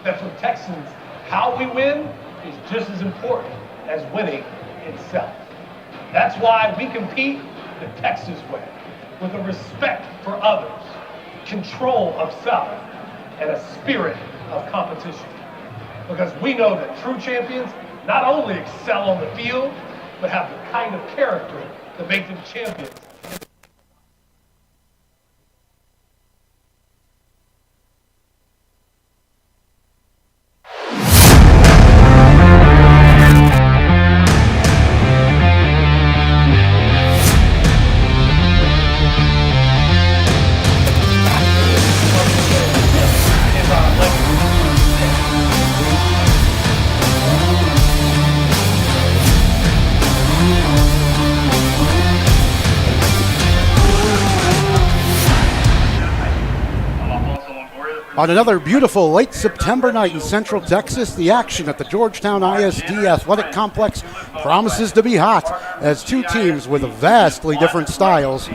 that for Texans, how we win is just as important as winning itself. That's why we compete the Texas way, with a respect for others, control of self, and a spirit of competition. Because we know that true champions not only excel on the field, but have the kind of character that make them champions. On another beautiful late September night in Central Texas, the action at the Georgetown ISD Athletic Complex promises to be hot as two teams with vastly different styles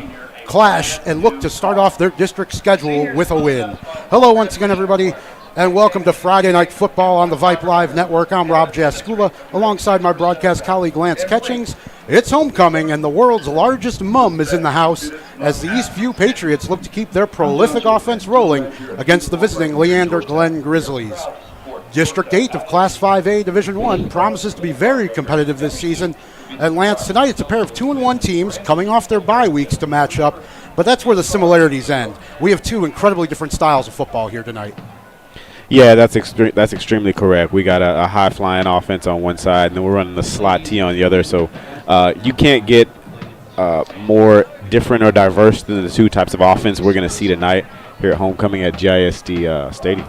clash and look to start off their district schedule with a win. Hello once again, everybody, and welcome to Friday Night Football on the Vype Live Network. I'm Rob Jaskula, alongside my broadcast colleague Lance Catchings. It's homecoming, and the world's largest mum is in the house as the Eastview Patriots look to keep their prolific offense rolling against the visiting Leander Glen Grizzlies. District 8 of Class 5A Division 1 promises to be very competitive this season. And Lance, tonight it's a pair of 2-1 teams coming off their bye weeks to match up, but that's where the similarities end. We have two incredibly different styles of football here tonight. Yeah, that's extremely correct. We got a high-flying offense on one side, and then we're running the slot T on the other. So you can't get more different or diverse than the two types of offense we're going to see tonight here at homecoming at GISD Stadium.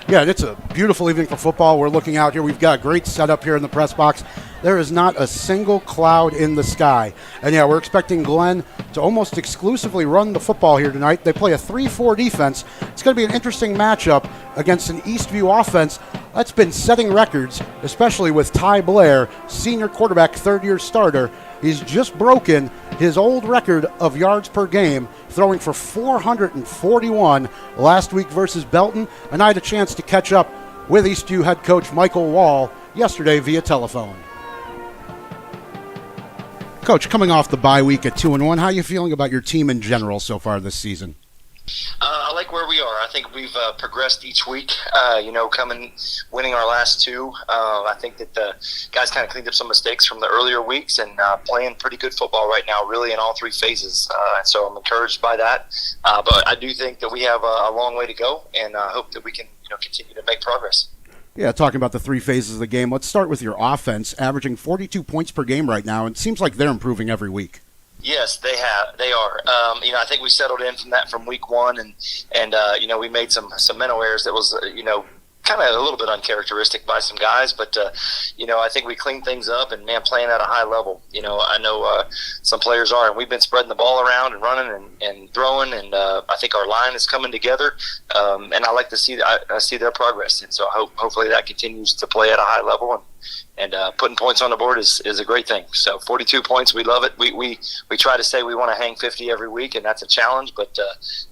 Yeah, it's a beautiful evening for football. We're looking out here. We've got a great setup here in the press box. There is not a single cloud in the sky. And, yeah, we're expecting Glenn to almost exclusively run the football here tonight. They play a 3-4 defense. It's going to be an interesting matchup against an Eastview offense that's been setting records, especially with Ty Blair, senior quarterback, third-year starter. He's just broken his old record of yards per game, throwing for 441 last week versus Belton. And I had a chance to catch up with Eastview head coach Michael Wall yesterday via telephone. Coach, coming off the bye week at 2-1, how are you feeling about your team in general so far this season? I like where we are. I think we've progressed each week, winning our last two. I think that the guys kind of cleaned up some mistakes from the earlier weeks and playing pretty good football right now, really in all three phases. So I'm encouraged by that. But I do think that we have a long way to go, and hope that we can continue to make progress. Yeah, talking about the three phases of the game, let's start with your offense, averaging 42 points per game right now, and it seems like they're improving every week. Yes, they are. I think we settled in from week one, and we made some mental errors that was kind of a little bit uncharacteristic by some guys, but I think we cleaned things up, and man, playing at a high level. I know some players are, and we've been spreading the ball around and running and throwing, and I think our line is coming together, and I like to see I see their progress, and so hopefully that continues to play at a high level, and putting points on the board is a great thing. So 42 points, we love it. We try to say we want to hang 50 every week, and that's a challenge, but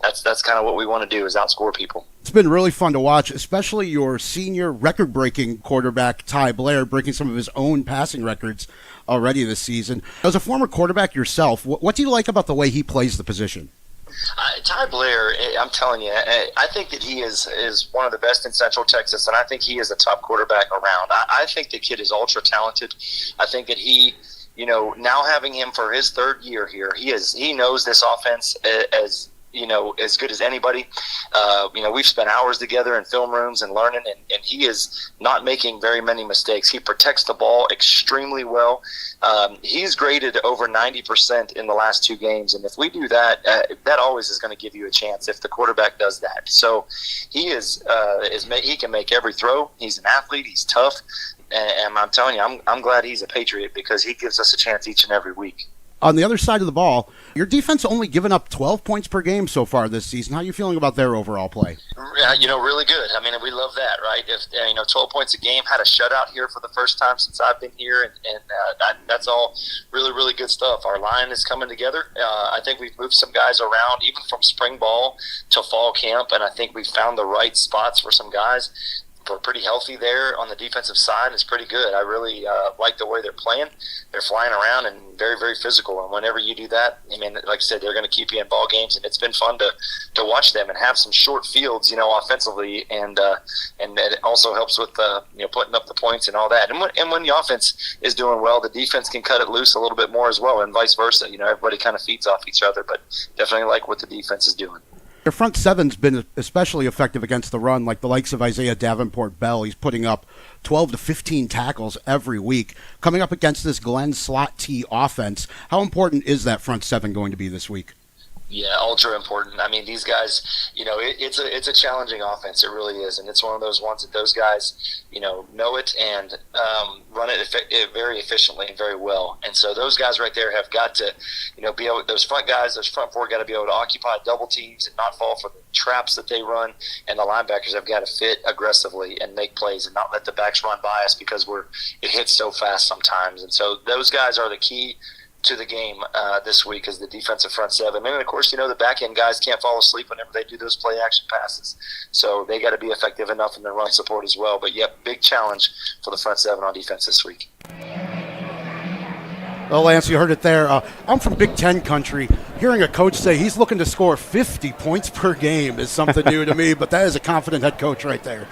that's kind of what we want to do, is outscore people. It's been really fun to watch, especially your senior record-breaking quarterback, Ty Blair, breaking some of his own passing records already this season. As a former quarterback yourself, what do you like about the way he plays the position? Ty Blair, I'm telling you, I think that he is one of the best in Central Texas, and I think he is a top quarterback around. I think the kid is ultra talented. I think that he, now having him for his third year here, he knows this offense as good as anybody. We've spent hours together in film rooms and learning, and he is not making very many mistakes. He protects the ball extremely well. He's graded over 90% in the last two games, and if we do that, that always is going to give you a chance if the quarterback does that. So he he can make every throw. He's an athlete. He's tough, and I'm telling you, I'm glad he's a Patriot because he gives us a chance each and every week. On the other side of the ball, your defense only given up 12 points per game so far this season. How are you feeling about their overall play? Really good. I mean, we love that, right? If 12 points a game, had a shutout here for the first time since I've been here, and that's all really, really good stuff. Our line is coming together. I think we've moved some guys around, even from spring ball to fall camp, and I think we've found the right spots for some guys. we're pretty healthy there on the defensive side. It's pretty good. I really like the way they're playing. They're flying around and very, very physical. And whenever you do that, I mean, like I said, they're going to keep you in ball games. And it's been fun to watch them and have some short fields, you know, offensively. And it also helps with, you know, putting up the points and all that. And when the offense is doing well, the defense can cut it loose a little bit more as well, and vice versa. You know, everybody kind of feeds off each other, but definitely like what the defense is doing. Their front seven's been especially effective against the run, like the likes of Isaiah Davenport-Bell. He's putting up 12 to 15 tackles every week. Coming up against this Glenn slot T offense, how important is that front seven going to be this week? Yeah, ultra important. I mean, these guys, you know, it's a challenging offense. It really is, and it's one of those ones that those guys, you know it and run it very efficiently and very well. And so those guys right there have got to, you know, be able. Those front four got to be able to occupy double teams and not fall for the traps that they run. And the linebackers have got to fit aggressively and make plays and not let the backs run by us because it hits so fast sometimes. And so those guys are the key to the game this week is the defensive front seven. And, of course, you know, the back-end guys can't fall asleep whenever they do those play-action passes. So they got to be effective enough in their run support as well. But, yep, big challenge for the front seven on defense this week. Well, Lance, you heard it there. I'm from Big Ten country. Hearing a coach say he's looking to score 50 points per game is something new to me, but that is a confident head coach right there.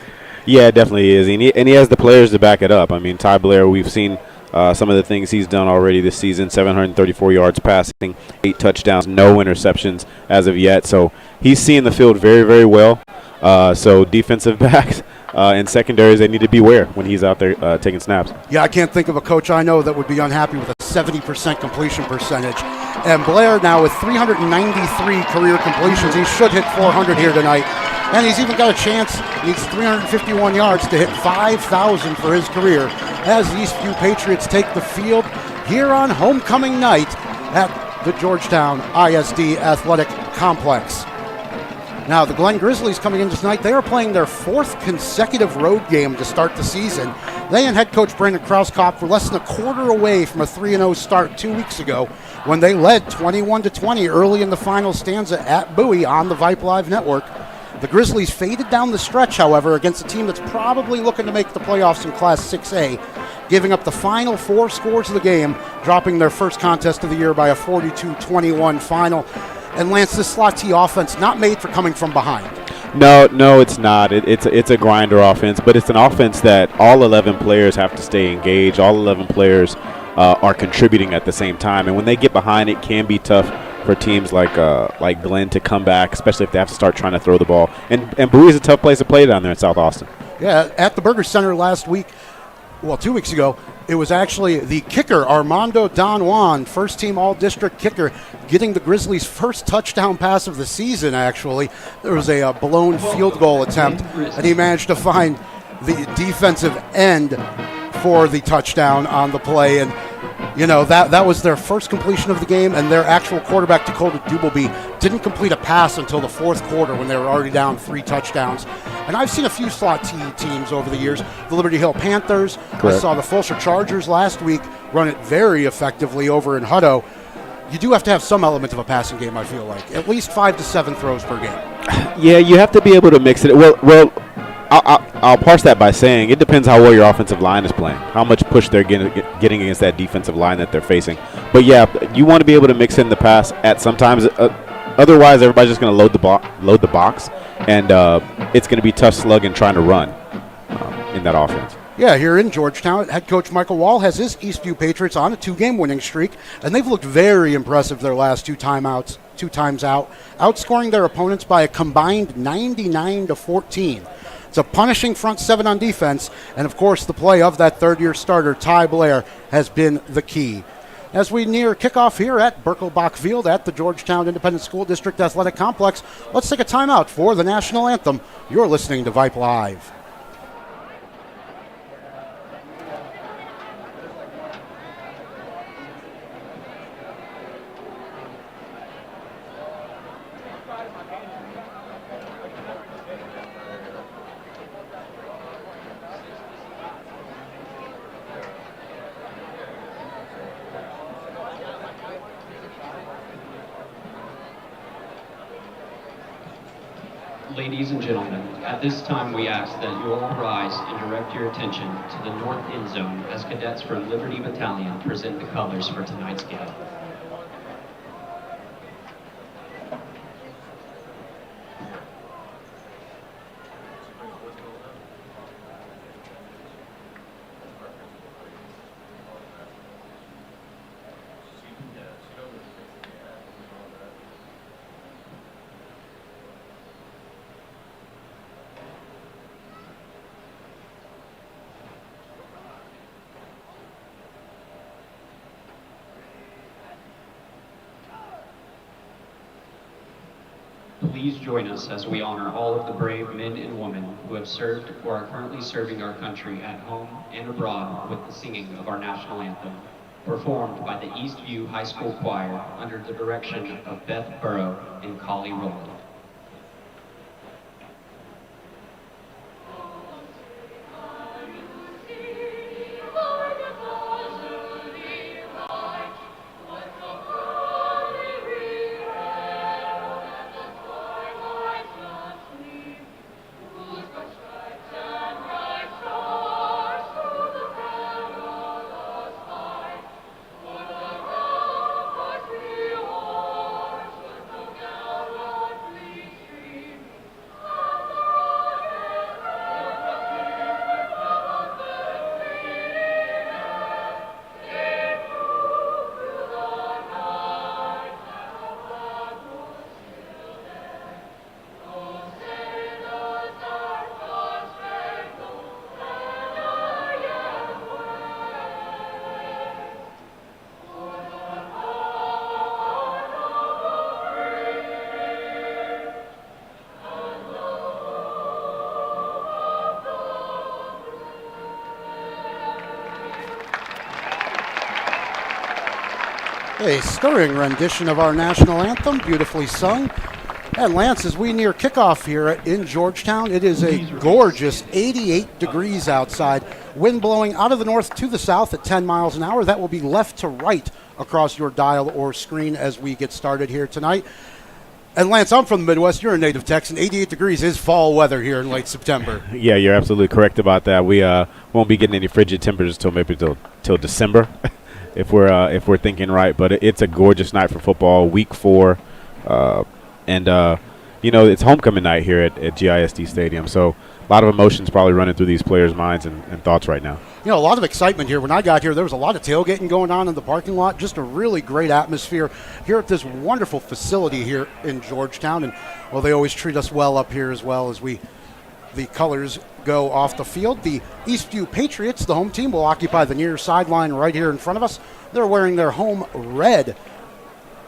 Yeah, it definitely is. And he has the players to back it up. I mean, Ty Blair, we've seen – some of the things he's done already this season, 734 yards passing, 8 touchdowns, no interceptions as of yet. So he's seeing the field very, very well. So defensive backs and secondaries, they need to beware when he's out there taking snaps. Yeah, I can't think of a coach I know that would be unhappy with a 70% completion percentage. And Blair now with 393 career completions. He should hit 400 here tonight. And he's even got a chance, needs 351 yards to hit 5,000 for his career as the Eastview Patriots take the field here on homecoming night at the Georgetown ISD Athletic Complex. Now, the Glen Grizzlies coming in tonight, they are playing their 4th consecutive road game to start the season. They and head coach Brandon Krauskopf were less than a quarter away from a 3-0 start 2 weeks ago when they led 21-20 early in the final stanza at Bowie on the Vype Live Network. The Grizzlies faded down the stretch, however, against a team that's probably looking to make the playoffs in Class 6A, giving up the final 4 scores of the game, dropping their first contest of the year by a 42-21 final. And Lance, this slot T offense not made for coming from behind. No, it's not. It's a grinder offense, but it's an offense that all 11 players have to stay engaged. All 11 players are contributing at the same time, and when they get behind, it can be tough for teams like Glenn to come back, especially if they have to start trying to throw the ball. And Bowie is a tough place to play down there in South Austin. Yeah, at the Burger Center last week, 2 weeks ago, it was actually the kicker, Armando Don Juan, first-team all-district kicker, getting the Grizzlies' first touchdown pass of the season, actually. There was a blown field goal attempt, and he managed to find the defensive end for the touchdown on the play. And, you know, that was their first completion of the game, and their actual quarterback, Dakota Dubleby, didn't complete a pass until the 4th quarter when they were already down 3 touchdowns. And I've seen a few slot T teams over the years, the Liberty Hill Panthers. Correct. I saw the Fulshear Chargers last week run it very effectively over in Hutto. You do have to have some element of a passing game, I feel like. At least 5 to 7 throws per game. Yeah, you have to be able to mix it. Well, I'll parse that by saying it depends how well your offensive line is playing, how much push they're getting against that defensive line that they're facing. But, yeah, you want to be able to mix in the pass at sometimes. Otherwise, everybody's just going to load the box, and it's going to be tough slugging trying to run in that offense. Yeah, here in Georgetown, head coach Michael Wall has his Eastview Patriots on a 2-game winning streak, and they've looked very impressive their last 2 times out, outscoring their opponents by a combined 99-14. It's a punishing front 7 on defense, and of course the play of that third-year starter, Ty Blair, has been the key. As we near kickoff here at Birkelbach Field at the Georgetown Independent School District Athletic Complex, let's take a timeout for the national anthem. You're listening to Vype Live. Ladies and gentlemen, at this time we ask that you all rise and direct your attention to the north end zone as cadets from Liberty Battalion present the colors for tonight's game. Please join us as we honor all of the brave men and women who have served or are currently serving our country at home and abroad with the singing of our national anthem, performed by the Eastview High School Choir under the direction of Beth Burrow and Collie Rowland. A stirring rendition of our national anthem, beautifully sung. And Lance, as we near kickoff here in Georgetown, it is a gorgeous 88 degrees outside. Wind blowing out of the north to the south at 10 miles an hour. That will be left to right across your dial or screen as we get started here tonight. And Lance, I'm from the Midwest. You're a native Texan. 88 degrees is fall weather here in late September. Yeah, you're absolutely correct about that. We won't be getting any frigid temperatures till December. If we're thinking right, but it's a gorgeous night for football, week 4, and it's homecoming night here at GISD Stadium. So a lot of emotions probably running through these players' minds and thoughts right now. A lot of excitement here. When I got here, there was a lot of tailgating going on in the parking lot. Just a really great atmosphere here at this wonderful facility here in Georgetown, and they always treat us well up here as well as the colors go off the field. The Eastview Patriots, the home team, will occupy the near sideline right here in front of us. They're wearing their home red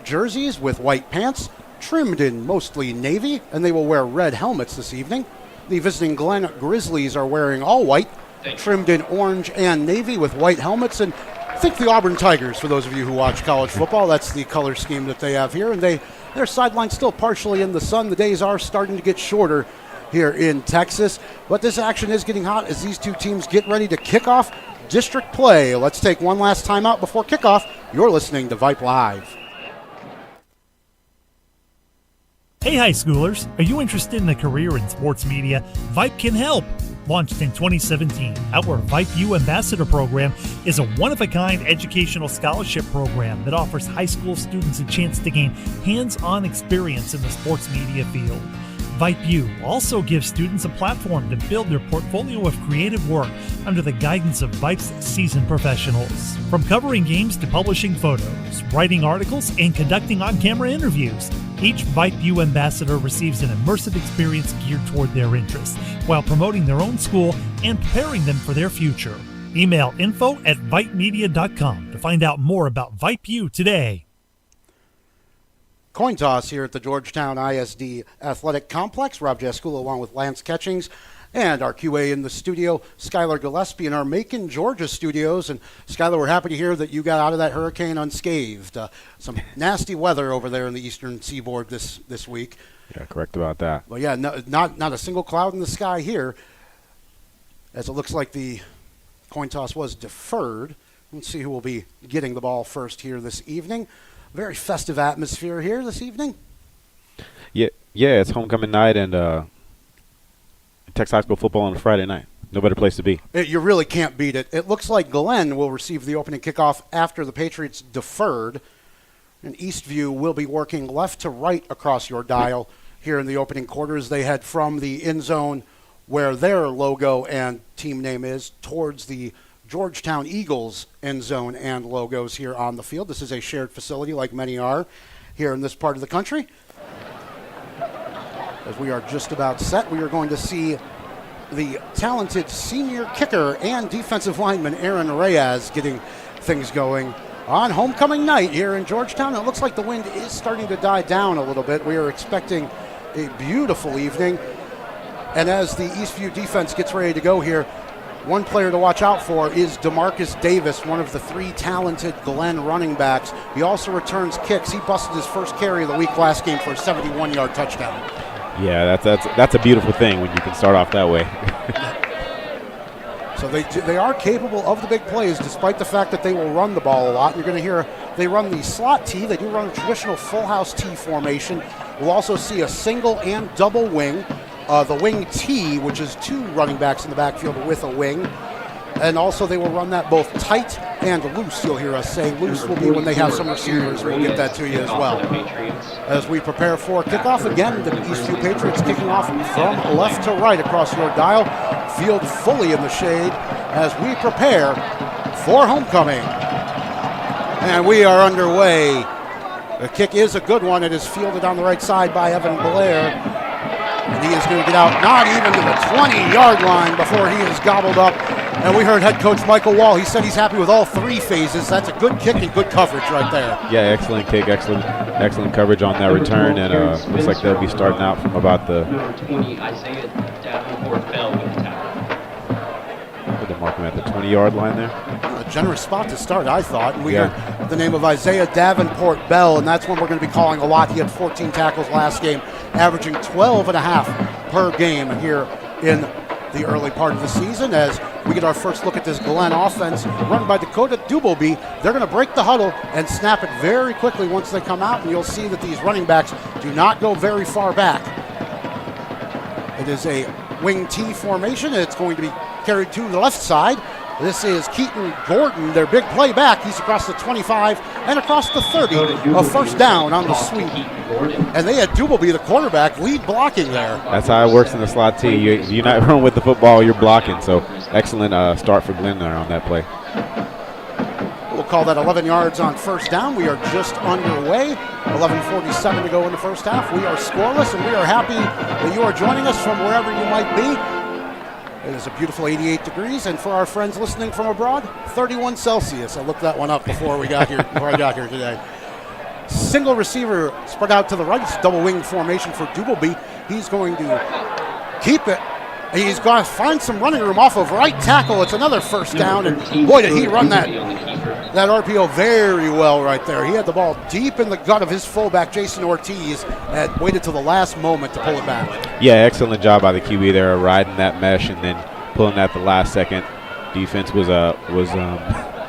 jerseys with white pants, trimmed in mostly navy, and they will wear red helmets this evening. The visiting Glen Grizzlies are wearing all white, trimmed in orange and navy with white helmets. And think the Auburn Tigers, for those of you who watch college football. That's the color scheme that they have here. And their sideline still partially in the sun. The days are starting to get shorter here in Texas. But this action is getting hot as these two teams get ready to kick off district play. Let's take one last time out before kickoff. You're listening to Vype Live. Hey high schoolers, are you interested in a career in sports media? Vype can help. Launched in 2017, our Vype U Ambassador Program is a one-of-a-kind educational scholarship program that offers high school students a chance to gain hands-on experience in the sports media field. Vype U also gives students a platform to build their portfolio of creative work under the guidance of Vype's seasoned professionals. From covering games to publishing photos, writing articles, and conducting on-camera interviews, each Vype U ambassador receives an immersive experience geared toward their interests, while promoting their own school and preparing them for their future. Email info@vypemedia.com to find out more about Vype U today. Coin toss here at the Georgetown ISD Athletic Complex. Rob Jaskula along with Lance Ketchings and our QA in the studio, Skylar Gillespie in our Macon, Georgia studios. And Skylar, we're happy to hear that you got out of that hurricane unscathed. Some nasty weather over there in the eastern seaboard this week. Yeah, correct about that. Well, yeah, not a single cloud in the sky here, as it looks like the coin toss was deferred. Let's see who will be getting the ball first here this evening. Very festive atmosphere here this evening. Yeah, it's homecoming night, and Texas high school football on a Friday night. No better place to be. You really can't beat it. It looks like Glenn will receive the opening kickoff after the Patriots deferred. And Eastview will be working left to right across your dial here in the opening quarters. They head from the end zone where their logo and team name is towards the Georgetown Eagles end zone and logos here on the field. This is a shared facility like many are here in this part of the country. As we are just about set, we are going to see the talented senior kicker and defensive lineman Aaron Reyes getting things going on homecoming night here in Georgetown. It looks like the wind is starting to die down a little bit. We are expecting a beautiful evening. And as the Eastview defense gets ready to go here, one player to watch out for is DeMarcus Davis, one of the 3 talented Glenn running backs. He also returns kicks. He busted his first carry of the week last game for a 71-yard touchdown. Yeah, that's a beautiful thing when you can start off that way. So they are capable of the big plays, despite the fact that they will run the ball a lot. You're going to hear they run the slot T. They do run a traditional full house T formation. We'll also see a single and double wing. The wing T, which is 2 running backs in the backfield with a wing. And also they will run that both tight and loose. You'll hear us say loose will be when they have some receivers. We'll get that to you as well. As we prepare for kickoff, again, the Eastview Patriots kicking off from left to right across your dial. Field fully in the shade as we prepare for homecoming. And we are underway. The kick is a good one. It is fielded on the right side by Evan Blair. And he is going to get out not even to the 20-yard line before he is gobbled up. And we heard head coach Michael Wall. He said he's happy with all 3 phases. That's a good kick and good coverage right there. Yeah, excellent kick, excellent coverage on that return. And looks like they'll be starting out from about the... Number 20, Isaiah Davenport Bell with the tackle. They're marking at the 20-yard line there. A generous spot to start, I thought. And we heard the name of Isaiah Davenport Bell, and that's one we're going to be calling a lot. He had 14 tackles last game, averaging 12.5 per game here in the early part of the season. As we get our first look at this Glenn offense run by Dakota Dubleby, they're going to break the huddle and snap it very quickly once they come out, and you'll see that these running backs do not go very far back. It is a wing T formation, and it's going to be carried to the left side. This is Keaton Gordon, their big play back. He's across the 25 and across the 30. A first down on the sweep. And they had Dubleby, the quarterback, lead blocking there. That's how it works in the slot T. You're not running with the football, you're blocking. So excellent start for Glenn there on that play. We'll call that 11 yards on first down. We are just underway. 11:47 to go in the first half. We are scoreless, and we are happy that you are joining us from wherever you might be. It is a beautiful 88 degrees, and for our friends listening from abroad, 31 Celsius. I looked that one up before I got here today. Single receiver spread out to the right. It's double wing formation for Dubleby. He's going to keep it. He's going to find some running room off of right tackle. It's another first down, and boy, did he run that RPO very well right there. He had the ball deep in the gut of his fullback, Jason Ortiz, and waited till the last moment to pull it back. Yeah, excellent job by the QB there, riding that mesh and then pulling at the last second. Defense was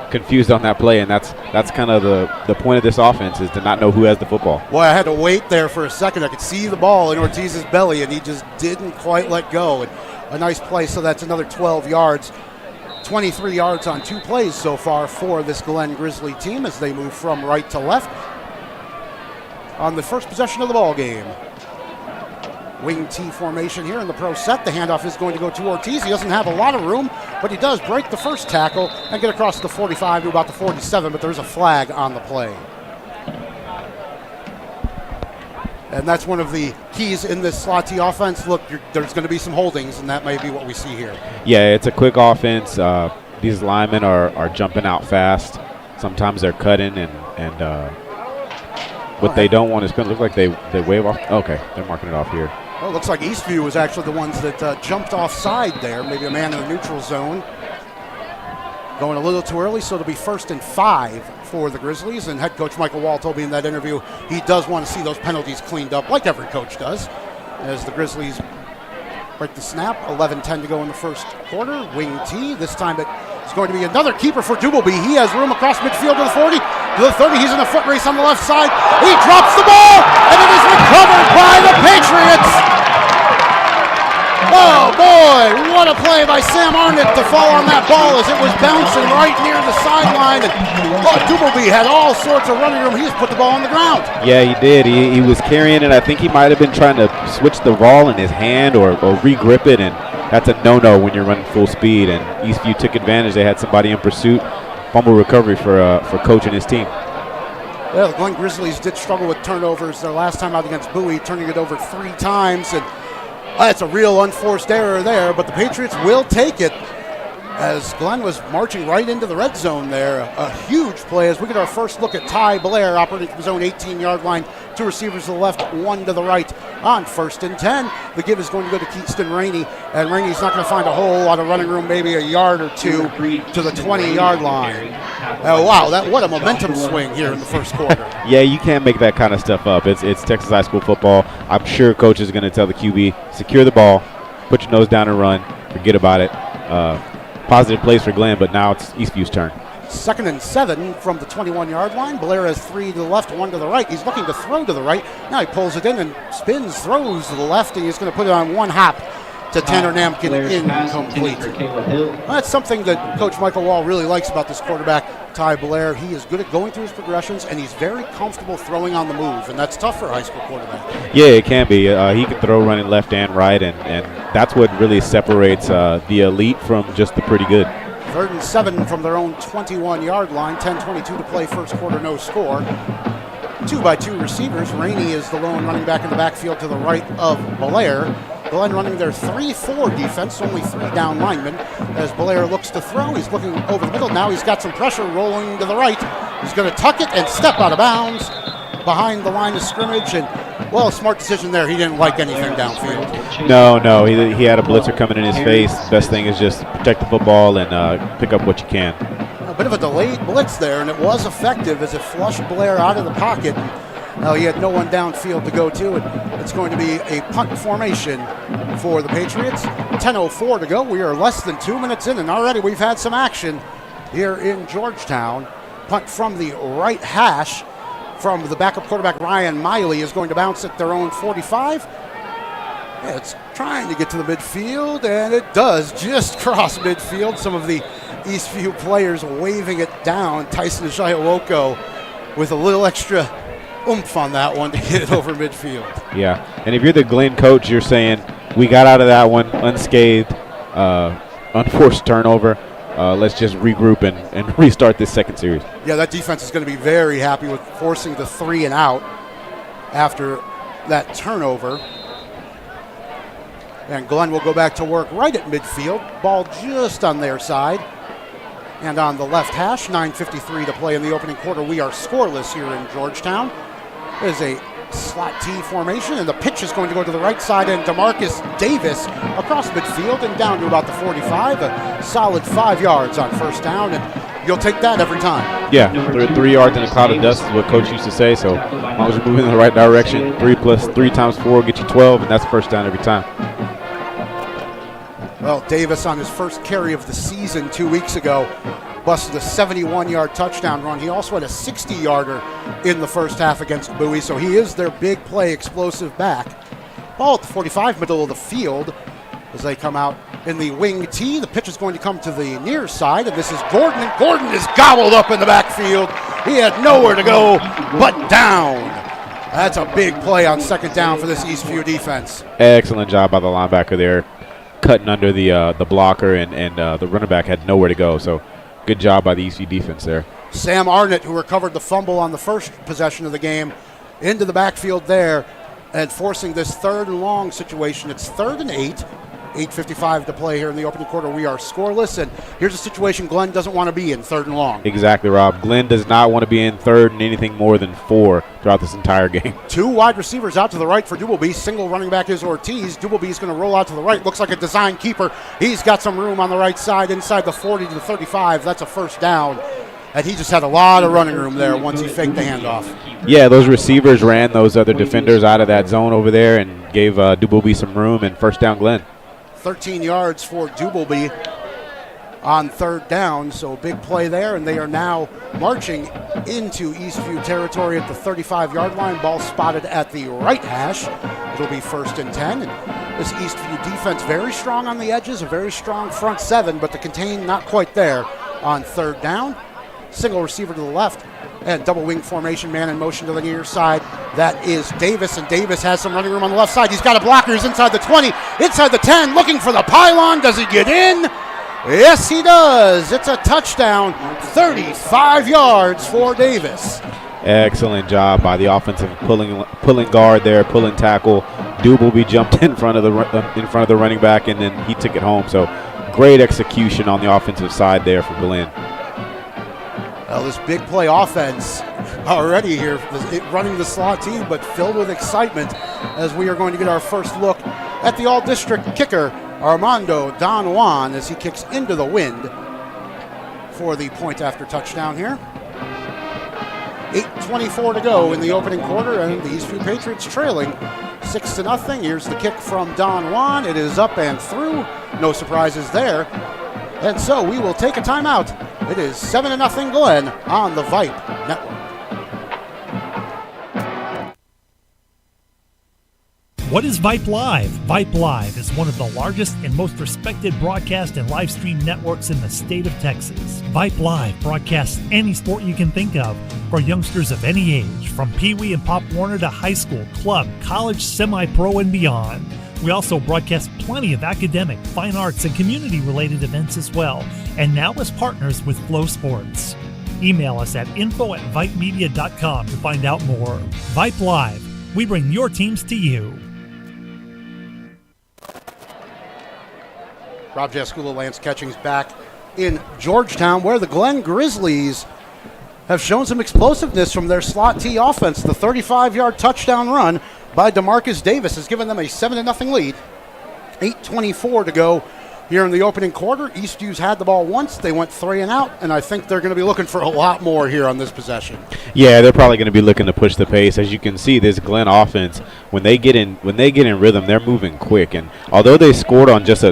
confused on that play, and that's kind of the point of this offense is to not know who has the football. Boy, I had to wait there for a second. I could see the ball in Ortiz's belly, and he just didn't quite let go. And a nice play, so that's another 12 yards. 23 yards on 2 plays so far for this Glenn Grizzly team as they move from right to left on the first possession of the ball game. Wing T formation here in the pro set. The handoff is going to go to Ortiz. He doesn't have a lot of room, but he does break the first tackle and get across the 45 to about the 47, but there's a flag on the play. And that's one of the keys in this slot T offense. Look, there's going to be some holdings, and that may be what we see here. Yeah, it's a quick offense. These linemen are jumping out fast. Sometimes they're cutting, and what they don't want is going to look like they wave off. Okay, they're marking it off here. Well, it looks like Eastview was actually the ones that jumped offside there. Maybe a man in the neutral zone. Going a little too early, so it'll be 1st and 5 for the Grizzlies. And head coach Michael Wall told me in that interview he does want to see those penalties cleaned up, like every coach does, as the Grizzlies break the snap. 11:10 to go in the first quarter. Wing T. This time it's going to be another keeper for Dubleby. He has room across midfield to the 40, to the 30. He's in a foot race on the left side. He drops the ball, and it is recovered by the Patriots. Oh boy, what a play by Sam Arnott to fall on that ball as it was bouncing right near the sideline. And Dubelby had all sorts of running room. He just put the ball on the ground. Yeah, he did. He was carrying it. I think he might have been trying to switch the ball in his hand or re-grip it, and that's a no-no when you're running full speed. And Eastview took advantage. They had somebody in pursuit. Fumble recovery for Coach and his team. Well, the Glen Grizzlies did struggle with turnovers their last time out against Bowie, turning it over 3 times. And that's a real unforced error there, but the Patriots will take it as Glenn was marching right into the red zone there. A huge play as we get our first look at Ty Blair operating from his own 18-yard line. 2 receivers to the left, 1 to the right on 1st and 10. The give is going to go to Keatston Rainey, and Rainey's not going to find a whole lot of running room, maybe a yard or 2 to the 20-yard line. Oh, wow, what a momentum swing here in the first quarter. Yeah, you can't make that kind of stuff up. It's Texas high school football. I'm sure coach is going to tell the QB, secure the ball, put your nose down and run, forget about it. Positive plays for Glenn, but now it's Eastview's turn. 2nd and 7 from the 21-yard line. Blair has 3 to the left, 1 to the right. He's looking to throw to the right. Now he pulls it in and spins, throws to the left, and he's going to put it on 1 hop to Tanner Namkin, incomplete. That's something that Coach Michael Wall really likes about this quarterback, Ty Blair. He is good at going through his progressions, and he's very comfortable throwing on the move, and that's tough for a high school quarterback. Yeah, it can be. He can throw running left and right, and that's what really separates the elite from just the pretty good. 3rd and 7 from their own 21-yard line. 10:22 to play, first quarter, no score. 2-by-2 receivers. Rainey is the lone running back in the backfield to the right of Blair. Glenn running their 3-4 defense, only 3 down linemen. As Blair looks to throw, he's looking over the middle. Now he's got some pressure rolling to the right. He's going to tuck it and step out of bounds behind the line of scrimmage. And, well, smart decision there. He didn't like anything downfield. No, he had a blitzer coming in his face. Best thing is just protect the football and pick up what you can. A bit of a delayed blitz there, and it was effective as it flushed Blair out of the pocket. Now he had no one downfield to go to, and it's going to be a punt formation for the Patriots. 10:04 to go. We are less than 2 minutes in, and already we've had some action here in Georgetown. Punt from the right hash from the backup quarterback Ryan Miley is going to bounce at their own 45. Yeah, it's trying to get to the midfield, and it does just cross midfield. Some of the Eastview players waving it down. Tyson Shiawoko with a little extra oomph on that one to get it over midfield. Yeah, and if you're the Glenn coach, you're saying we got out of that one unscathed, unforced turnover. Let's just regroup and restart this second series. Yeah, that defense is going to be very happy with forcing the 3 and out after that turnover. And Glenn will go back to work right at midfield. Ball just on their side. And on the left hash, 9:53 to play in the opening quarter. We are scoreless here in Georgetown. There's a slot T formation, and the pitch is going to go to the right side, and DeMarcus Davis across midfield and down to about the 45. A solid 5 yards on first down, and you'll take that every time. Yeah, 3 yards in a cloud of dust is what Coach used to say, so as long as you're moving in the right direction, 3 plus 3 times 4 get you 12, and that's first down every time. Well, Davis on his first carry of the season 2 weeks ago busted a 71-yard touchdown run. He also had a 60-yarder in the first half against Bowie, so he is their big play explosive back. Ball at the 45, middle of the field as they come out in the wing T. The pitch is going to come to the near side, and this is Gordon, and Gordon is gobbled up in the backfield. He had nowhere to go but down. That's a big play on second down for this Eastview defense. Excellent job by the linebacker there, cutting under the blocker, and the running back had nowhere to go. So good job by the Eastview defense there. Sam Arnott, who recovered the fumble on the first possession of the game, into the backfield there and forcing this 3rd and long situation. It's 3rd and 8. 8:55 to play here in the opening quarter. We are scoreless, and here's a situation Glenn doesn't want to be in, 3rd and long. Exactly, Rob. Glenn does not want to be in 3rd and anything more than 4 throughout this entire game. 2 wide receivers out to the right for Dubelby. Single running back is Ortiz. Dubelby is going to roll out to the right. Looks like a design keeper. He's got some room on the right side inside the 40 to the 35. That's a first down. And he just had a lot of running room there once he faked the handoff. Yeah, those receivers ran those other defenders out of that zone over there and gave Dubelby some room, and first down Glenn. 13 yards for Dubelby on 3rd down, so big play there, and they are now marching into Eastview territory at the 35-yard line. Ball spotted at the right hash. It'll be 1st and 10. And This Eastview defense very strong on the edges, a very strong front seven, but the contain not quite there on third down. Single receiver to the left and double wing formation, man in motion to the near side. That is Davis, and Davis has some running room on the left side. He's got a blocker. He's inside the 20, inside the 10, looking for the pylon. Does he get in? Yes, he does. It's a touchdown, 35 yards for Davis. Excellent job by the offensive pulling guard there, pulling tackle. Dubelby jumped in front of the running back, and then he took it home. So great execution on the offensive side there for Glenn. Well, this big play offense already here, running the slot team, but filled with excitement as we are going to get our first look at the all-district kicker, Armando Don Juan, as he kicks into the wind for the point after touchdown here. 8:24 to go in the opening quarter, and the Eastview Patriots trailing 6-0. Here's the kick from Don Juan. It is up and through. No surprises there. And so we will take a timeout. It is 7-0 Glen on the Vype Network. What is Vype Live? Vype Live is one of the largest and most respected broadcast and live stream networks in the state of Texas. Vype Live broadcasts any sport you can think of for youngsters of any age, from Pee Wee and Pop Warner to high school, club, college, semi-pro, and beyond. We also broadcast plenty of academic, fine arts, and community-related events as well, and now as partners with Flow Sports. Email us at info@vypemedia.com to find out more. Vype Live. We bring your teams to you. Rob Jaskula, Lance Catchings back in Georgetown, where the Glen Grizzlies have shown some explosiveness from their slot T offense. The 35-yard touchdown run by DeMarcus Davis has given them a 7-0 lead. 8:24 to go here in the opening quarter. Eastview's had the ball once. They went 3 and out, and I think they're going to be looking for a lot more here on this possession. Yeah, they're probably going to be looking to push the pace. As you can see, this Glen offense, when they get in rhythm, they're moving quick. And although they scored on just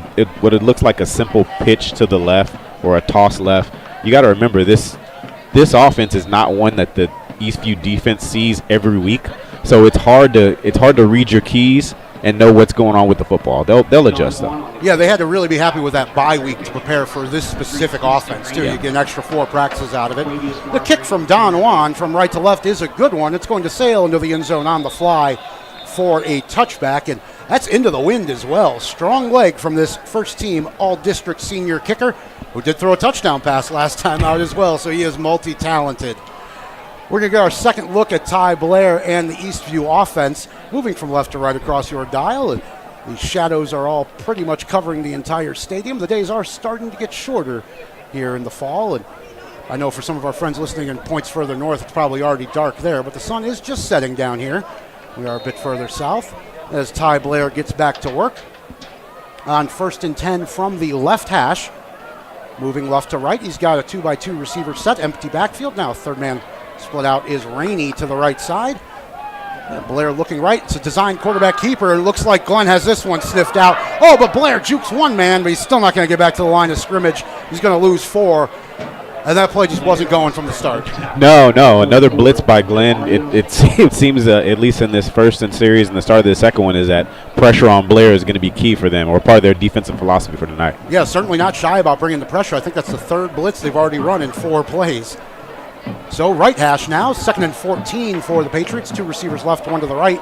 what it looks like a simple pitch to the left or a toss left, you got to remember this offense is not one that the Eastview defense sees every week. So it's hard to read your keys and know what's going on with the football. They'll adjust them. Yeah, they had to really be happy with that bye week to prepare for this specific offense, too. Yeah. You get an extra 4 practices out of it. The kick from Don Juan from right to left is a good one. It's going to sail into the end zone on the fly for a touchback, and that's into the wind as well. Strong leg from this first-team all-district senior kicker, who did throw a touchdown pass last time out as well, so he is multi-talented. We're going to get our second look at Ty Blair and the Eastview offense, moving from left to right across your dial. And the shadows are all pretty much covering the entire stadium. The days are starting to get shorter here in the fall. And I know for some of our friends listening in points further north, it's probably already dark there, but the sun is just setting down here. We are a bit further south as Ty Blair gets back to work on 1st and 10 from the left hash. Moving left to right, he's got a 2x2 receiver set, empty backfield. Now third man split out is Rainey to the right side. And Blair looking right. It's a design quarterback keeper. It looks like Glenn has this one sniffed out. Oh, but Blair jukes one man, but he's still not going to get back to the line of scrimmage. He's going to lose 4. And that play just wasn't going from the start. No. Another blitz by Glenn. It seems, at least in this first series and the start of the second one, is that pressure on Blair is going to be key for them, or part of their defensive philosophy for tonight. Yeah, certainly not shy about bringing the pressure. I think that's the 3rd blitz they've already run in 4 plays. So right hash now, 2nd and 14 for the Patriots. 2 receivers left, 1 to the right.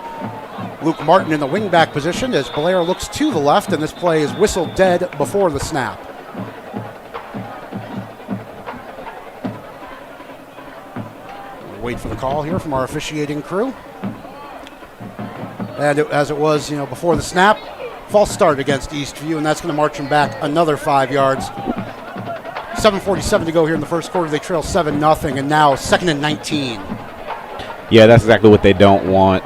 Luke Martin in the wingback position as Blair looks to the left, and this play is whistled dead before the snap. Wait for the call here from our officiating crew. And as it was, before the snap, false start against Eastview, and that's going to march them back another 5 yards. 7:47 to go here in the first quarter. They trail 7-0, and now 2nd and 19. Yeah, that's exactly what they don't want.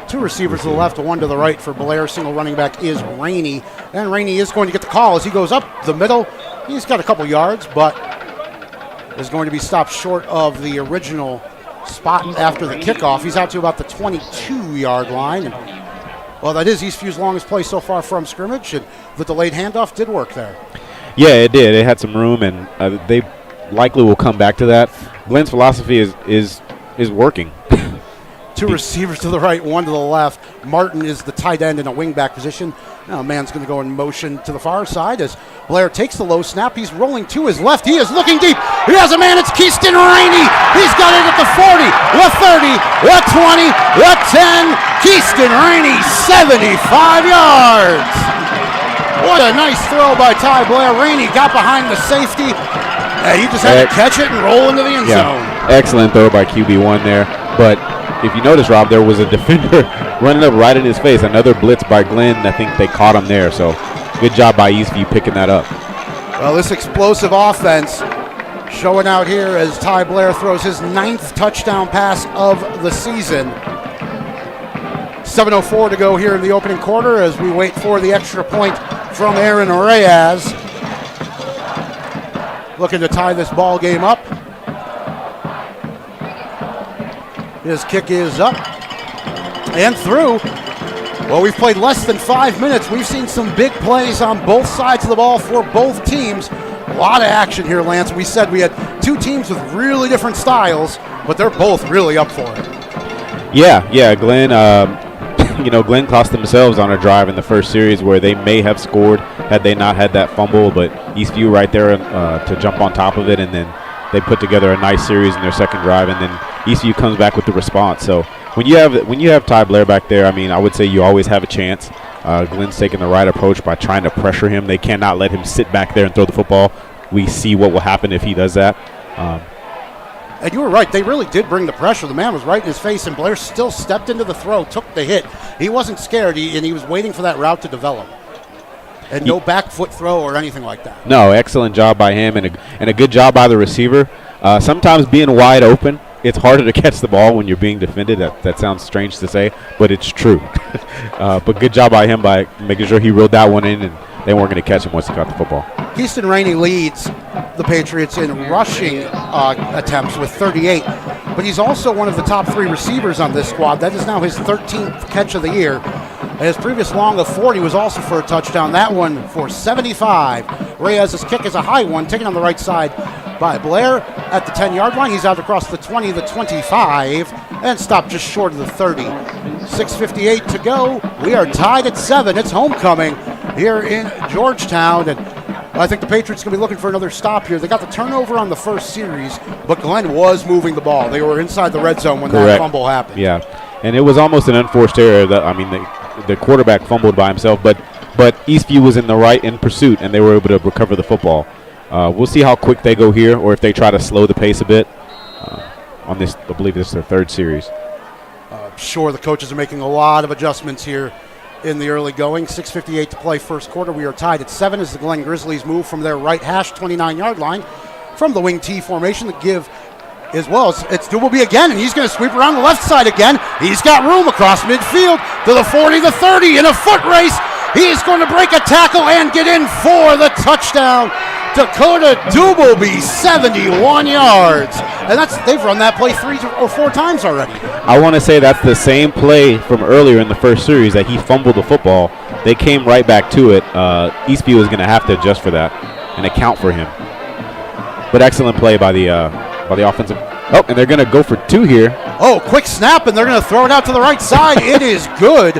2 receivers to the left, 1 to the right for Blair. Single running back is Rainey, and Rainey is going to get the call as he goes up the middle. He's got a couple yards, but is going to be stopped short of the original spot after the kickoff. He's out to about the 22-yard line. Well, that is Eastview's longest play so far from scrimmage, and the delayed handoff did work there. Yeah, it did. It had some room, and they likely will come back to that. Glenn's philosophy is working. Two receivers to the right, one to the left. Martin is the tight end in a wingback position. Now a man's going to go in motion to the far side as Blair takes the low snap. He's rolling to his left. He is looking deep. He has a man. It's Keaston Rainey. He's got it at the 40, the 30, the 20, the 10. Keaston Rainey, 75 yards. What a nice throw by Ty Blair. Rainey got behind the safety. He just had to catch it and roll into the end zone. Excellent throw by QB1 there. But if you notice, Rob, there was a defender running up right in his face. Another blitz by Glenn. I think they caught him there. So good job by Eastview picking that up. Well, this explosive offense showing out here as Ty Blair throws his 9th touchdown pass of the season. 7:04 to go here in the opening quarter as we wait for the extra point from Aaron Reyes. Looking to tie this ball game up. His kick is up and through. Well, we've played less than 5 minutes. We've seen some big plays on both sides of the ball for both teams. A lot of action here, Lance. We said we had two teams with really different styles, but they're both really up for it. Yeah, Glenn. Glenn cost themselves on a drive in the first series where they may have scored had they not had that fumble, but Eastview right there to jump on top of it, and then they put together a nice series in their second drive, and then Eastview comes back with the response. So when you have Ty Blair back there, I would say you always have a chance. Glenn's taking the right approach by trying to pressure him. They cannot let him sit back there and throw the football. We see what will happen if he does that. And you were right. They really did bring the pressure. The man was right in his face, and Blair still stepped into the throw, took the hit. He wasn't scared, and he was waiting for that route to develop. And no back foot throw or anything like that. No, excellent job by him and a good job by the receiver. Sometimes being wide open, it's harder to catch the ball when you're being defended. That sounds strange to say, but it's true. But good job by him by making sure he reeled that one in, and they weren't going to catch him once he caught the football. Keaston Rainey leads the Patriots in rushing attempts with 38, but he's also one of the top 3 receivers on this squad. That is now his 13th catch of the year. And his previous long of 40 was also for a touchdown. That one for 75. Reyes' kick is a high one, taken on the right side by Blair at the 10-yard line. He's out across the 20, the 25, and stopped just short of the 30. 6:58 to go. We are tied at 7. It's homecoming here in Georgetown, and I think the Patriots are going to be looking for another stop here. They got the turnover on the first series, but Glenn was moving the ball. They were inside the red zone when that fumble happened. Yeah, and it was almost an unforced error. The quarterback fumbled by himself, but Eastview was in pursuit, and they were able to recover the football. We'll see how quick they go here, or if they try to slow the pace a bit on this. I believe this is their 3rd series. Sure, the coaches are making a lot of adjustments here in the early going. 6:58 to play first quarter. We are tied at 7 as the Glen Grizzlies move from their right hash 29-yard line from the wing T formation. The give as well. It's Doubleby again, and he's going to sweep around the left side again. He's got room across midfield to the 40, the 30 in a foot race. He's going to break a tackle and get in for the touchdown. Dakota Doubleby, 71 yards. And they've run that play 3 or 4 times already. I want to say that's the same play from earlier in the first series that he fumbled the football. They came right back to it. Eastview is going to have to adjust for that and account for him. But excellent play by the offensive. Oh, and they're going to go for 2 here. Oh, quick snap, and they're going to throw it out to the right side. It is good.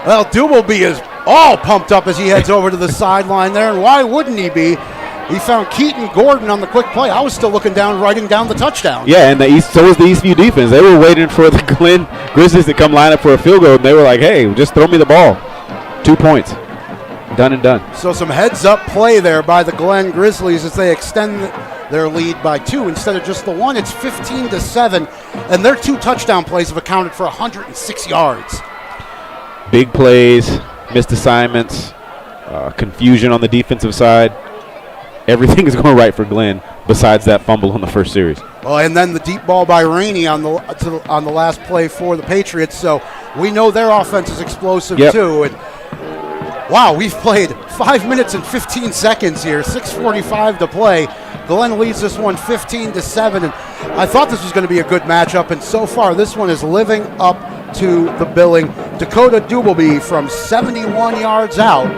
Well, Doubleby is all pumped up as he heads over to the sideline there, and why wouldn't he be? He found Keaton Gordon on the quick play. I was still looking down, writing down the touchdown. Yeah, and so was the Eastview defense. They were waiting for the Glen Grizzlies to come line up for a field goal, and they were like, hey, just throw me the ball. 2 points. Done and done. So some heads-up play there by the Glen Grizzlies as they extend their lead by 2 instead of just the 1. It's 15-7, and their 2 touchdown plays have accounted for 106 yards. Big plays, missed assignments, confusion on the defensive side. Everything is going right for Glenn besides that fumble on the first series. Well, and then the deep ball by Rainey on the last play for the Patriots. So we know their offense is explosive too. And wow, we've played 5 minutes and 15 seconds here. 6:45 to play. Glenn leads this one 15-7, and I thought this was going to be a good matchup, and so far this one is living up to the billing. Dakota Doubleby from 71 yards out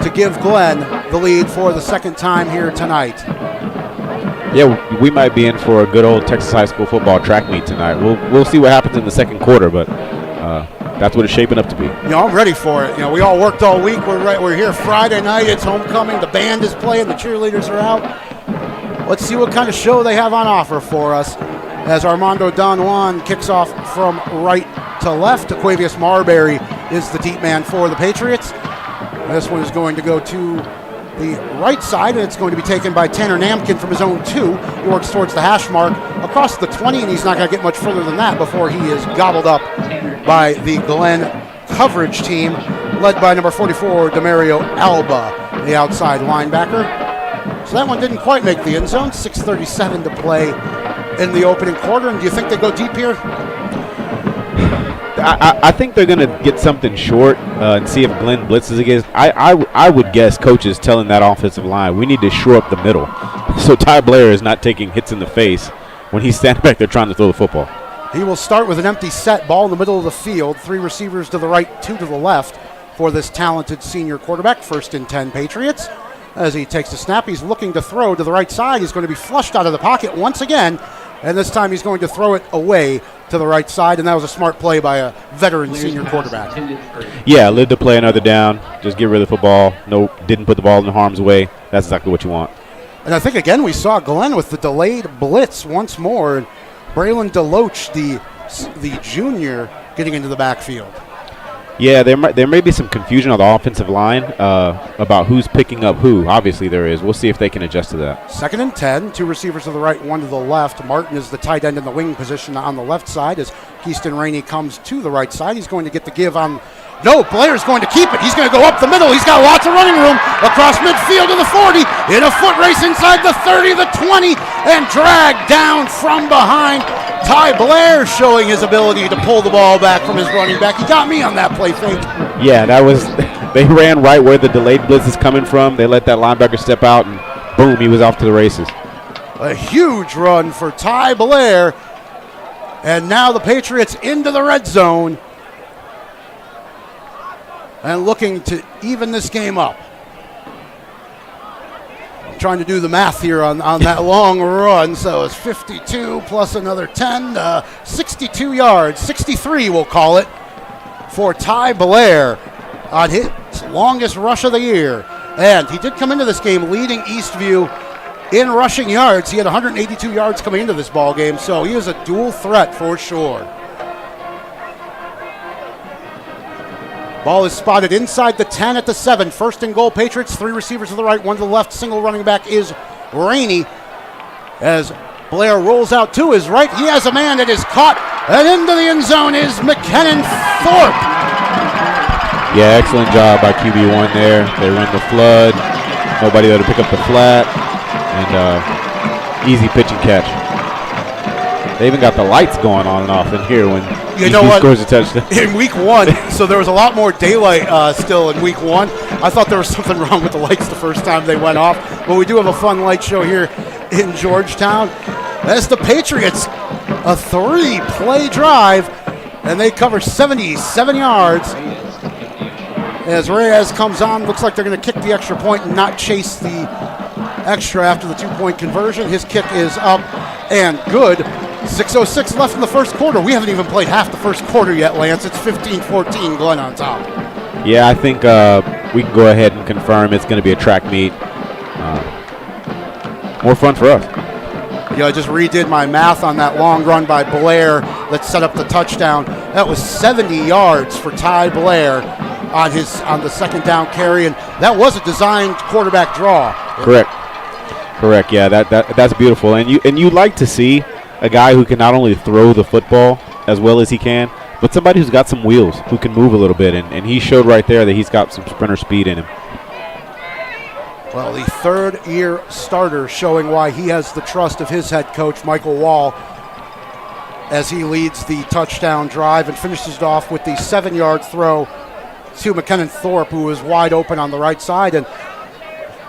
to give Glenn the lead for the second time here tonight. Yeah, we might be in for a good old Texas high school football track meet tonight. We'll see what happens in the second quarter, but that's what it's shaping up to be. I'm ready for it. We all worked all week. We're here Friday night. It's homecoming. The band is playing. The cheerleaders are out. Let's see what kind of show they have on offer for us as Armando Don Juan kicks off from right to left. Aquavius Marbury is the deep man for the Patriots. This one is going to go to the right side, and it's going to be taken by Tanner Namkin from his own 2. He works towards the hash mark across the 20, and he's not going to get much further than that before he is gobbled up by the Glenn coverage team, led by number 44, Demario Alba, the outside linebacker. So that one didn't quite make the end zone. 6:37 to play in the opening quarter. And do you think they go deep here? I think they're going to get something short and see if Glenn blitzes against. I would guess coaches telling that offensive line, we need to shore up the middle. So Ty Blair is not taking hits in the face when he's standing back there trying to throw the football. He will start with an empty set, ball in the middle of the field. 3 receivers to the right, 2 to the left for this talented senior quarterback. 1st and 10 Patriots. As he takes the snap, he's looking to throw to the right side. He's going to be flushed out of the pocket once again. And this time he's going to throw it away to the right side, and that was a smart play by a veteran senior quarterback. Yeah, lived to play another down. Just get rid of the football. Nope, didn't put the ball in harm's way. That's exactly what you want. And I think, again, we saw Glenn with the delayed blitz once more. And Braylon DeLoach, the junior, getting into the backfield. Yeah, there may be some confusion on the offensive line about who's picking up who. Obviously there is. We'll see if they can adjust to that. 2nd and 10, 2 receivers to the right, 1 to the left. Martin is the tight end in the wing position on the left side as Keaston Rainey comes to the right side. He's going to get the give on. No, Blair's going to keep it. He's going to go up the middle. He's got lots of running room across midfield to the 40, in a foot race inside the 30, the 20, and dragged down from behind. Ty Blair showing his ability to pull the ball back from his running back. He got me on that play fake. Yeah, that was – they ran right where the delayed blitz is coming from. They let that linebacker step out, and boom, he was off to the races. A huge run for Ty Blair. And now the Patriots into the red zone and looking to even this game up. Trying to do the math here on that long run. So it's 52 plus another 10, 62 yards, 63 we'll call it, for Ty Blair on his longest rush of the year. And he did come into this game leading Eastview in rushing yards. He had 182 yards coming into this ball game, so he is a dual threat for sure. Ball is spotted inside the 10 at the 7. 1st and goal, Patriots. 3 receivers to the right, 1 to the left. Single running back is Rainey. As Blair rolls out to his right, he has a man that is caught, and into the end zone is McKinnon Thorpe. Yeah, excellent job by QB1 there. They ran the flood. Nobody there to pick up the flat. And easy pitch and catch. They even got the lights going on and off in here when he scores a touchdown. In week 1, so there was a lot more daylight still in week 1. I thought there was something wrong with the lights the first time they went off. But we do have a fun light show here in Georgetown. As the Patriots, a 3-play drive, and they cover 77 yards. As Reyes comes on, looks like they're going to kick the extra point and not chase the extra after the 2-point conversion. His kick is up and good. 6:06 left in the first quarter. We haven't even played half the first quarter yet, Lance. It's 15-14, Glenn on top. Yeah, I think we can go ahead and confirm it's going to be a track meet. More fun for us. Yeah, I just redid my math on that long run by Blair that set up the touchdown. That was 70 yards for Ty Blair on the second down carry, and that was a designed quarterback draw. Correct. Yeah, that's beautiful, and you like to see a guy who can not only throw the football as well as he can, but somebody who's got some wheels, who can move a little bit, and he showed right there that he's got some sprinter speed in him. Well, the 3rd-year starter showing why he has the trust of his head coach, Michael Wall, as he leads the touchdown drive and finishes it off with the 7-yard throw to McKinnon Thorpe, who is wide open on the right side. And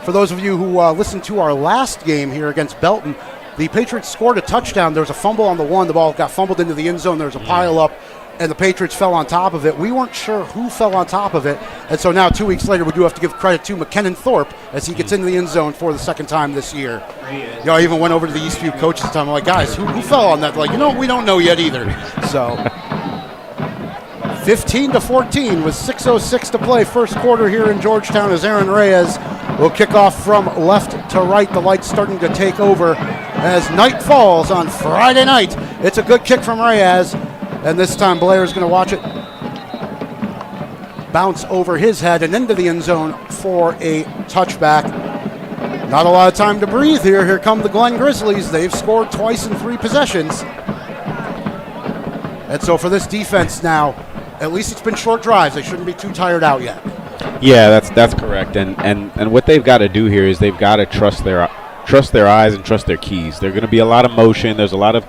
for those of you who listened to our last game here against Belton, the Patriots scored a touchdown. There was a fumble on the 1. The ball got fumbled into the end zone. There was a pile-up and the Patriots fell on top of it. We weren't sure who fell on top of it, and so now 2 weeks later we do have to give credit to McKinnon Thorpe as he gets into the end zone for the second time this year. I even went over to the Eastview coaches and I'm like, guys, who fell on that? They're like, we don't know yet either. So 15-14 with 6:06 to play, first quarter here in Georgetown, as Aaron Reyes will kick off from left to right. The lights starting to take over as night falls on Friday night. It's a good kick from Reyes, and this time Blair is going to watch it bounce over his head and into the end zone for a touchback. Not a lot of time to breathe here. Here come the Glen Grizzlies. They've scored twice in 3 possessions. And so for this defense now, at least it's been short drives. They shouldn't be too tired out yet. Yeah, that's correct. And what they've got to do here is they've got to trust their eyes and trust their keys. There's going to be a lot of motion. There's a lot of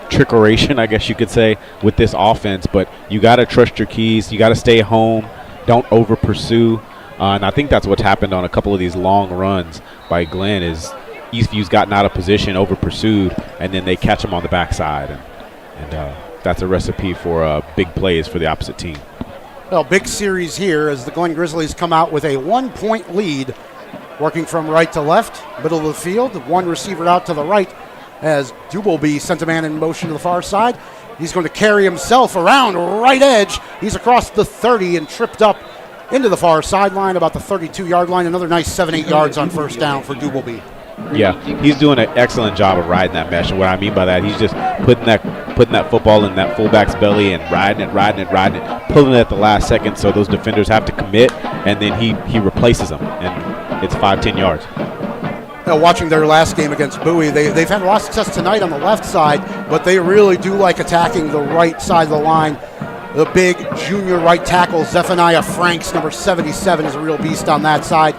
trickeration, I guess you could say, with this offense. But you got to trust your keys. You got to stay home. Don't over pursue. And I think that's what's happened on a couple of these long runs by Glenn is Eastview's gotten out of position, over pursued, and then they catch them on the backside. And that's a recipe for big plays for the opposite team. Well, big series here as the Glen Grizzlies come out with a 1-point lead, working from right to left, middle of the field. One receiver out to the right as Dubelby sent a man in motion to the far side. He's going to carry himself around right edge. He's across the 30 and tripped up into the far sideline, about the 32-yard line. Another nice 7-8 yards on first down for Dubelby. Yeah, he's doing an excellent job of riding that mesh. And what I mean by that, he's just putting that football in that fullback's belly and riding it, pulling it at the last second so those defenders have to commit, and then he replaces them, and it's 5-10 yards. Watching their last game against Bowie, they've had a lot of success tonight on the left side, but they really do like attacking the right side of the line. The big junior right tackle, Zephaniah Franks, number 77, is a real beast on that side.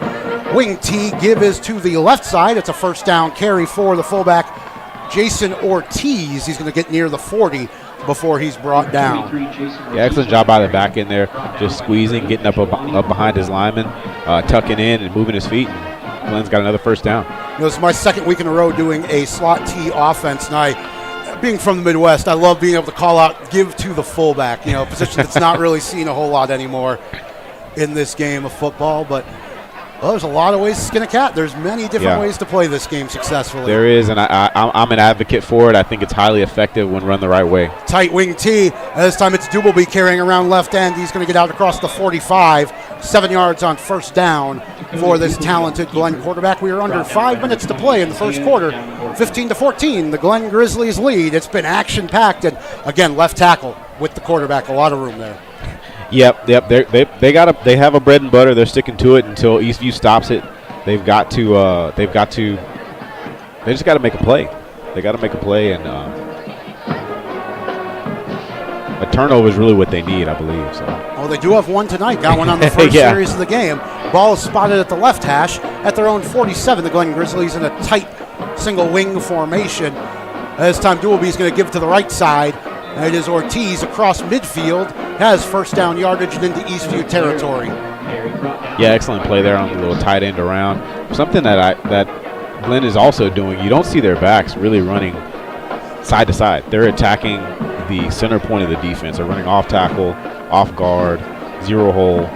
Wing T give is to the left side. It's a first down carry for the fullback, Jason Ortiz. He's going to get near the 40 before he's brought down. Yeah, excellent job out of the back in there, just squeezing, getting up behind his lineman, tucking in and moving his feet. And Glenn's got another first down. This is my second week in a row doing a slot T offense, and being from the Midwest, I love being able to call out, give to the fullback, a position that's not really seen a whole lot anymore in this game of football. But there's a lot of ways to skin a cat. There's many different ways to play this game successfully. There is, and I'm an advocate for it. I think it's highly effective when run the right way. Tight wing T. This time it's Dubelby carrying around left end. He's going to get out across the 45. 7 yards on first down for this talented Glen quarterback. We are under 5 minutes to play in the first quarter. 15-14, the Glen Grizzlies lead. It's been action-packed, and again, left tackle with the quarterback. A lot of room there. Yep. They have a bread and butter. They're sticking to it until Eastview stops it. They just got to make a play. They got to make a play, and a turnover is really what they need, I believe. So. Well, they do have one tonight. Got one on the first series of the game. Ball is spotted at the left hash at their own 47. The Glen Grizzlies in a tight single wing formation. This time Dubelby is going to give it to the right side. And it is Ortiz across midfield, has first down yardage and into Eastview territory. Yeah, excellent play there on the little tight end around. Something that Glenn is also doing, you don't see their backs really running side to side. They're attacking the center point of the defense. They're running off tackle, off guard, zero hole.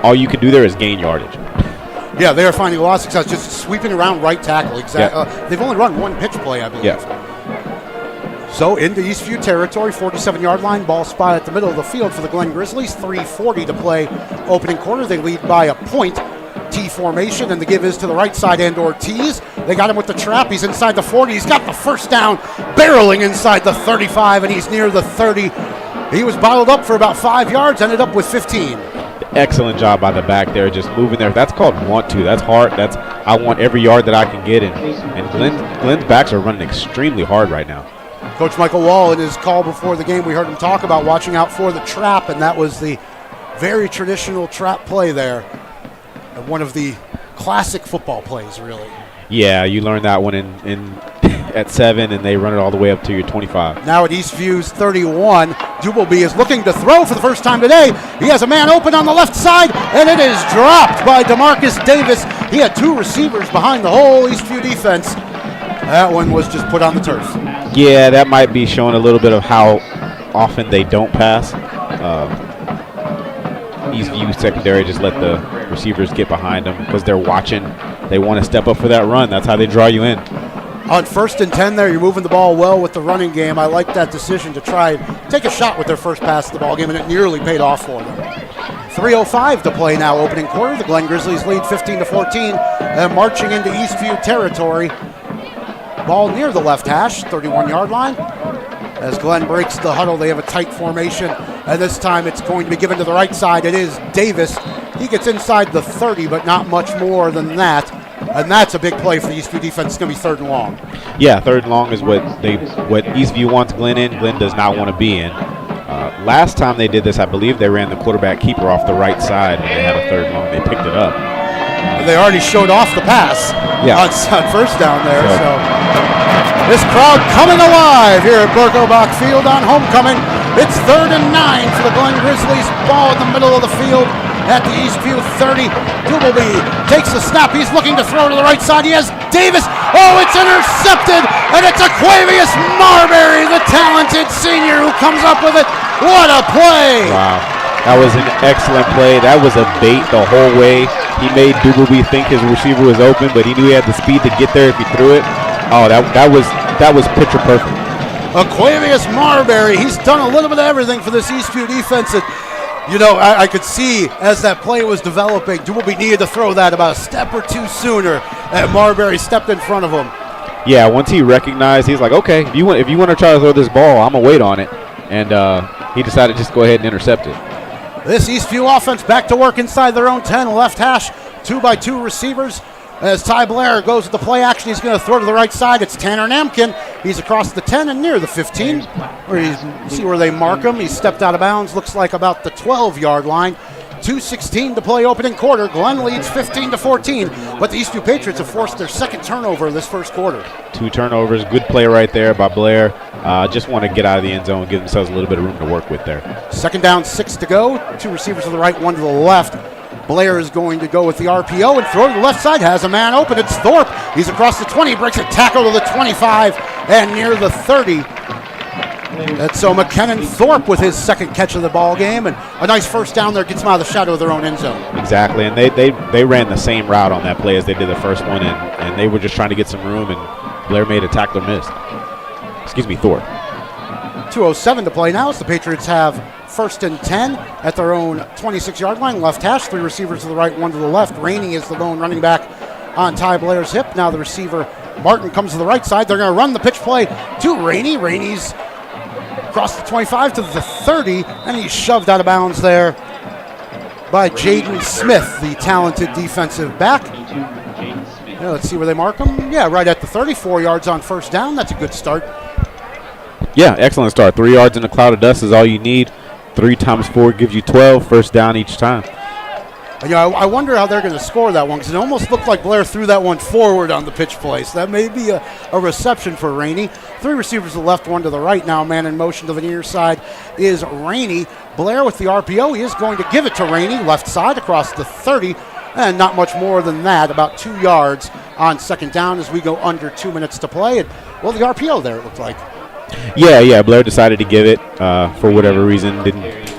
All you can do there is gain yardage. Yeah, they are finding a lot of success just sweeping around right tackle. Exactly. Yeah. They've only run one pitch play, I believe. Yeah. So into Eastview territory, 47-yard line, ball spot at the middle of the field for the Glen Grizzlies. 3:40 to play opening quarter. They lead by a point. T formation, and the give is to the right side and Ortiz. They got him with the trap. He's inside the 40. He's got the first down, barreling inside the 35, and he's near the 30. He was bottled up for about 5 yards, ended up with 15. Excellent job by the back there, just moving there. That's called want to. That's hard. That's I want every yard that I can get in. And Glenn's backs are running extremely hard right now. Coach Michael Wall, in his call before the game, we heard him talk about watching out for the trap, and that was the very traditional trap play there. One of the classic football plays, really. Yeah, you learn that one in at 7, and they run it all the way up to your 25. Now at Eastview's 31, Dubelby is looking to throw for the first time today. He has a man open on the left side, and it is dropped by DeMarcus Davis. He had 2 receivers behind the whole Eastview defense. That one was just put on the turf. Yeah, that might be showing a little bit of how often they don't pass. Eastview secondary just let the receivers get behind them because they're watching. They want to step up for that run. That's how they draw you in. On 1st and 10 there, you're moving the ball well with the running game. I like that decision to try and take a shot with their first pass of the ball game, and it nearly paid off for them. 3:05 to play now, opening quarter. The Glen Grizzlies lead 15-14, and marching into Eastview territory. Ball near the left hash, 31-yard line. As Glen breaks the huddle, they have a tight formation, and this time it's going to be given to the right side. It is Davis. He gets inside the 30, but not much more than that. And that's a big play for the Eastview defense. It's going to be 3rd and long. Yeah, 3rd and long is what Eastview wants Glen in. Glen does not want to be in. Last time they did this, I believe they ran the quarterback keeper off the right side when they had a 3rd and long. They picked it up. They already showed off the pass on 1st down there. So this crowd coming alive here at Berkobach Field on homecoming. It's 3rd and 9 for the Glen Grizzlies. Ball in the middle of the field at the Eastview 30. Dubelby takes the snap. He's looking to throw to the right side. He has Davis. Oh, it's intercepted, and it's Aquavius Marbury, the talented senior, who comes up with it. What a play! Wow, that was an excellent play. That was a bait the whole way. He made Dubelby think his receiver was open, but he knew he had the speed to get there if he threw it. Oh, that was picture perfect. Aquavius Marbury, he's done a little bit of everything for this Eastview defense. And, you know, I could see as that play was developing, Dubelby needed to throw that about a step or two sooner, and Marbury stepped in front of him. Yeah, once he recognized, he's like, okay, if you want to try to throw this ball, I'm going to wait on it. And he decided to just go ahead and intercept it. This Eastview offense back to work inside their own 10, left hash, 2x2 receivers. As Ty Blair goes with the play action, he's going to throw to the right side. It's Tanner Namkin. He's across the 10 and near the 15. See where they mark him. He stepped out of bounds, looks like about the 12-yard line. 2:16 to play opening quarter. Glen leads 15-14, but the Eastview Patriots have forced their 2nd turnover this 1st quarter. 2 turnovers, good play right there by Blair. Just want to get out of the end zone, give themselves a little bit of room to work with there. 2nd down, 6 to go. 2 receivers to the right, 1 to the left. Blair is going to go with the RPO and throw to the left side. Has a man open. It's Thorpe. He's across the 20. Breaks a tackle to the 25 and near the 30. And so McKennon Thorpe with his 2nd catch of the ball game, and a nice 1st down there gets them out of the shadow of their own end zone. Exactly, and they ran the same route on that play as they did the first one, and they were just trying to get some room, and Blair made a tackler miss. Excuse me, Thorpe. 2:07 to play now as the Patriots have 1st and 10 at their own 26-yard line. Left hash, 3 receivers to the right, 1 to the left. Rainey is the lone running back on Ty Blair's hip. Now the receiver, Martin, comes to the right side. They're going to run the pitch play to Rainey. Rainey's across the 25 to the 30, and he's shoved out of bounds there by Jaden Smith, the talented defensive back. Yeah, let's see where they mark him. Yeah, right at the 34 yards on 1st down. That's a good start. Yeah, excellent start. 3 yards in a cloud of dust is all you need. 3 times 4 gives you 12. 1st down each time. You know, I wonder how they're going to score that one, because it almost looked like Blair threw that one forward on the pitch play. So that may be a reception for Rainey. 3 receivers to the left, 1 to the right. Now man in motion to the near side is Rainey. Blair with the RPO. He is going to give it to Rainey, left side across the 30. And not much more than that, about 2 yards on 2nd down as we go under 2 minutes to play. And, well, the RPO there, it looked like. Yeah, Blair decided to give it for whatever reason.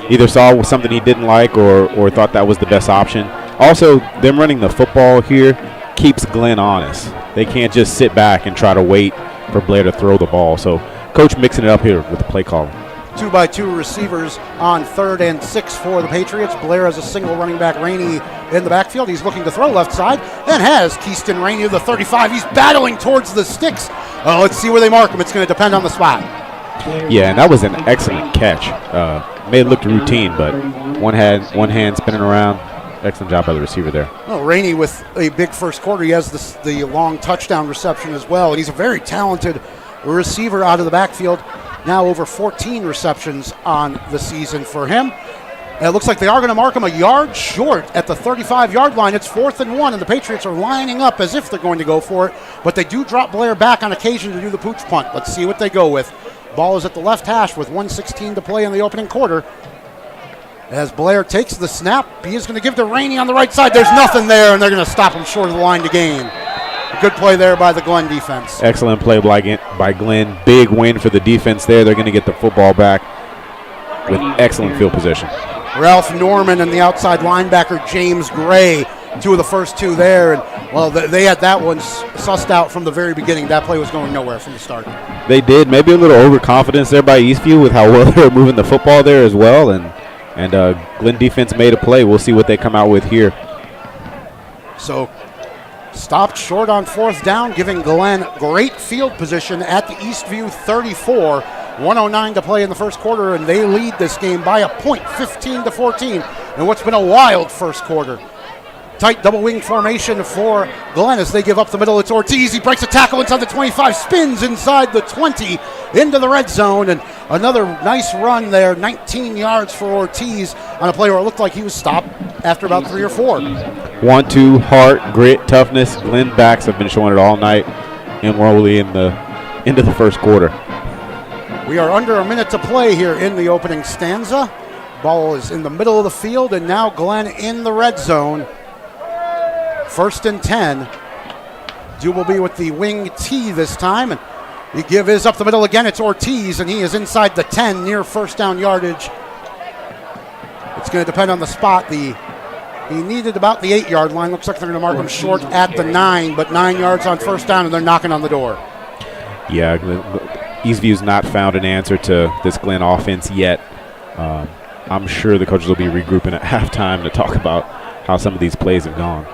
Either saw something he didn't like or thought that was the best option. Also, them running the football here keeps Glen honest. They can't just sit back and try to wait for Blair to throw the ball. So Coach mixing it up here with the play call. 2x2 receivers on 3rd and 6 for the Patriots. Blair has a single running back, Rainey, in the backfield. He's looking to throw left side and has Keyston Rainey of the 35. He's battling towards the sticks. Let's see where they mark him. It's going to depend on the spot. Yeah, and that was an excellent catch. Made it look routine, but one hand spinning around. Excellent job by the receiver there. Well, Rainey with a big 1st quarter. He has the long touchdown reception as well. And he's a very talented receiver out of the backfield. Now over 14 receptions on the season for him. And it looks like they are going to mark him a yard short at the 35-yard line. It's 4th and 1, and the Patriots are lining up as if they're going to go for it. But they do drop Blair back on occasion to do the pooch punt. Let's see what they go with. Ball is at the left hash with 1:16 to play in the opening quarter. As Blair takes the snap, he is going to give to Rainey on the right side. There's nothing there, and they're going to stop him short of the line to gain. Good play there by the Glenn defense. Excellent play by Glenn. Big win for the defense there. They're going to get the football back with excellent field position. Ralph Norman and the outside linebacker James Gray, two of the first two there. And, well, they had that one sussed out from the very beginning. That play was going nowhere from the start. They did. Maybe a little overconfidence there by Eastview with how well they were moving the football there as well. And Glenn defense made a play. We'll see what they come out with here. So stopped short on fourth down, giving Glenn great field position at the Eastview 34. 1:09 to play in the first quarter, and they lead this game by a point, 15-14, in what's been a wild first quarter. Tight double wing formation for Glenn as they give up the middle. It's Ortiz. He breaks a tackle inside the 25, spins inside the 20 into the red zone, and another nice run there, 19 yards for Ortiz on a play where it looked like he was stopped after about 3 or 4. 1-2, heart, grit, toughness. Glenn backs have been showing it all night and early into the first quarter. We are under a minute to play here in the opening stanza. Ball is in the middle of the field, and now Glenn in the red zone. 1st and 10. Dubelby with the wing T this time, and the give is up the middle again. It's Ortiz, and he is inside the 10 near first down yardage. It's going to depend on the spot. He needed about the 8-yard line. Looks like they're going to mark him short at the 9, but 9 yards on first down, and they're knocking on the door. Yeah, Eastview's not found an answer to this Glenn offense yet. I'm sure the coaches will be regrouping at halftime to talk about how some of these plays have gone.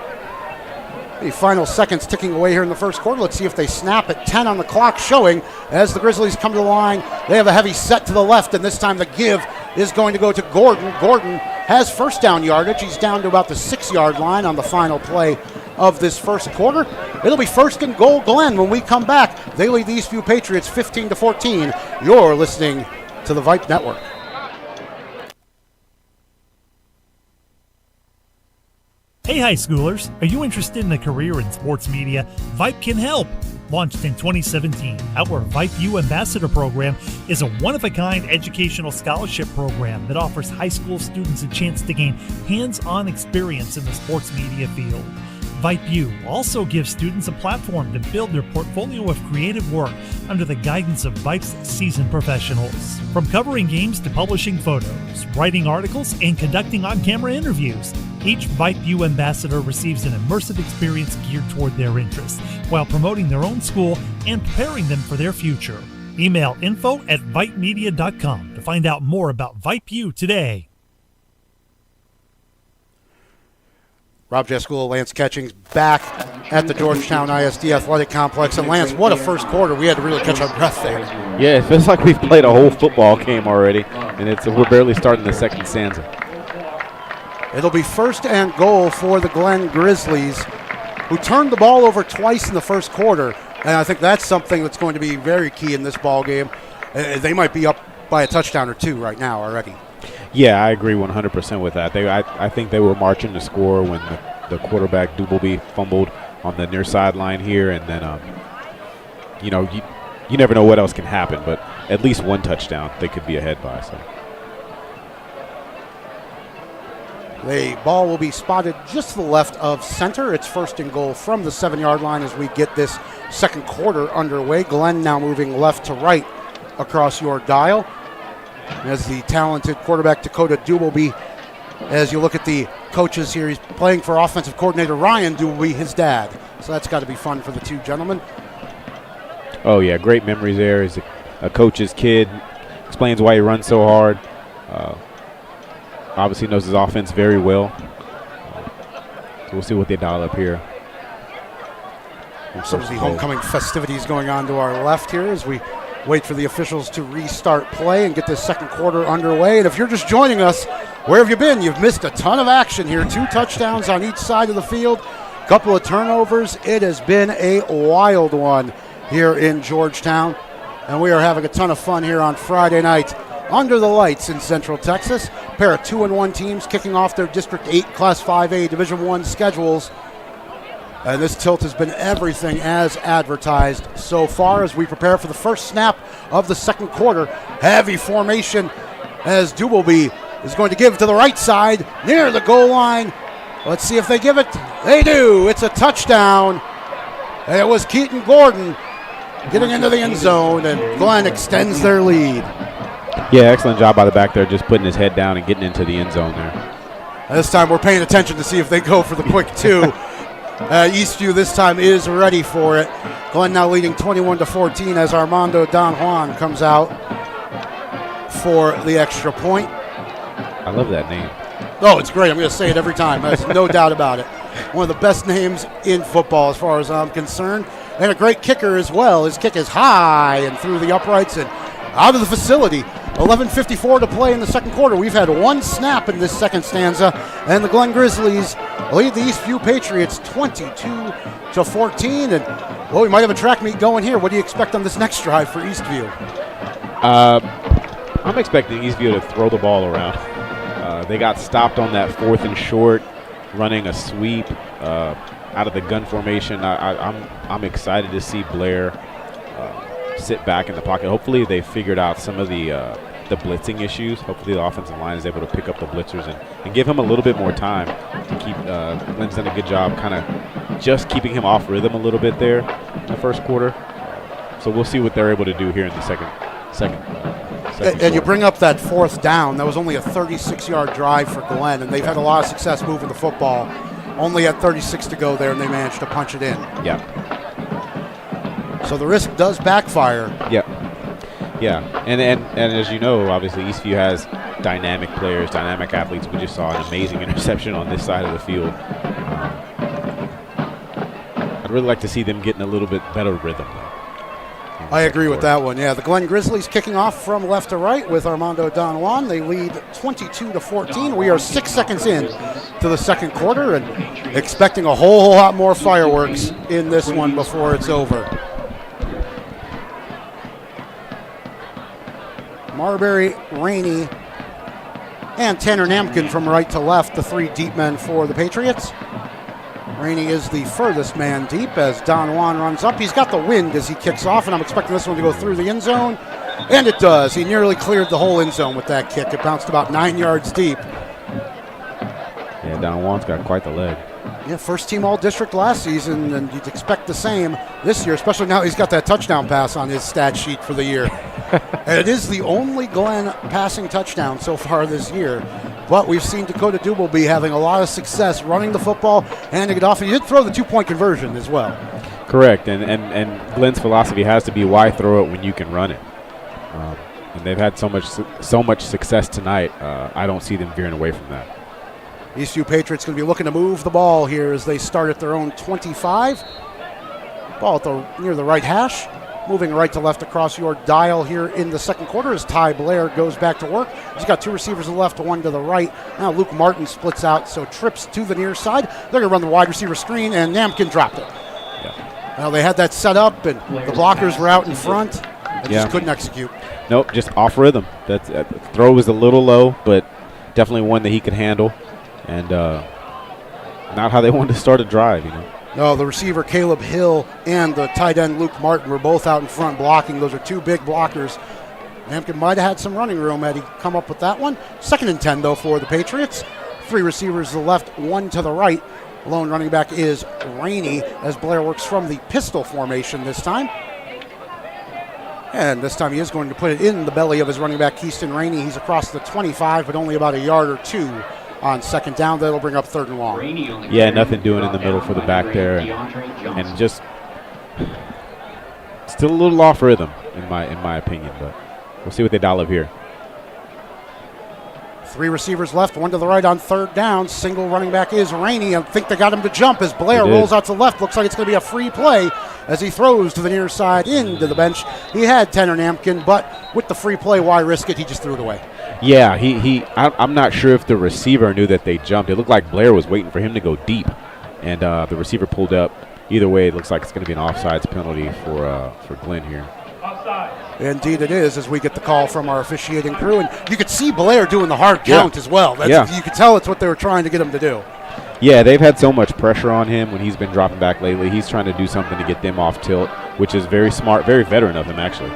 The final seconds ticking away here in the first quarter. Let's see if they snap at 10 on the clock showing as the Grizzlies come to the line. They have a heavy set to the left, and this time the give is going to go to Gordon. Gordon has first down yardage. He's down to about the 6-yard line on the final play of this first quarter. It'll be 1st and goal Glenn when we come back. They lead the Eastview Patriots 15-14. You're listening to the Vype Network. Hey high schoolers, are you interested in a career in sports media? Vype can help. Launched in 2017, our Vype U Ambassador Program is a one-of-a-kind educational scholarship program that offers high school students a chance to gain hands-on experience in the sports media field. Vype U also gives students a platform to build their portfolio of creative work under the guidance of Vype's seasoned professionals. From covering games to publishing photos, writing articles, and conducting on-camera interviews, each Vype U ambassador receives an immersive experience geared toward their interests, while promoting their own school and preparing them for their future. Email info@vypemedia.com to find out more about Vype U today. Rob Jescool, Lance Ketchings back at the Georgetown ISD Athletic Complex. And Lance, what a first quarter. We had to really catch our breath there. Yeah, it feels like we've played a whole football game already, and we're barely starting the second stanza. It'll be 1st and goal for the Glenn Grizzlies, who turned the ball over twice in the first quarter. And I think that's something that's going to be very key in this ball game. They might be up by a touchdown or two right now already. Yeah, I agree 100% with that. I think they were marching to score when the quarterback Dubelby fumbled on the near sideline here, and then you never know what else can happen, but at least one touchdown they could be ahead by. So the ball will be spotted just to the left of center. It's 1st and goal from the 7-yard line as we get this second quarter underway. Glenn now moving left to right across your dial. As the talented quarterback Dakota Dubelby, as you look at the coaches here, he's playing for offensive coordinator Ryan Dubelby, his dad. So that's got to be fun for the two gentlemen. Oh, yeah, great memories there. He's a coach's kid, explains why he runs so hard. Obviously knows his offense very well. So we'll see what they dial up here. Some of the homecoming festivities going on to our left here as we wait for the officials to restart play and get this second quarter underway. And if you're just joining us, where have you been? You've missed a ton of action here. 2 touchdowns on each side of the field, couple of turnovers. It has been a wild one here in Georgetown, and we are having a ton of fun here on Friday night under the lights in Central Texas. A pair of 2-1 teams kicking off their District 8 Class 5A Division I schedules. And this tilt has been everything as advertised so far as we prepare for the first snap of the second quarter. Heavy formation as Dubelby is going to give to the right side near the goal line. Let's see if they give it. They do. It's a touchdown. And it was Keaton Gordon getting into the end zone, and Glenn extends their lead. Yeah, excellent job by the back there, just putting his head down and getting into the end zone there. This time we're paying attention to see if they go for the quick two. Eastview this time is ready for it. Glenn now leading 21-14 as Armando Don Juan comes out for the extra point. I love that name. Oh, it's great. I'm going to say it every time. There's no doubt about it. One of the best names in football as far as I'm concerned. And a great kicker as well. His kick is high and through the uprights and out of the facility. 11:54 to play in the second quarter. We've had one snap in this second stanza, and the Glen Grizzlies lead the Eastview Patriots 22-14. And, well, we might have a track meet going here. What do you expect on this next drive for Eastview? I'm expecting Eastview to throw the ball around. They got stopped on that 4th and short, running a sweep out of the gun formation. I'm excited to see Blair sit back in the pocket. Hopefully they figured out some of the blitzing issues. Hopefully the offensive line is able to pick up the blitzers and give him a little bit more time to keep Glenn's done a good job kind of just keeping him off rhythm a little bit there in the first quarter. So we'll see what they're able to do here in the second and you bring up that 4th down. That was only a 36-yard drive for Glenn, and they've had a lot of success moving the football. Only at 36 to go there, and they managed to punch it in. Yeah. So the risk does backfire. Yeah. And as you know, obviously Eastview has dynamic players, dynamic athletes. We just saw an amazing interception on this side of the field. I'd really like to see them getting a little bit better rhythm, though. I agree with that one. Yeah, the Glen Grizzlies kicking off from left to right with Armando Don Juan. They lead 22-14. We are 6 seconds in to the second quarter and expecting a whole lot more fireworks in this one before it's over. Marbury, Rainey, and Tanner Namkin from right to left, the 3 deep men for the Patriots. Rainey is the furthest man deep as Don Juan runs up. He's got the wind as he kicks off, and I'm expecting this one to go through the end zone. And it does. He nearly cleared the whole end zone with that kick. It bounced about 9 yards deep. Yeah, Don Juan's got quite the leg. Yeah, first team All-District last season, and you'd expect the same this year, especially now he's got that touchdown pass on his stat sheet for the year. And it is the only Glen passing touchdown so far this year. But we've seen Dakota Dubleby having a lot of success running the football, handing it off. And he did throw the 2-point conversion as well. Correct, and Glen's philosophy has to be why throw it when you can run it. And they've had so much success tonight. I don't see them veering away from that. Eastview Patriots going to be looking to move the ball here as they start at their own 25. Ball at near the right hash. Moving right to left across your dial here in the second quarter as Ty Blair goes back to work. He's got 2 receivers to the left, 1 to the right. Now Luke Martin splits out, so trips to the near side. They're going to run the wide receiver screen, and Namkin dropped it. Yeah. Well, they had that set up, and the blockers were out in front. They just couldn't execute. Nope, just off rhythm. That throw was a little low, but definitely one that he could handle. And not how they wanted to start a drive, you know. No, the receiver Caleb Hill and the tight end Luke Martin were both out in front blocking. Those are 2 big blockers. Namkin might have had some running room had he come up with that one. 2nd and 10, though, for the Patriots. 3 receivers to the left, 1 to the right. Lone running back is Rainey as Blair works from the pistol formation this time. And this time he is going to put it in the belly of his running back, Keaston Rainey. He's across the 25, but only about a yard or 2 on second down. That'll bring up 3rd and long. Yeah, nothing doing in the middle for the back there, and just still a little off rhythm in my opinion, but we'll see what they dial up here. 3 receivers left, 1 to the right on 3rd down. Single running back is Rainey. I think they got him to jump as Blair rolls out to the left. Looks like it's going to be a free play as he throws to the near side into the bench. He had Tanner Namkin, but with the free play, why risk it? He just threw it away. Yeah, I'm not sure if the receiver knew that they jumped. It looked like Blair was waiting for him to go deep, and the receiver pulled up. Either way, it looks like it's going to be an offsides penalty for Glen here. Indeed it is, as we get the call from our officiating crew. And you could see Blair doing the hard count as well. You could tell it's what they were trying to get him to do. Yeah, they've had so much pressure on him when he's been dropping back lately. He's trying to do something to get them off tilt, which is very smart, very veteran of him, actually.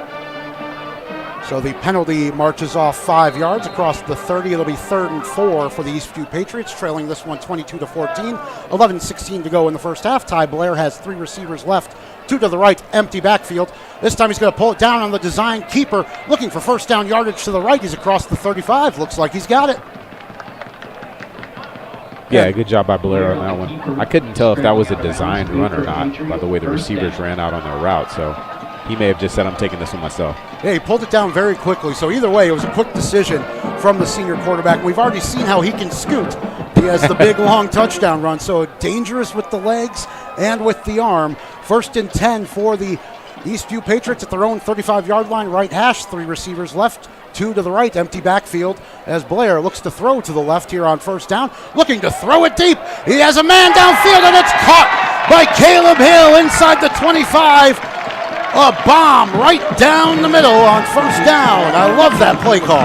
So the penalty marches off 5 yards across the 30. It'll be 3rd and 4 for the Eastview Patriots, trailing this one 22-14. 11:16 to go in the first half. Ty Blair has 3 receivers left, 2 to the right, empty backfield. This time he's going to pull it down on the design keeper, looking for first down yardage to the right. He's across the 35. Looks like he's got it. Yeah, good job by Blair on that one. I couldn't tell if that was a designed run or not by the way the receivers ran out on their route. So he may have just said, I'm taking this one myself. Yeah, he pulled it down very quickly. So either way, it was a quick decision from the senior quarterback. We've already seen how he can scoot. He has the big, long touchdown run. So dangerous with the legs and with the arm. 1st and 10 for the Eastview Patriots at their own 35-yard line, right hash. 3 receivers left, 2 to the right, empty backfield as Blair looks to throw to the left here on first down. Looking to throw it deep. He has a man downfield, and it's caught by Caleb Hill inside the 25. A bomb right down the middle on first down. I love that play call.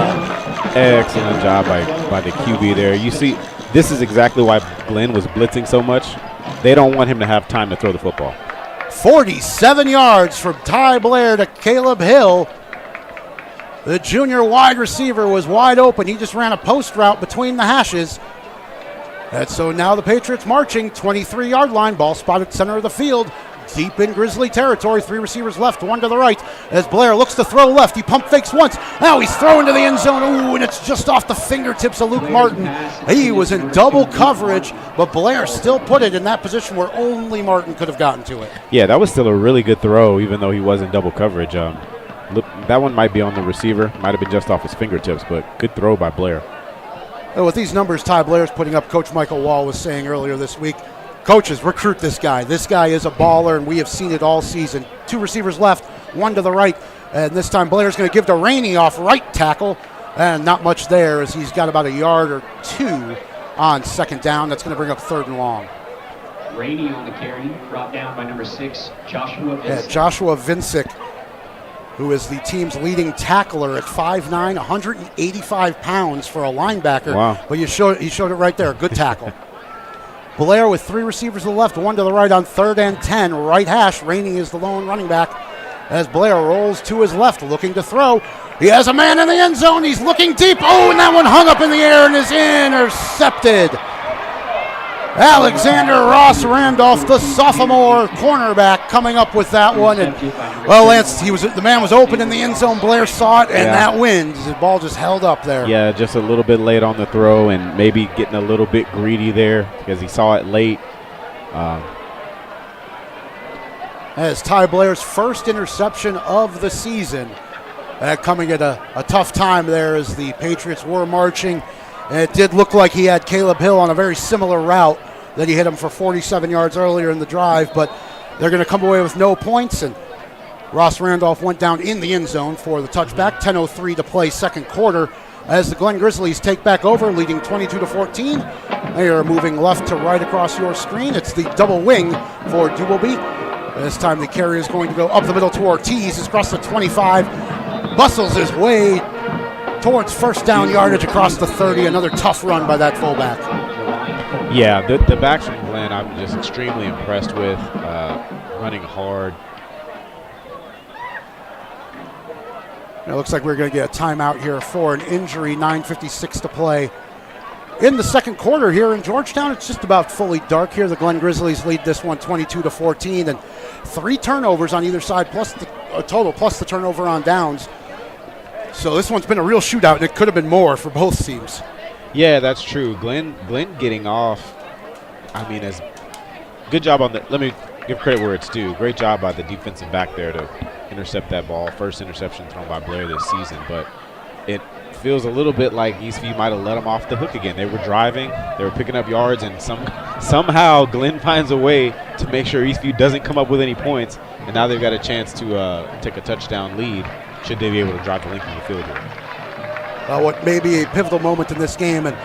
Excellent job by the QB there. You see, this is exactly why Glenn was blitzing so much. They don't want him to have time to throw the football. 47 yards from Ty Blair to Caleb Hill. The junior wide receiver was wide open. He just ran a post route between the hashes. And so now the Patriots marching, 23-yard line, ball spotted center of the field. Deep in Grizzly territory, 3 receivers left, 1 to the right. As Blair looks to throw left, he pump fakes once. Now he's throwing to the end zone. Ooh, and it's just off the fingertips of Luke Martin. He was in double coverage, but Blair still put it in that position where only Martin could have gotten to it. Yeah, that was still a really good throw, even though he was in double coverage. Look, that one might be on the receiver. Might have been just off his fingertips, but good throw by Blair. And with these numbers Ty Blair's putting up, Coach Michael Wall was saying earlier this week, coaches, recruit this guy. This guy is a baller, and we have seen it all season. 2 receivers left, 1 to the right, and this time Blair's going to give to Rainey off right tackle, and not much there as he's got about a yard or 2 on 2nd down. That's going to bring up 3rd and long. Rainey on the carry, brought down by number 6, Joshua Vincent. Yeah, Joshua Vincent, who is the team's leading tackler at 5'9", 185 pounds for a linebacker. Wow. But he showed it right there, good tackle. Blair with 3 receivers to the left, 1 to the right on 3rd and 10. Right hash, Rainey is the lone running back as Blair rolls to his left, looking to throw. He has a man in the end zone. He's looking deep. Oh, and that one hung up in the air and is intercepted. Alexander Ross Randolph, the sophomore cornerback, coming up with that one. And well, Lance, the man was open in the end zone. Blair saw it, and that wins. The ball just held up there. Yeah, just a little bit late on the throw, and maybe getting a little bit greedy there because he saw it late. As Ty Blair's first interception of the season, coming at a tough time there as the Patriots were marching. And it did look like he had Caleb Hill on a very similar route that he hit him for 47 yards earlier in the drive, but they're going to come away with no points, and Ross Randolph went down in the end zone for the touchback. 10:03 to play, 2nd quarter, as the Glen Grizzlies take back over, leading 22-14. They are moving left to right across your screen. It's the double wing for Dubelby. This time the carry is going to go up the middle to Ortiz. He's across the 25, bustles his way towards first down yardage across the 30. Another tough run by that fullback. Yeah, the backs from Glenn I'm just extremely impressed with, running hard. It looks like we're going to get a timeout here for an injury. 9:56 to play in the 2nd quarter here in Georgetown. It's just about fully dark here. The Glen Grizzlies lead this one 22-14, and 3 turnovers on either side, plus the turnover on downs. So this one's been a real shootout, and it could have been more for both teams. Yeah, that's true. Glenn getting off, I mean, as good job on the – let me give credit where it's due. Great job by the defensive back there to intercept that ball. First interception thrown by Blair this season, but it feels a little bit like Eastview might have let them off the hook again. They were driving, they were picking up yards, and somehow Glenn finds a way to make sure Eastview doesn't come up with any points, and now they've got a chance to take a touchdown lead should they be able to drive the length of the field here. What may be a pivotal moment in this game. And,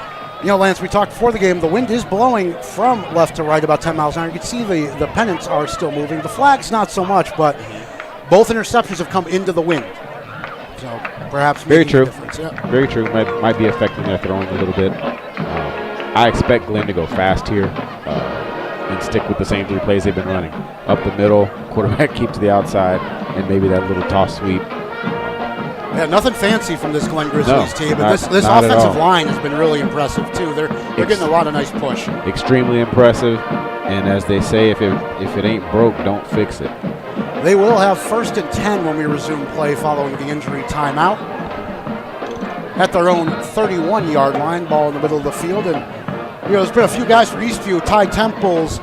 Lance, we talked before the game, the wind is blowing from left to right about 10 miles an hour. You can see the pennants are still moving. The flag's not so much, but both interceptions have come into the wind. So perhaps very true. A difference. Yeah. Very true. Might be affecting their throwing a little bit. I expect Glenn to go fast here and stick with the same 3 plays they've been running. Up the middle, quarterback keep to the outside, and maybe that little toss sweep. Yeah, nothing fancy from this Glen Grizzlies team, but this not at offensive all. line has been really impressive too. They're getting a lot of nice push. Extremely impressive, and as they say, if it ain't broke, don't fix it. They will have 1st and 10 when we resume play following the injury timeout. At their own 31-yard line, ball in the middle of the field, and there's been a few guys for Eastview, Ty Temples,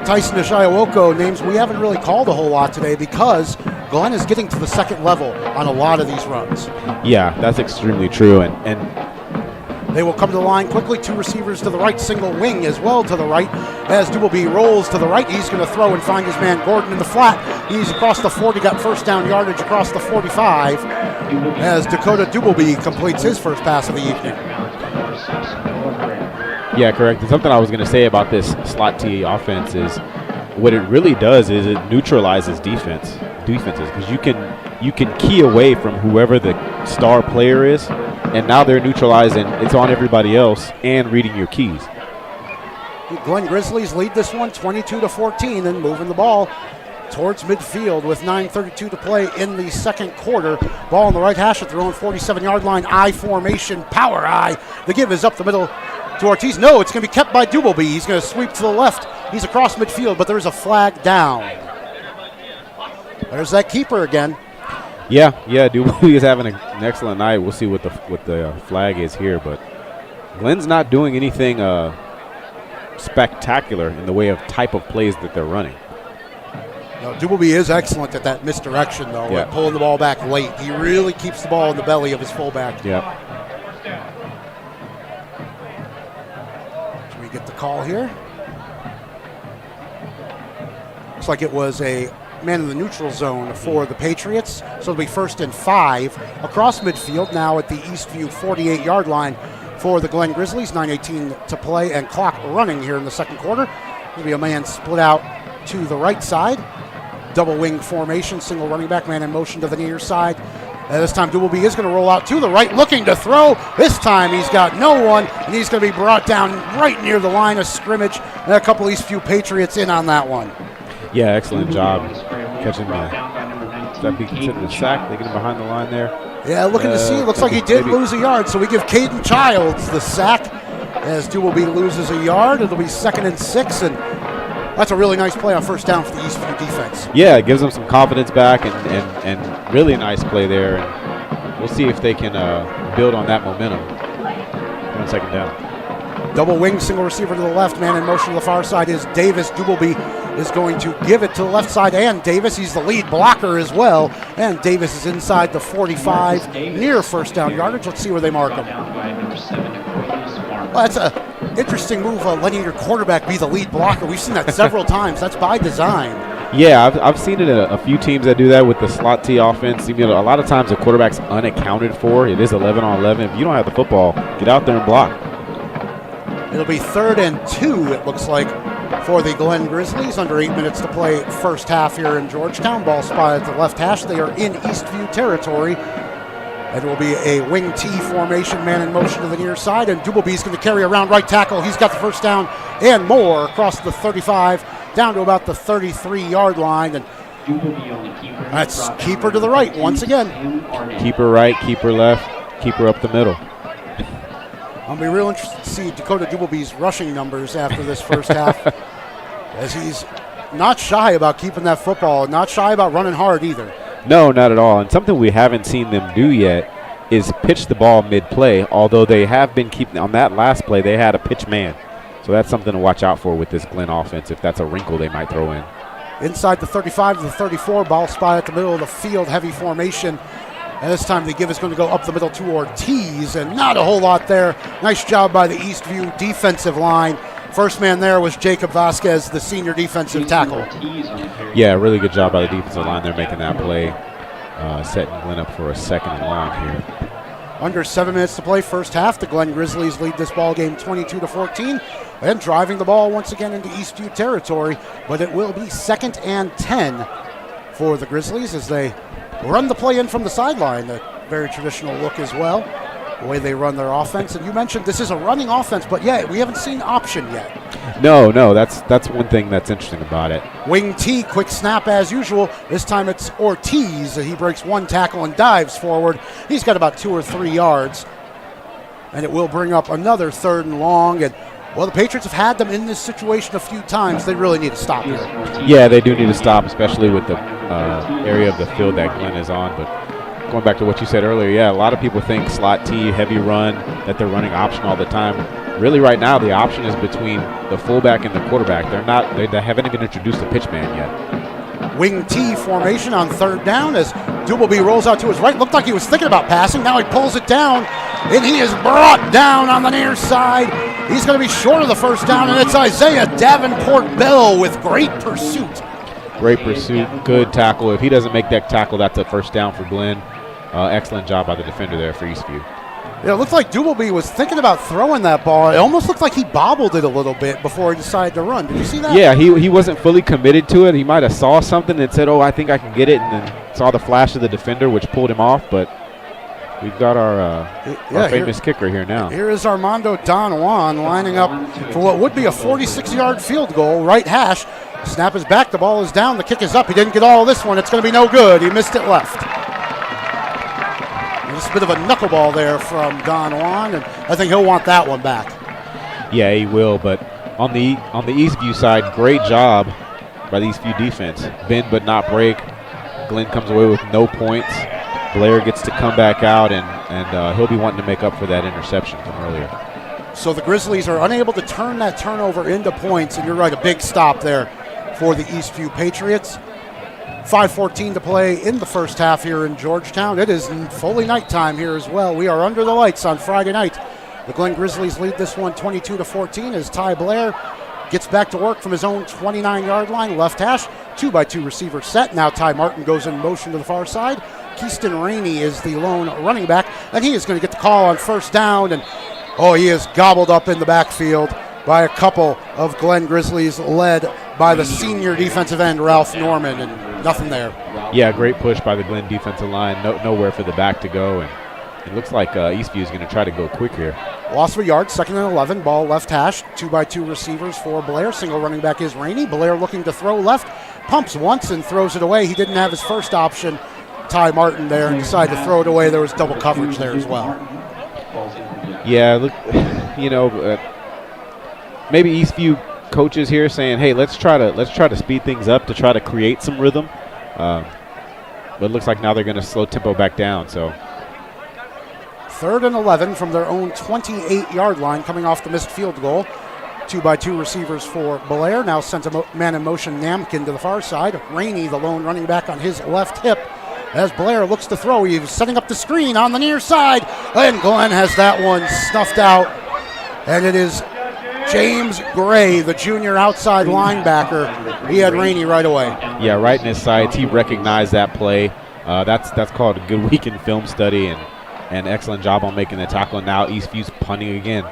Tyson Ishayawoko, names we haven't really called a whole lot today because Glen is getting to the second level on a lot of these runs. Yeah, that's extremely true, and they will come to the line quickly. 2 receivers to the right, single wing as well to the right. As Doubleby rolls to the right, he's going to throw and find his man Gordon in the flat. He's across the 40, got first down yardage across the 45 as Dakota Doubleby completes his first pass of the evening. Yeah, correct. And something I was going to say about this slot T offense is what it really does is it neutralizes defenses because you can key away from whoever the star player is, and now they're neutralizing. It's on everybody else and reading your keys. Glen Grizzlies lead this one 22-14 and moving the ball towards midfield with 9:32 to play in the second quarter. Ball on the right hash at their own 47-yard line. I formation, power I. The give is up the middle to Ortiz. No, it's going to be kept by Doubleby. He's going to sweep to the left. He's across midfield, but there's a flag down. There's that keeper again. Yeah, Doubleby is having an excellent night. We'll see what the flag is here, but Glen's not doing anything spectacular in the way of type of plays that they're running. No, Doubleby is excellent at that misdirection, though, like pulling the ball back late. He really keeps the ball in the belly of his fullback. Yeah. Should we get the call here? Looks like it was a man in the neutral zone for the Patriots. So it'll be 1st and 5 across midfield now at the Eastview 48-yard line for the Glen Grizzlies. 9:18 to play and clock running here in the second quarter. There'll be a man split out to the right side. Double wing formation, single running back, man in motion to the near side. This time Doubleby is going to roll out to the right, looking to throw. This time he's got no one, and he's going to be brought down right near the line of scrimmage. And a couple Eastview Patriots in on that one. Yeah, excellent job catching that. Does that be considered a sack? They get him behind the line there. Yeah, looking to see. Looks like he did lose a yard, so we give Caden Childs the sack as Doubleby loses a yard. It'll be 2nd and 6, and that's a really nice play on first down for the Eastview defense. Yeah, it gives them some confidence back, and really a nice play there. And we'll see if they can build on that momentum on second down. Double wing, single receiver to the left, man in motion to the far side is Davis. Doubleby is going to give it to the left side, and Davis, he's the lead blocker as well. And Davis is inside the 45, near first down yardage. Let's see where they mark him. Well, that's an interesting move, letting your quarterback be the lead blocker. We've seen that several times. That's by design. Yeah, I've seen it in a few teams that do that with the slot T offense. You know, a lot of times the quarterback's unaccounted for. It is 11 on 11. If you don't have the football, get out there and block. It'll be 3rd and 2, it looks like, for the Glen Grizzlies. Under 8 minutes to play first half here in Georgetown. Ball spot at the left hash. They are in Eastview territory. It will be a wing T formation, man in motion to the near side, and Doubleby's going to carry around right tackle. He's got the first down and more across the 35 down to about the 33-yard line. And that's keeper to the right once again. Keeper right, keeper left, keeper up the middle. I'll be real interested to see Dakota Doubleby's rushing numbers after this first half, as he's not shy about keeping that football, not shy about running hard either. No, not at all. And something we haven't seen them do yet is pitch the ball mid-play, although they have been keeping – on that last play, they had a pitch man. So that's something to watch out for with this Glen offense, if that's a wrinkle they might throw in. Inside the 35 to the 34, ball spot at the middle of the field, heavy formation. And this time the give is going to go up the middle to Ortiz, and not a whole lot there. Nice job by the Eastview defensive line. First man there was Jacob Vasquez, the senior defensive tackle. Yeah, really good job by the defensive line there making that play, setting Glen up for a 2nd and long here. Under 7 minutes to play first half. The Glen Grizzlies lead this ball game 22-14 and driving the ball once again into Eastview territory, but it will be 2nd and 10 for the Grizzlies as they run the play in from the sideline. A very traditional look as well. the way they run their offense. And you mentioned this is a running offense, but yeah, we haven't seen option yet. No, that's one thing that's interesting about it. Wing T, quick snap as usual. This time it's Ortiz. He breaks one tackle and dives forward. He's got about 2 or 3 yards. And it will bring up another 3rd and long. And, well, the Patriots have had them in this situation a few times. They really need to stop here. Yeah, they do need to stop, especially with the area of the field that Glenn is on. But going back to what you said earlier, yeah, a lot of people think slot T, heavy run, that they're running option all the time. Really, right now, the option is between the fullback and the quarterback. They haven't even introduced the pitch man yet. Wing T formation on 3rd down as Doubleby rolls out to his right. Looked like he was thinking about passing. Now he pulls it down, and he is brought down on the near side. He's going to be short of the 1st down, and it's Isaiah Davenport-Bell with great pursuit. Great pursuit, good tackle. If he doesn't make that tackle, that's a 1st down for Glenn. Excellent job by the defender there for Eastview. Yeah, it looked like Doubleby was thinking about throwing that ball. It almost looked like he bobbled it a little bit before he decided to run. Did you see that? Yeah, he wasn't fully committed to it. He might have saw something and said, oh, I think I can get it, and then saw the flash of the defender, which pulled him off. But we've got our famous kicker here now. Here is Armando Don Juan lining up for what would be a 46-yard field goal, right hash. Snap is back. The ball is down. The kick is up. He didn't get all of this one. It's going to be no good. He missed it left. Just a bit of a knuckleball there from Don Juan, and I think he'll want that one back. Yeah, he will. But on the Eastview side, great job by the Eastview defense. Bend but not break. Glenn comes away with no points. Blair gets to come back out, and he'll be wanting to make up for that interception from earlier. So the Grizzlies are unable to turn that turnover into points, and you're right, a big stop there for the Eastview Patriots. 5:14 to play in the 1st half here in Georgetown. It is fully nighttime here as well. We are under the lights on Friday night. The Glen Grizzlies lead this one 22-14 as Ty Blair gets back to work from his own 29-yard line, left hash, 2x2 receiver set. Now Ty Martin goes in motion to the far side. Keyston Rainey is the lone running back, and he is going to get the call on 1st down, and he is gobbled up in the backfield by a couple of Glen Grizzlies led by the senior defensive end, Ralph Norman, and nothing there. Yeah, great push by the Glen defensive line. Nowhere for the back to go, and it looks like Eastview is going to try to go quick here. Loss of a yard, 2nd and 11, ball left hash, 2x2 receivers for Blair. Single running back is Rainey. Blair looking to throw left, pumps once and throws it away. He didn't have his first option, Ty Martin, there, and decided to throw it away. There was double coverage there as well. Yeah, look, maybe Eastview coaches here saying, hey, let's try to speed things up to try to create some rhythm. But it looks like now they're going to slow tempo back down. So 3rd and 11 from their own 28-yard line, coming off the missed field goal. 2x2 receivers for Blair. Now sends a man in motion, Namkin to the far side. Rainey, the lone running back, on his left hip. As Blair looks to throw, he's setting up the screen on the near side. And Glenn has that one snuffed out. And it is James Gray, the junior outside linebacker. He had Rainey right away. Yeah, right in his sights. He recognized that play. That's called a good week in film study, and excellent job on making the tackle. And now Eastview's punting again.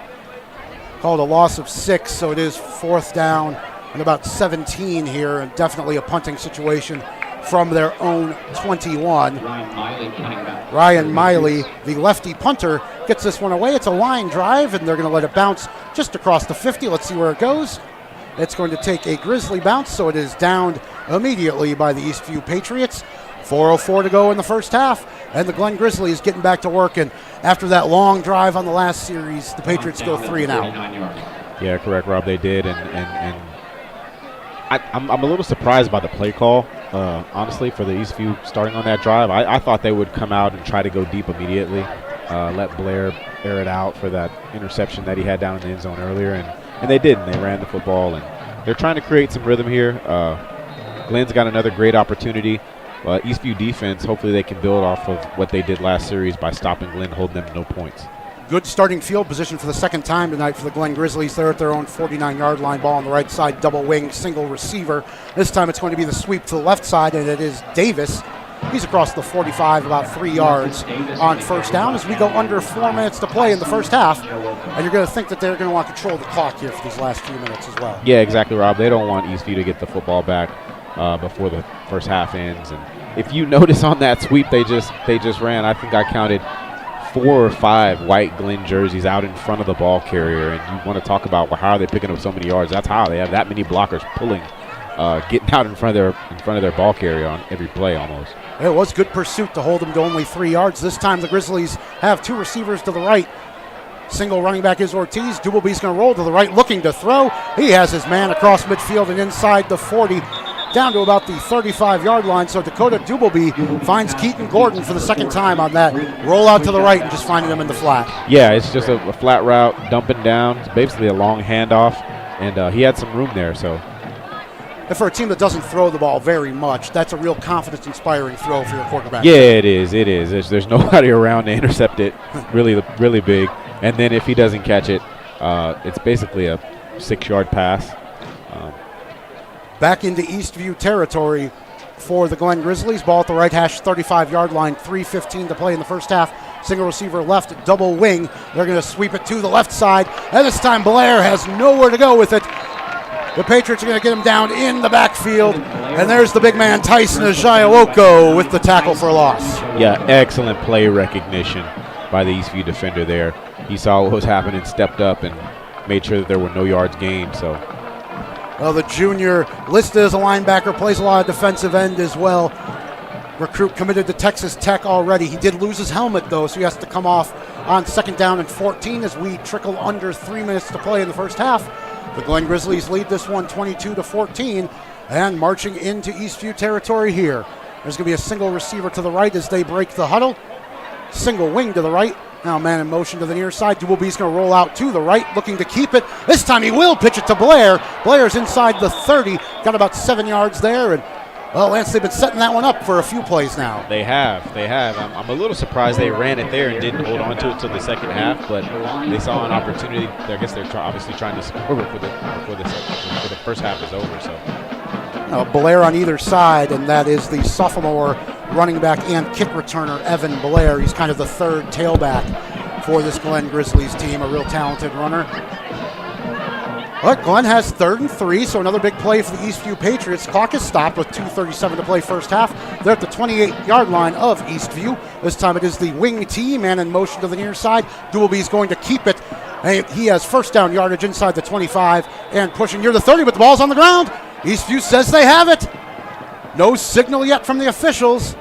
Called a loss of 6, so it is 4th down and about 17 here, and definitely a punting situation from their own 21. Ryan Miley, the lefty punter, gets this one away. It's a line drive, and they're going to let it bounce just across the 50. Let's see where it goes. It's going to take a Grizzly bounce, so it is downed immediately by the Eastview Patriots. 4:04 to go in the first half, and the Glen Grizzlies getting back to work. And after that long drive on the last series, the Patriots go 3 and out. Yeah, correct, Rob. They did, and I'm a little surprised by the play call, honestly, for the Eastview starting on that drive. I thought they would come out and try to go deep immediately, let Blair air it out for that interception that he had down in the end zone earlier, and they didn't. They ran the football, and they're trying to create some rhythm here. Glenn's got another great opportunity. Eastview defense, hopefully they can build off of what they did last series by stopping Glenn, holding them to no points. Good starting field position for the second time tonight for the Glen Grizzlies. They're at their own 49-yard line, ball on the right side, double wing, single receiver. This time it's going to be the sweep to the left side, and it is Davis. He's across the 45, about 3 yards on first down as we go under 4 minutes to play in the first half. And you're going to think that they're going to want to control the clock here for these last few minutes as well. Yeah, exactly, Rob. They don't want Eastview to get the football back before the first half ends. And if you notice on that sweep they just ran, I think I counted 4 or 5 white Glen jerseys out in front of the ball carrier, and you want to talk about how are they picking up so many yards? That's how they have that many blockers pulling, getting out in front of their ball carrier on every play almost. It was good pursuit to hold them to only 3 yards. This time the Grizzlies have 2 receivers to the right. Single running back is Ortiz. Dubalby's going to roll to the right, looking to throw. He has his man across midfield and inside the 40, down to about the 35-yard line. So Dakota Dubalby finds Keaton Gordon for the second time on that roll out to the right and just finding him in the flat. Yeah, it's just a flat route, dumping down. It's basically a long handoff, and he had some room there. So, and for a team that doesn't throw the ball very much, that's a real confidence-inspiring throw for your quarterback. Yeah, it is. It is. There's nobody around to intercept it. Really big. And then if he doesn't catch it, it's basically a 6-yard pass. Back into Eastview territory for the Glen Grizzlies. Ball at the right hash, 35-yard line, 3:15 to play in the first half. Single receiver left, double wing. They're going to sweep it to the left side. And this time Blair has nowhere to go with it. The Patriots are going to get him down in the backfield. And there's the big man, Tyson Ajayiwoko, with the tackle for a loss. Yeah, excellent play recognition by the Eastview defender there. He saw what was happening, stepped up, and made sure that there were no yards gained. So, well, the junior listed as a linebacker, plays a lot of defensive end as well. Recruit committed to Texas Tech already. He did lose his helmet, though, so he has to come off on 2nd down and 14 as we trickle under 3 minutes to play in the first half. The Glen Grizzlies lead this one 22-14 and marching into Eastview territory here. There's going to be a single receiver to the right as they break the huddle. Single wing to the right. Now man in motion to the near side. Dubalby's going to roll out to the right, looking to keep it. This time he will pitch it to Blair. Blair's inside the 30. Got about 7 yards there. And, well, Lance, they've been setting that one up for a few plays now. They have. I'm a little surprised they ran it there and didn't hold on to it till the second half, but they saw an opportunity. I guess they're obviously trying to score before the first half is over. So, Blair on either side, and that is the sophomore running back and kick returner, Evan Blair. He's kind of the third tailback for this Glen Grizzlies team, a real talented runner. But Glen has 3rd and 3, so another big play for the Eastview Patriots. Clock is stopped with 2:37 to play first half. They're at the 28-yard line of Eastview. This time it is the wing T, man in motion to the near side. Dubalby's going to keep it. He has first down yardage inside the 25 and pushing near the 30, but the ball's on the ground. Eastview says they have it. No signal yet from the officials.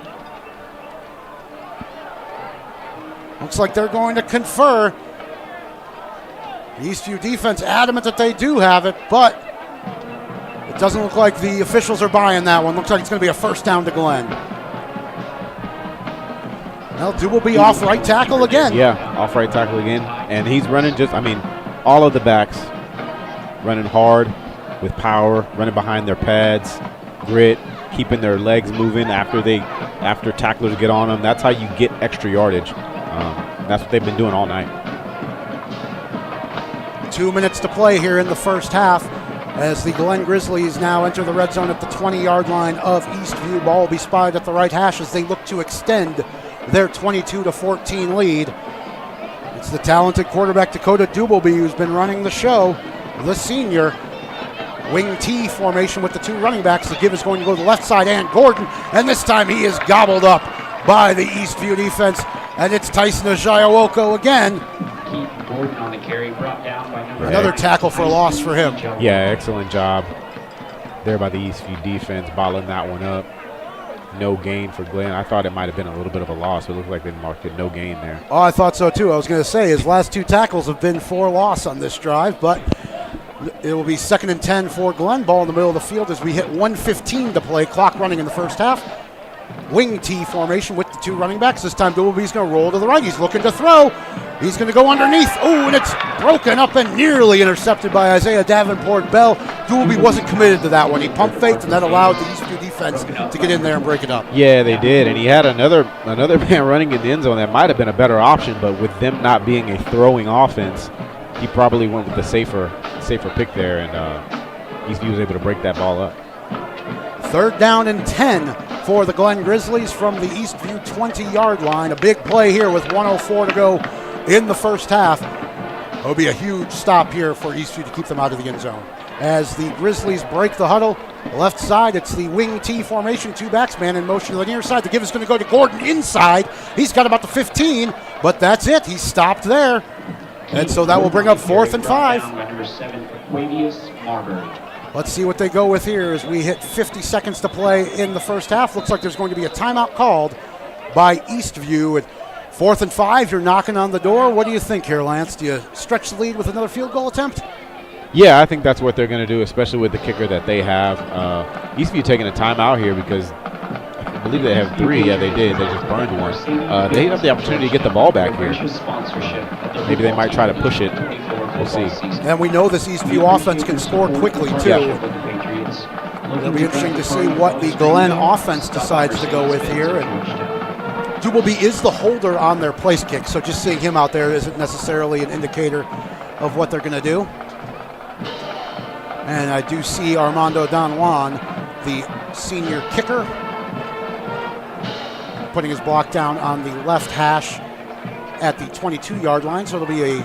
Looks like they're going to confer. The Eastview defense adamant that they do have it, but it doesn't look like the officials are buying that one. Looks like it's going to be a first down to Glen. Well, Dubalby off right tackle again. Yeah, off right tackle again. And he's running all of the backs running hard with power, running behind their pads, grit, keeping their legs moving after tacklers get on them. That's how you get extra yardage. That's what they've been doing all night. 2 minutes to play here in the first half as the Glen Grizzlies now enter the red zone at the 20-yard line of Eastview. Ball will be spotted at the right hash as they look to extend their 22-14 lead. It's the talented quarterback Dakota Dubalby who's been running the show. The senior wing T formation with the 2 running backs. The give is going to go to the left side and Gordon, and this time he is gobbled up by the Eastview defense, and it's Tyson Ajayiwoko again. Gordon on the carry, brought down by Another tackle for a loss for him. Yeah, excellent job there by the Eastview defense, bottling that one up. No gain for Glen. I thought it might have been a little bit of a loss, but it looked like they marked it no gain there. Oh, I thought so too. I was going to say his last 2 tackles have been for loss on this drive, but it will be 2nd and 10 for Glen. Ball in the middle of the field as we hit 1:15 to play. Clock running in the first half. Wing T formation with the 2 running backs. This time Dubalby's going to roll to the right. He's looking to throw. He's going to go underneath. Oh, and it's broken up and nearly intercepted by Isaiah Davenport-Bell. Dubalby wasn't committed to that one. He pumped faked, and that allowed the Eastview defense to get in there and break it up. Yeah, they did, and he had another man running in the end zone. That might have been a better option, but with them not being a throwing offense, he probably went with the safer pick there, and Eastview was able to break that ball up. 3rd down and 10 for the Glen Grizzlies from the Eastview 20-yard line. A big play here with 1:04 to go in the first half. It'll be a huge stop here for Eastview to keep them out of the end zone. As the Grizzlies break the huddle, Left side, it's the wing T formation, 2 backs, man in motion to the near side. The give is going to go to Gordon inside. He's got about the 15, but that's it. He's stopped there. And so that will bring up 4th and 5. Let's see what they go with here as we hit 50 seconds to play in the first half. Looks like there's going to be a timeout called by Eastview. At 4th and 5, you're knocking on the door. What do you think here, Lance? Do you stretch the lead with another field goal attempt? Yeah, I think that's what they're going to do, especially with the kicker that they have. Eastview taking a timeout here because I believe they have 3. Yeah, they did. They just burned one. They have the opportunity to get the ball back here. Maybe they might try to push it. We'll see. And we know this Eastview offense can score quickly, too. Yeah. It'll be interesting to see what the Glen offense decides to go with here. And Jubelby is the holder on their place kick, so just seeing him out there isn't necessarily an indicator of what they're going to do. And I do see Armando Don Juan, the senior kicker, putting his block down on the left hash at the 22-yard line. So it'll be a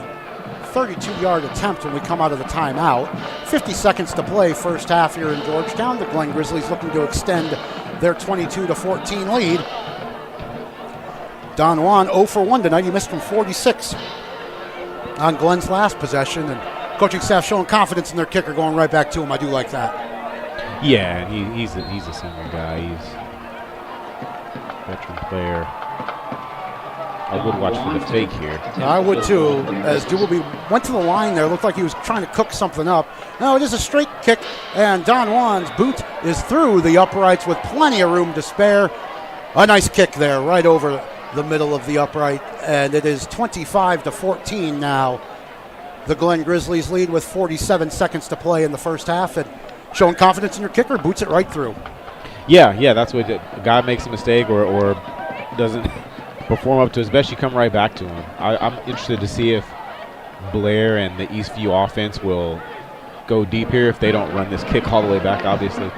32-yard attempt when we come out of the timeout. 50 seconds to play first half here in Georgetown. The Glen Grizzlies looking to extend their 22-14 lead. Don Juan 0 for 1 tonight. He missed from 46 on Glen's last possession. And coaching staff showing confidence in their kicker, going right back to him. I do like that. Yeah, he's a senior guy. He's a veteran player. I would watch for the fake here. I would too, as Jubelby went to the line there. Looked like he was trying to cook something up. No, it is a straight kick, and Don Juan's boot is through the uprights with plenty of room to spare. A nice kick there, right over the middle of the upright, and it is 25-14 now. The Glen Grizzlies lead with 47 seconds to play in the first half, and showing confidence in your kicker, boots it right through. Yeah, that's what a guy makes a mistake or doesn't perform up to his best, you come right back to him. I'm interested to see if Blair and the Eastview offense will go deep here if they don't run this kick all the way back, obviously.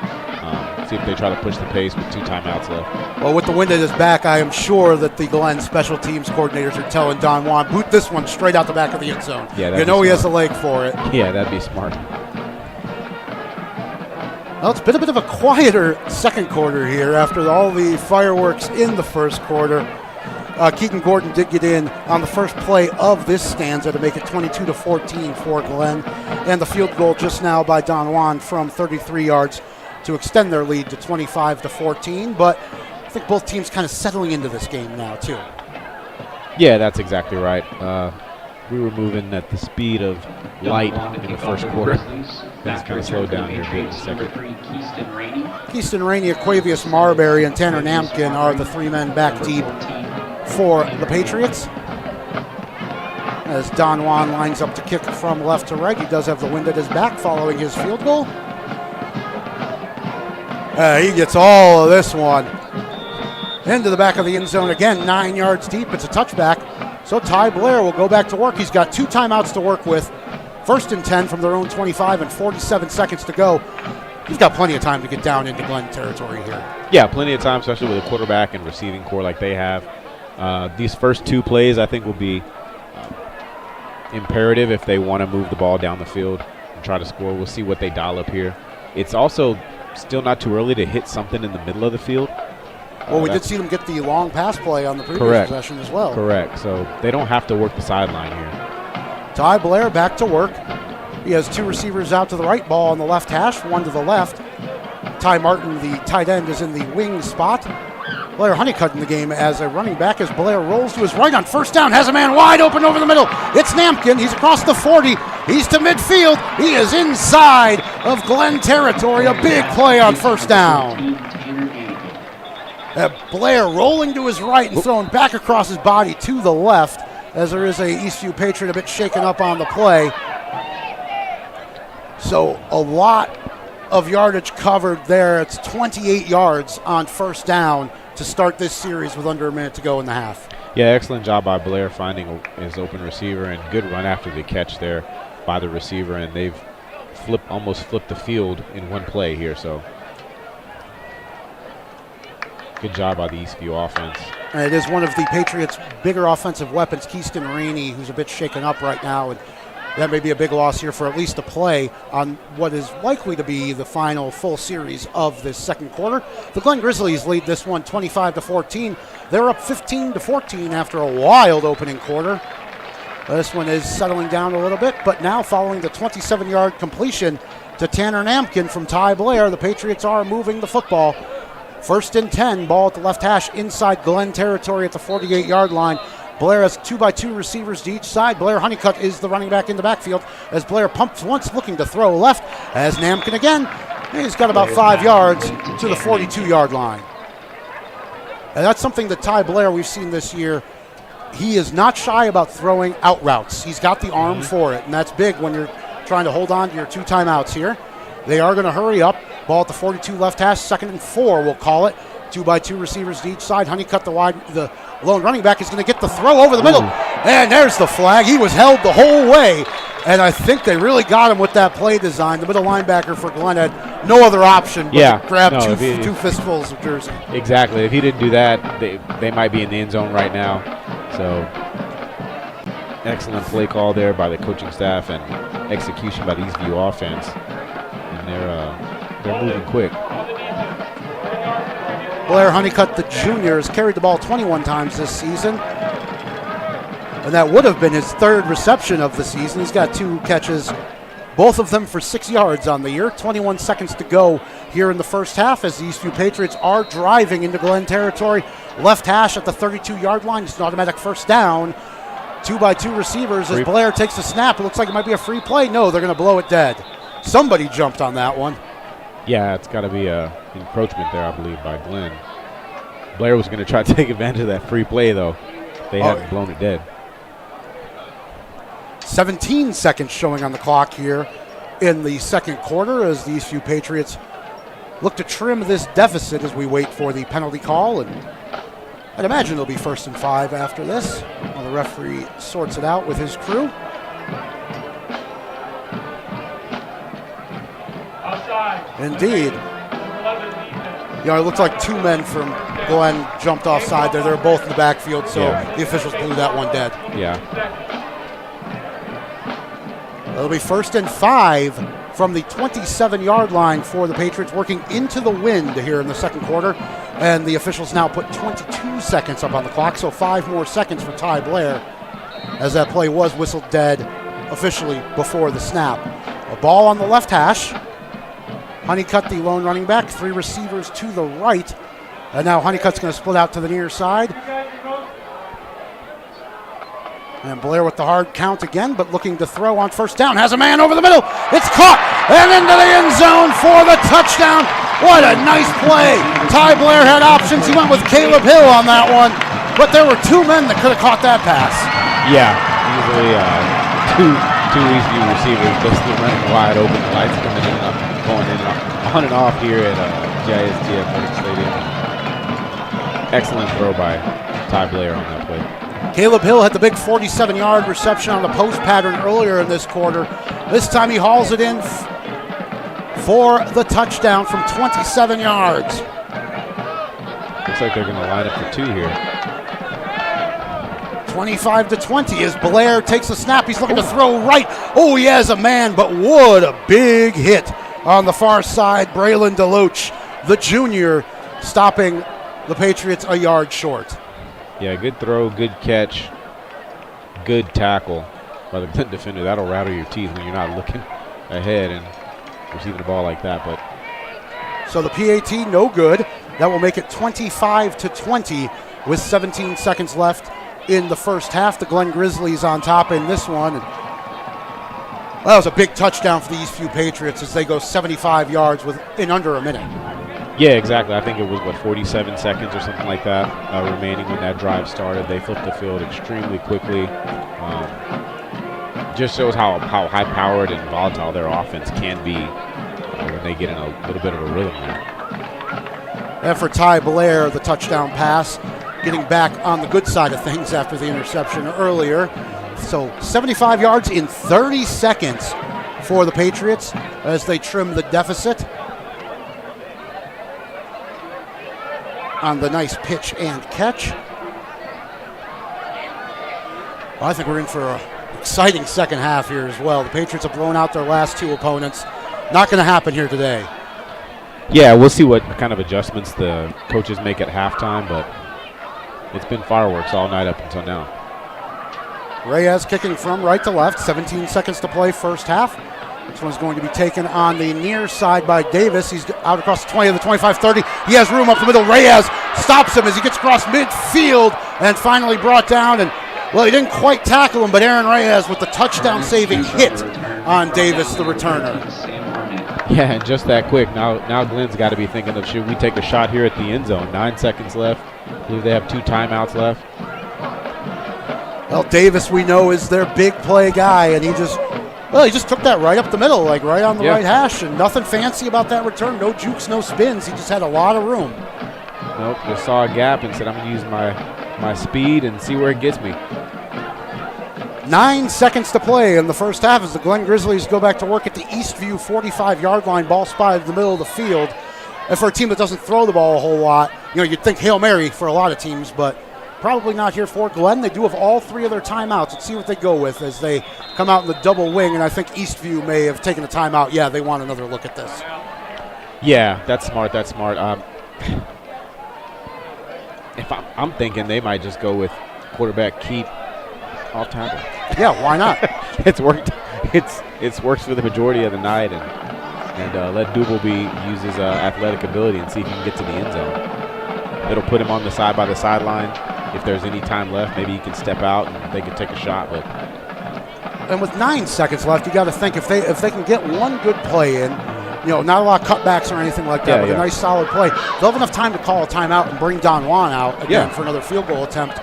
See if they try to push the pace with 2 timeouts left. Well, with the wind at his back, I am sure that the Glen special teams coordinators are telling Don Juan, boot this one straight out the back of the end zone. Yeah, you know he has a leg for it. Yeah, that'd be smart. Well, it's been a bit of a quieter second quarter here after all the fireworks in the first quarter. Keaton Gordon did get in on the first play of this stanza to make it 22-14 for Glen. And the field goal just now by Don Juan from 33 yards to extend their lead to 25-14. But I think both teams kind of settling into this game now, too. Yeah, that's exactly right. We were moving at the speed of light in the first quarter. Things kind of slowed down here in the second. Keaston Rainey, Aquavius Marbury, and Tanner Namkin are the 3 men back deep for the Patriots. As Don Juan lines up to kick from left to right, he does have the wind at his back following his field goal. He gets all of this one into the back of the end zone again, 9 yards deep. It's a touchback. So Ty Blair will go back to work. He's got 2 timeouts to work with. 1st and 10 from their own 25 and 47 seconds to go. He's got plenty of time to get down into Glen territory here. Yeah, plenty of time, especially with a quarterback and receiving core like they have. These first 2 plays, I think, will be imperative if they want to move the ball down the field and try to score. We'll see what they dial up here. It's also still not too early to hit something in the middle of the field. Well, we did see them get the long pass play on the previous possession as well. Correct. So they don't have to work the sideline here. Ty Blair back to work. He has 2 receivers out to the right, ball on the left hash, 1 to the left. Ty Martin, the tight end, is in the wing spot. Blair Honeycutt in the game as a running back as Blair rolls to his right on first down, has a man wide open over the middle. It's Namkin. He's across the 40. He's to midfield. He is inside of Glen territory. A big play on first down. Blair rolling to his right and throwing back across his body to the left as there is a Eastview Patriot a bit shaken up on the play. So a lot of yardage covered there. It's 28 yards on first down to start this series with under a minute to go in the half. Yeah, excellent job by Blair finding his open receiver and good run after the catch there by the receiver, and they've almost flipped the field in one play here. So good job by the Eastview offense. And it is one of the Patriots' bigger offensive weapons, Keaston Rainey, who's a bit shaken up right now. And That may be a big loss here for at least a play on what is likely to be the final full series of this second quarter. The Glen Grizzlies lead this one 25-14. They're up 15-14 after a wild opening quarter. This one is settling down a little bit, but now following the 27-yard completion to Tanner Namkin from Ty Blair, the Patriots are moving the football. 1st and 10, ball at the left hash inside Glen territory at the 48-yard line. Blair has 2x2 receivers to each side. Blair Honeycutt is the running back in the backfield as Blair pumps once, looking to throw left. As Namkin again, he's got about 5 yards to the 42-yard line. And that's something that Ty Blair we've seen this year. He is not shy about throwing out routes. He's got the arm for it, and that's big when you're trying to hold on to your 2 timeouts here. They are going to hurry up. Ball at the 42 left hash, 2nd and 4, we'll call it. 2x2 receivers to each side. Honeycutt, the lone running back, is going to get the throw over the middle. And there's the flag. He was held the whole way. And I think they really got him with that play design. The middle linebacker for Glen had no other option but to grab two fistfuls of jersey. Exactly. If he didn't do that, they might be in the end zone right now. So excellent play call there by the coaching staff and execution by the Eastview offense. And they're moving quick. Blair Honeycutt, the junior, has carried the ball 21 times this season. And that would have been his 3rd reception of the season. He's got 2 catches, both of them for 6 yards on the year. 21 seconds to go here in the first half as the Eastview Patriots are driving into Glen territory. Left hash at the 32-yard line. It's an automatic first down. 2x2 receivers as Blair takes a snap. It looks like it might be a free play. No, they're going to blow it dead. Somebody jumped on that one. Yeah, it's got to be a encroachment there, I believe, by Glen. Blair was going to try to take advantage of that free play, though. They hadn't blown it dead. 17 seconds showing on the clock here in the second quarter as the Eastview Patriots look to trim this deficit as we wait for the penalty call. And I'd imagine it'll be 1st and 5 after this while the referee sorts it out with his crew. Indeed. It looked like 2 men from Glen jumped offside there. They're both in the backfield, so the officials blew that one dead. Yeah. It'll be 1st and 5 from the 27-yard line for the Patriots, working into the wind here in the second quarter. And the officials now put 22 seconds up on the clock, so 5 more seconds for Ty Blair, as that play was whistled dead officially before the snap. A ball on the left hash. Honeycutt, the lone running back, 3 receivers to the right. And now Honeycutt's going to split out to the near side. And Blair with the hard count again, but looking to throw on first down. Has a man over the middle. It's caught and into the end zone for the touchdown. What a nice play. Ty Blair had options. He went with Caleb Hill on that one, but there were 2 men that could have caught that pass. Yeah, easily two Eastview receivers basically running wide open. The lights coming in and up, going in and on and off here at GIST Athletic Stadium. Excellent throw by Ty Blair on that play. Caleb Hill had the big 47-yard reception on the post pattern earlier in this quarter. This time he hauls it in for the touchdown from 27 yards. Looks like they're going to line up for 2 here. 25-20 as Blair takes a snap. He's looking to throw right. Oh, he has a man, but what a big hit on the far side. Braylon DeLoach, the junior, stopping the Patriots a yard short. Yeah, good throw, good catch, good tackle by the defender. That'll rattle your teeth when you're not looking ahead and receiving the ball like that. But so the PAT, no good. That will make it 25-20 with 17 seconds left in the first half. The Glen Grizzlies on top in this one. And that was a big touchdown for the Eastview Patriots as they go 75 yards in under a minute. Yeah, exactly. I think it was, 47 seconds or something like that remaining when that drive started. They flipped the field extremely quickly. Just shows how high-powered and volatile their offense can be when they get in a little bit of a rhythm there. And for Ty Blair, the touchdown pass, getting back on the good side of things after the interception earlier. So 75 yards in 30 seconds for the Patriots as they trim the deficit on the nice pitch and catch. Well, I think we're in for exciting second half here as well. The Patriots have blown out their last two opponents. Not going to happen here today. Yeah, we'll see what kind of adjustments the coaches make at halftime, but it's been fireworks all night up until now. Reyes kicking from right to left. 17 seconds to play first half. This one's going to be taken on the near side by Davis. He's out across the 20 of the 25-30. He has room up the middle. Reyes stops him as he gets across midfield and finally brought down. And, well, he didn't quite tackle him, but Aaron Reyes with the touchdown-saving hit on Davis, the returner. Yeah, and just that quick. Now Glenn's got to be thinking of, should we take a shot here at the end zone? 9 seconds left. I believe they have 2 timeouts left. Well, Davis, we know, is their big play guy, and he just took that right up the middle, like right on the right hash, and nothing fancy about that return. No jukes, no spins. He just had a lot of room. Nope, just saw a gap and said, I'm going to use my speed and see where it gets me. 9 seconds to play in the first half as the Glen Grizzlies go back to work at the Eastview 45-yard line, ball spotted in the middle of the field. And for a team that doesn't throw the ball a whole lot, you'd think Hail Mary for a lot of teams, but probably not here for Glen. They do have all 3 of their timeouts. Let's see what they go with as they come out in the double wing, and I think Eastview may have taken a timeout. Yeah, they want another look at this. Yeah, that's smart. If I'm thinking they might just go with quarterback keep off tackle. Yeah, why not? It's worked. It's worked for the majority of the night, and let Doubleby use his athletic ability and see if he can get to the end zone. It'll put him on the side by the sideline. If there's any time left, maybe he can step out and they can take a shot. But and with 9 seconds left, you got to think if they can get one good play in, not a lot of cutbacks or anything like that, but a nice solid play, they'll have enough time to call a timeout and bring Don Juan out again for another field goal attempt.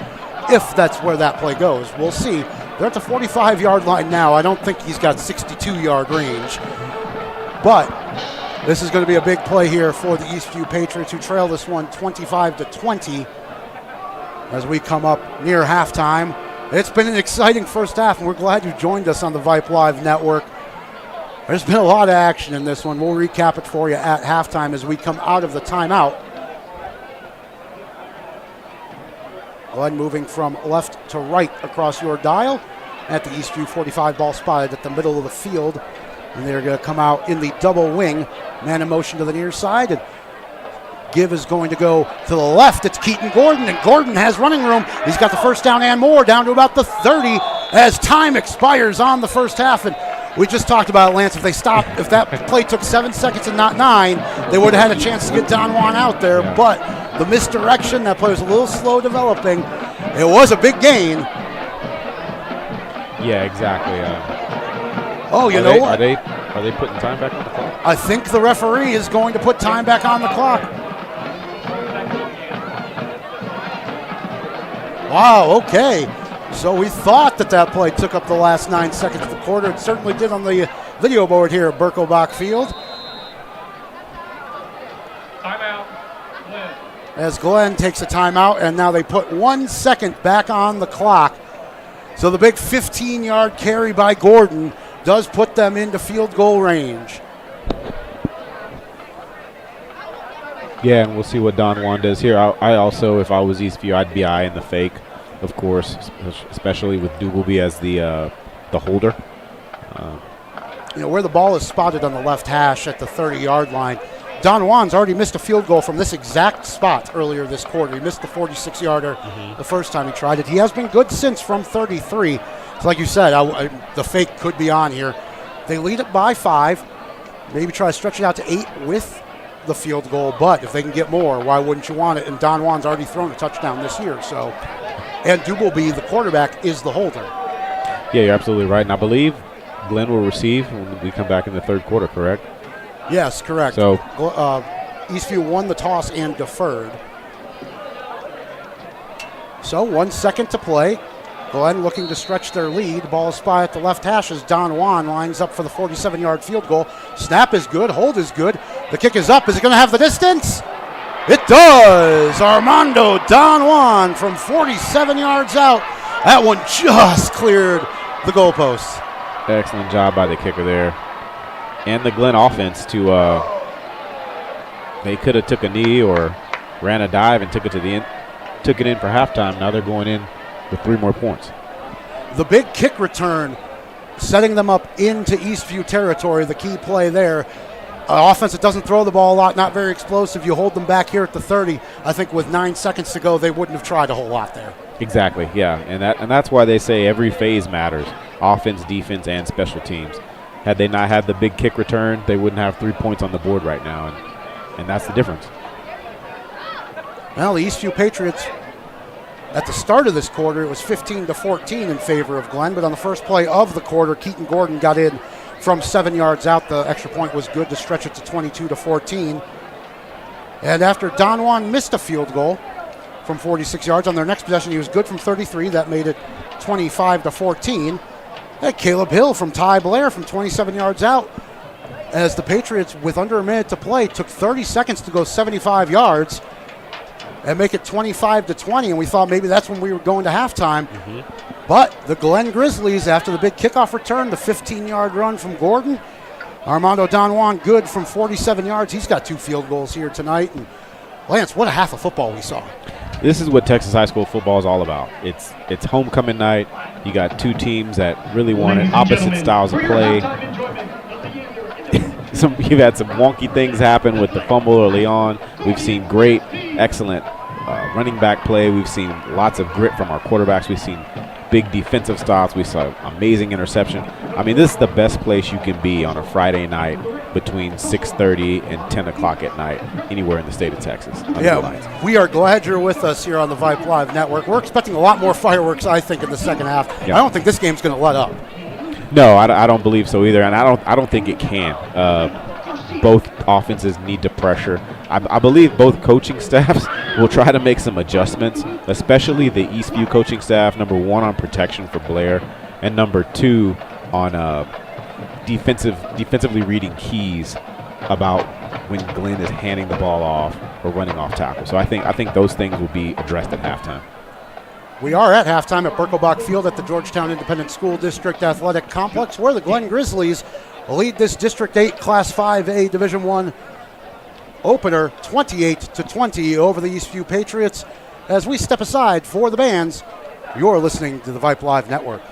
If that's where that play goes, we'll see. They're at the 45-yard line now. I don't think he's got 62-yard range, but this is going to be a big play here for the Eastview Patriots, who trail this one 25-20 as we come up near halftime. It's been an exciting first half, and we're glad you joined us on the Vype Live Network. There's been a lot of action in this one. We'll recap it for you at halftime as we come out of the timeout. Glenn moving from left to right across your dial at the Eastview 45, ball spotted at the middle of the field. And they're going to come out in the double wing. Man in motion to the near side. And give is going to go to the left. It's Keaton Gordon, and Gordon has running room. He's got the first down and more, down to about the 30 as time expires on the first half. And we just talked about it, Lance. If that play took 7 seconds and not 9, they would have had a chance to get Don Juan out there. Yeah. But the misdirection, that play was a little slow developing. It was a big gain. Yeah, exactly. Know what? Are they putting time back on the clock? I think the referee is going to put time back on the clock. Wow, okay. So we thought that play took up the last 9 seconds of the quarter. It certainly did on the video board here at Birkelbach Field. Timeout, Glenn. As Glenn takes a timeout, and now they put 1 second back on the clock. So the big 15-yard carry by Gordon does put them into field goal range. Yeah, and we'll see what Don Juan does here. I also, if I was Eastview, I'd be eyeing the fake, of course, especially with Doubleby as the holder. Where the ball is spotted on the left hash at the 30-yard line, Don Juan's already missed a field goal from this exact spot earlier this quarter. He missed the 46-yarder the first time he tried it. He has been good since from 33. So like you said, the fake could be on here. They lead it by 5. Maybe try to stretch it out to 8 with the field goal. But if they can get more, why wouldn't you want it? And Don Juan's already thrown a touchdown this year. So, and Doubleby, the quarterback, is the holder. Yeah, you're absolutely right. And I believe Glenn will receive when we come back in the third quarter, correct? Yes, correct. So Eastview won the toss and deferred. So 1 second to play. Glenn looking to stretch their lead. Ball is spotted at the left hash as Don Juan lines up for the 47-yard field goal. Snap is good. Hold is good. The kick is up. Is it going to have the distance? It does. Armando Don Juan from 47 yards out. That one just cleared the goalposts. Excellent job by the kicker there. And the Glen offense they could have took a knee or ran a dive and took it to the end, took it in for halftime. Now they're going in with 3 more points. The big kick return, setting them up into Eastview territory, the key play there. Offense that doesn't throw the ball a lot, not very explosive. You hold them back here at the 30. I think with 9 seconds to go, they wouldn't have tried a whole lot there. Exactly, yeah, and that's why they say every phase matters, offense, defense, and special teams. Had they not had the big kick return, they wouldn't have 3 points on the board right now, and that's the difference. Well, the Eastview Patriots, at the start of this quarter, it was 15-14 in favor of Glenn, but on the first play of the quarter, Keaton Gordon got in from 7 yards out. The extra point was good to stretch it to 22-14. And after Don Juan missed a field goal from 46 yards on their next possession, he was good from 33. That made it 25-14. And Caleb Hill from Ty Blair from 27 yards out, as the Patriots, with under a minute to play, took 30 seconds to go 75 yards and make it 25-20, and we thought maybe that's when we were going to halftime. But the Glen Grizzlies, after the big kickoff return, the 15-yard run from Gordon, Armando Don Juan good from 47 yards. He's got 2 field goals here tonight. And Lance, what a half of football we saw. This is what Texas high school football is all about. It's homecoming night. You got 2 teams that really wanted opposite styles of play. You've had some wonky things happen with the fumble early on. We've seen great, excellent running back play. We've seen lots of grit from our quarterbacks. We've seen big defensive stops. We saw amazing interception. I mean, this is the best place you can be on a Friday night between 6:30 and 10 o'clock at night anywhere in the state of Texas. Yeah, we are glad you're with us here on the Vype Live Network. We're expecting a lot more fireworks, I think, in the second half. Yeah. I don't think this game's going to let up. No, I don't believe so either, and I don't think it can. Both offenses need to pressure. I believe both coaching staffs will try to make some adjustments, especially the Eastview coaching staff, number 1 on protection for Blair, and number 2 on defensively reading keys about when Glenn is handing the ball off or running off tackle. So I think those things will be addressed at halftime. We are at halftime at Birkelbach Field at the Georgetown Independent School District Athletic Complex, where the Glen Grizzlies lead this District 8 Class 5A Division I opener 28-20 over the Eastview Patriots. As we step aside for the bands, you're listening to the Vype Live Network.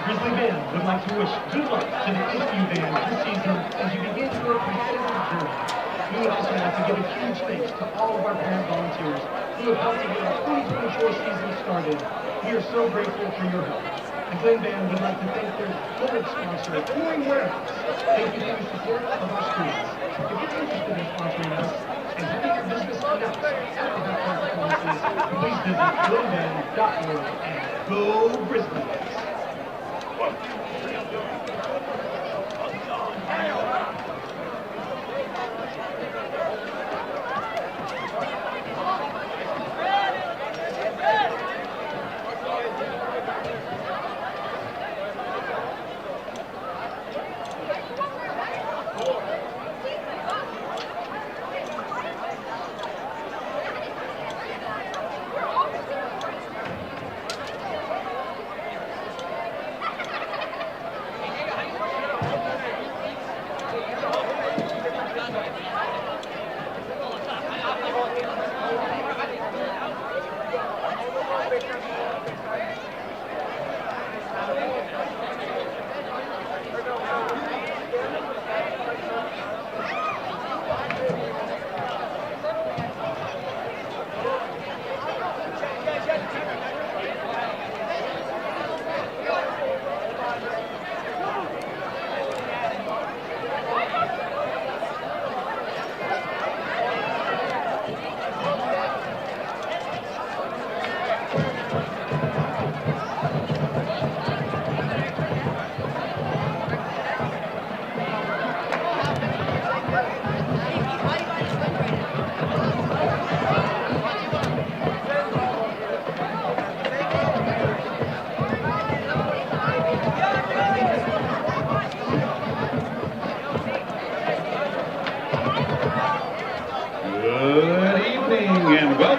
Grizzly Band would like to wish good luck to the Eastview Band this season as you begin your competitive journey. We would also like to give a huge thanks to all of our parent volunteers who have helped to get our 2024 season started. We are so grateful for your help. The Glen Band would like to thank their gold sponsor, Touring Warehouse. Thank you for your support of our students. If you're interested in sponsoring us and having your business announced at the Backyard performances, please visit glenband.org and go Grizzlies!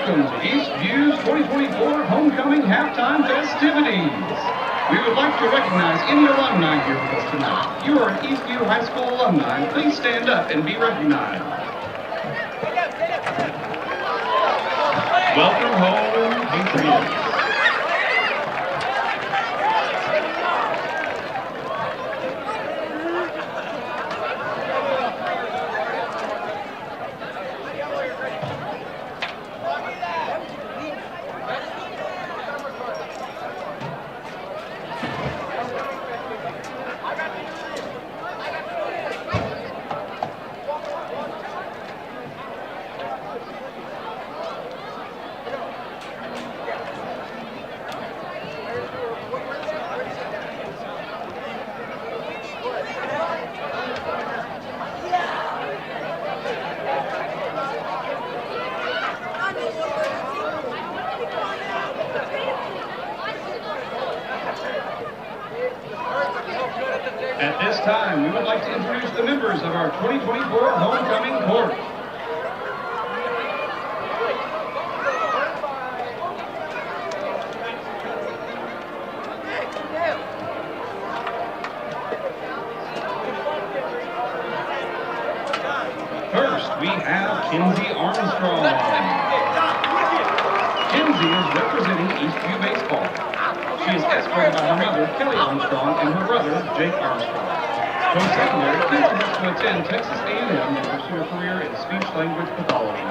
Welcome to Eastview's 2024 Homecoming Halftime Festivities. We would like to recognize any alumni here with us tonight. If you are an Eastview High School alumni, please stand up and be recognized. Welcome home, Patriots. members of our 2024 homecoming court. First, we have Kinsey Armstrong. Kinsey is representing Eastview Baseball. She is escorted by her mother, Kelly Armstrong, and her brother, Jake Armstrong. Post-secondary, Kinsey hopes to attend Texas A&M to pursue a career in speech-language pathology.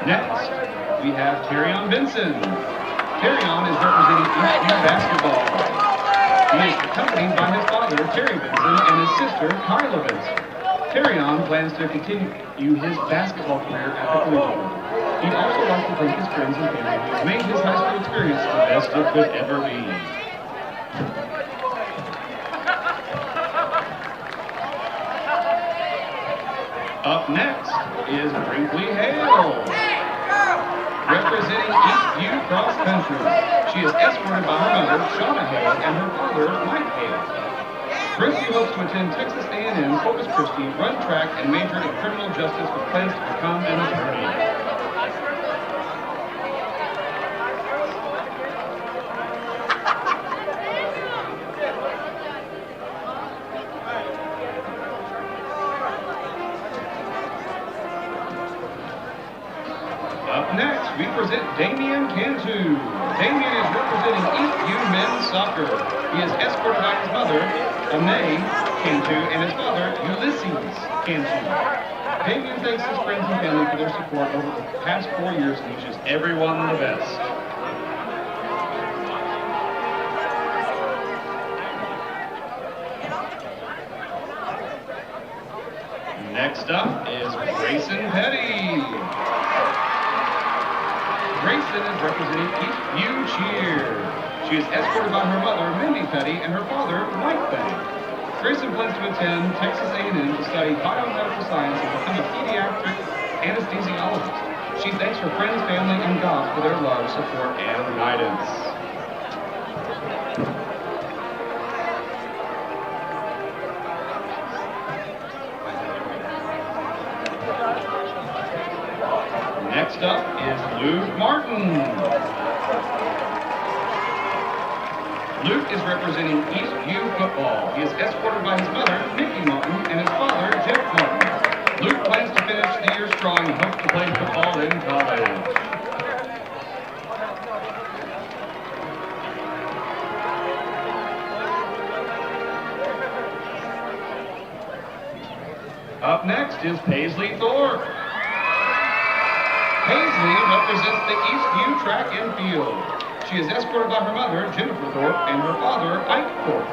Next, we have Terrion Benson. Terrion is representing Eastview basketball. He is accompanied by his father, Terry Benson, and his sister, Kyla Benson. Terrion plans to continue his basketball career at the collegiate level. He'd also like to thank his friends and family who have made his high school experience the best it could ever be. Up next is Brinkley Hale. Representing Eastview Cross Country, she is escorted by her mother, Shauna Hale, and her father, Mike Hale. Brinkley hopes to attend Texas A&M, Corpus Christi, run track, and major in criminal justice with plans to become an attorney. Up next, we present Damian Cantu. Damian is representing Eastview men's soccer. He is escorted by his mother, Anae Cantu, and his father, Ulysses Cantu. Damian thanks his friends and family for their support over the past 4 years and wishes everyone the best. Next up is Grayson Petty. Grayson is representing Eastview Cheer. She is escorted by her mother, Mindy Petty, and her father, Mike Petty. Grayson plans to attend Texas A&M to study biomedical science and become a pediatric anesthesiologist. She thanks her friends, family, and God for their love, support, and guidance. Next up is Luke Martin. Luke is representing Eastview football. He is escorted by his mother, Nikki Martin, and his father, Jeff Martin. Luke plans to finish the year strong and hopes to play football in college. Up next is Paisley Thorpe. Paisley represents the Eastview track and field. She is escorted by her mother, Jennifer Thorpe, and her father, Ike Thorpe.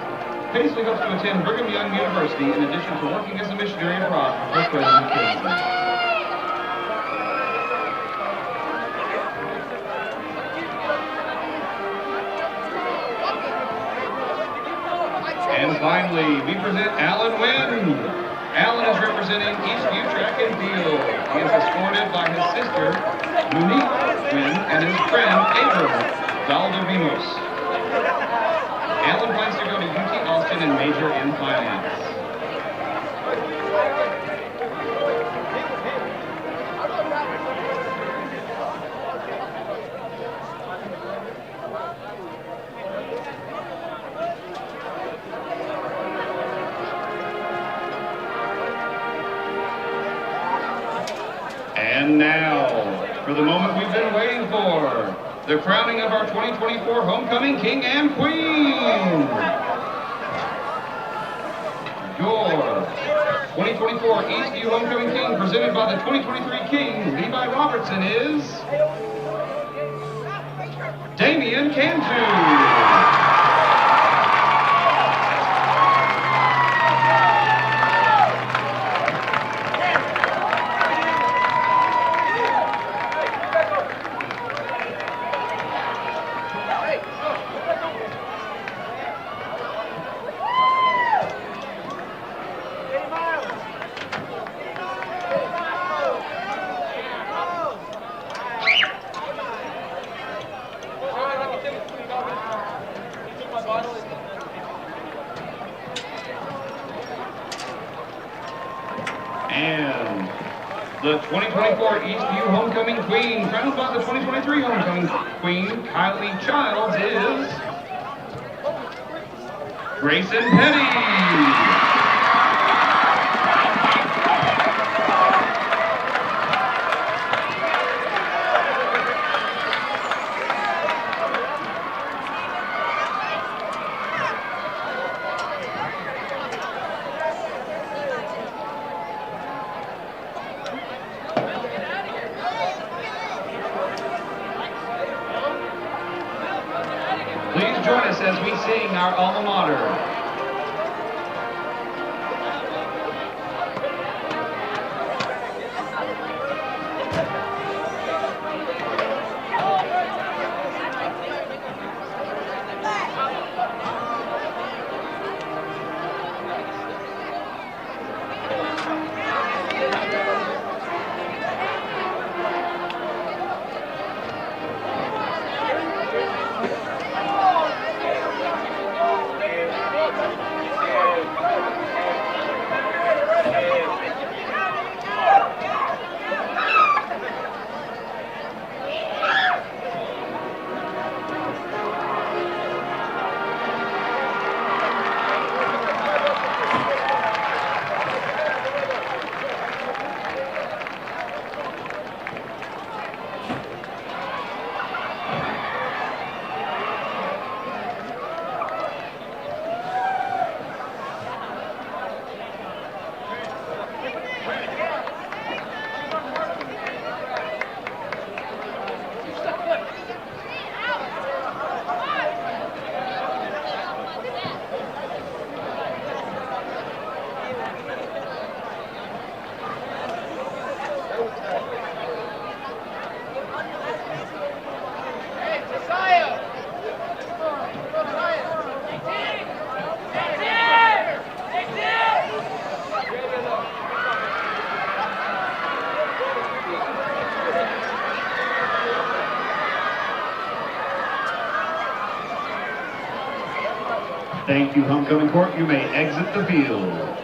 Paisley hopes to attend Brigham Young University in addition to working as a missionary abroad for her President Kennedy. And finally, we present Alan Wynn. Alan is representing Eastview Track and Field. He is escorted by his sister, Monique Wynn, and his friend, Abram Valdivimos. Alan plans to go to UT Austin and major in finance. And now, for the moment we've been waiting for, the crowning of our 2024 Homecoming King and Queen. Your 2024 Eastview Homecoming King, presented by the 2023 King, Levi Robertson, is Damian Cantu. The 2024 Eastview Homecoming Queen, crowned by the 2023 Homecoming Queen, Kylie Childs, is Grayson Petty. Please join us as we sing our alma mater. Thank you, Homecoming Court. You may exit the field.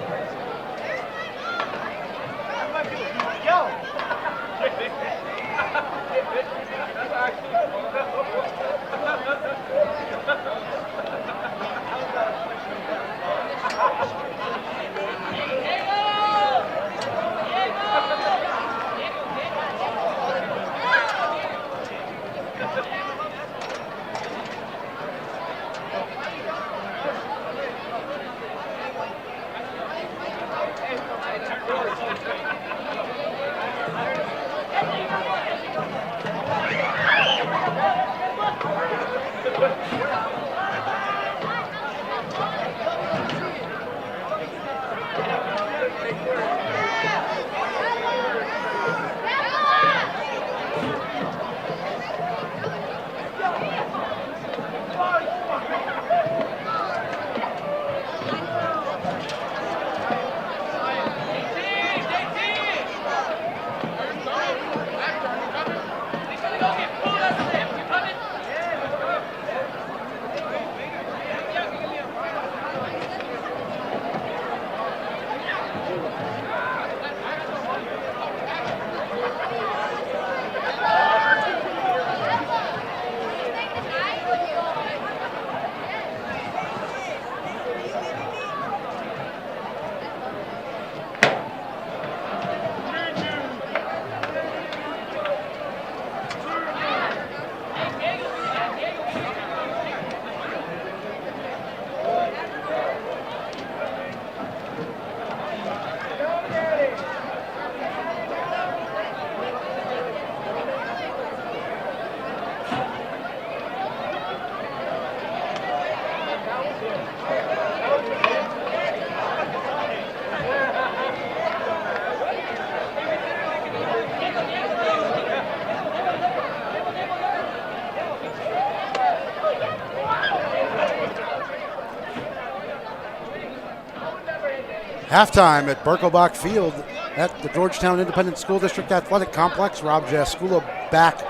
Halftime at Birkelbach Field at the Georgetown Independent School District Athletic Complex. Rob Jaskula back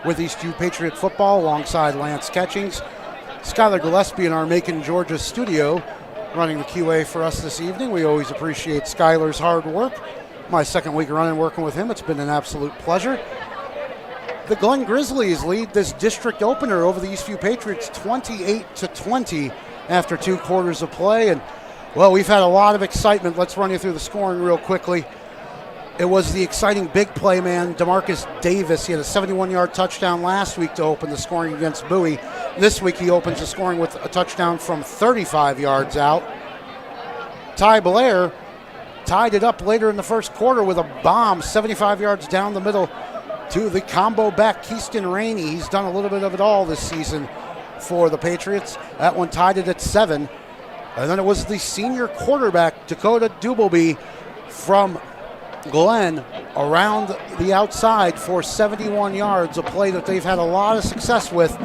with Eastview Patriot football alongside Lance Catchings. Skylar Gillespie in our Macon, Georgia studio running the QA for us this evening. We always appreciate Skylar's hard work. my second week running working with him. It's been an absolute pleasure. The Glen Grizzlies lead this district opener over the Eastview Patriots 28-20 after 2 quarters of play. And, well, we've had a lot of excitement. Let's run you through the scoring real quickly. It was the exciting big play man, DeMarcus Davis. He had a 71-yard touchdown last week to open the scoring against Bowie. This week he opens the scoring with a touchdown from 35 yards out. Ty Blair tied it up later in the first quarter with a bomb 75 yards down the middle to the combo back Keaston Rainey. He's done a little bit of it all this season for the Patriots. That one tied it at 7. And then it was the senior quarterback, Dakota Dubleby, from Glenn around the outside for 71 yards, a play that they've had a lot of success with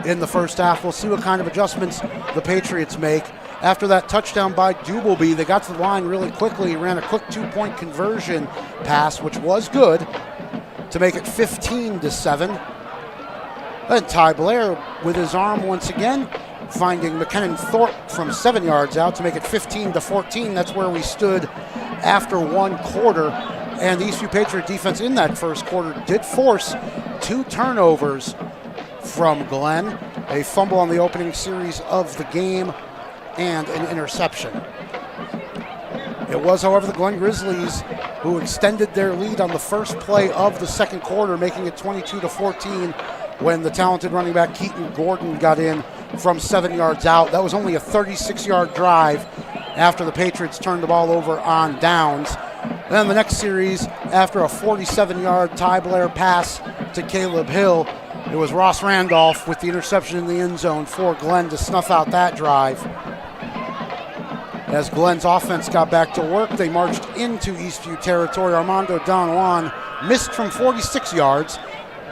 in the first half. We'll see what kind of adjustments the Patriots make. After that touchdown by Dubleby, they got to the line really quickly, ran a quick 2-point conversion pass, which was good, to make it 15-7. Then Ty Blair with his arm once again, finding McKinnon Thorpe from 7 yards out to make it 15-14. That's where we stood after 1 quarter. And the Eastview Patriot defense in that first quarter did force 2 turnovers from Glenn, a fumble on the opening series of the game, and an interception. It was, however, the Glen Grizzlies who extended their lead on the first play of the second quarter, making it 22-14 when the talented running back Keaton Gordon got in from 7 yards out. That was only a 36-yard drive after the Patriots turned the ball over on downs. Then the next series, after a 47-yard Ty Blair pass to Caleb Hill, it was Ross Randolph with the interception in the end zone for Glenn to snuff out that drive. As Glenn's offense got back to work, they marched into Eastview territory. Armando Don Juan missed from 46 yards,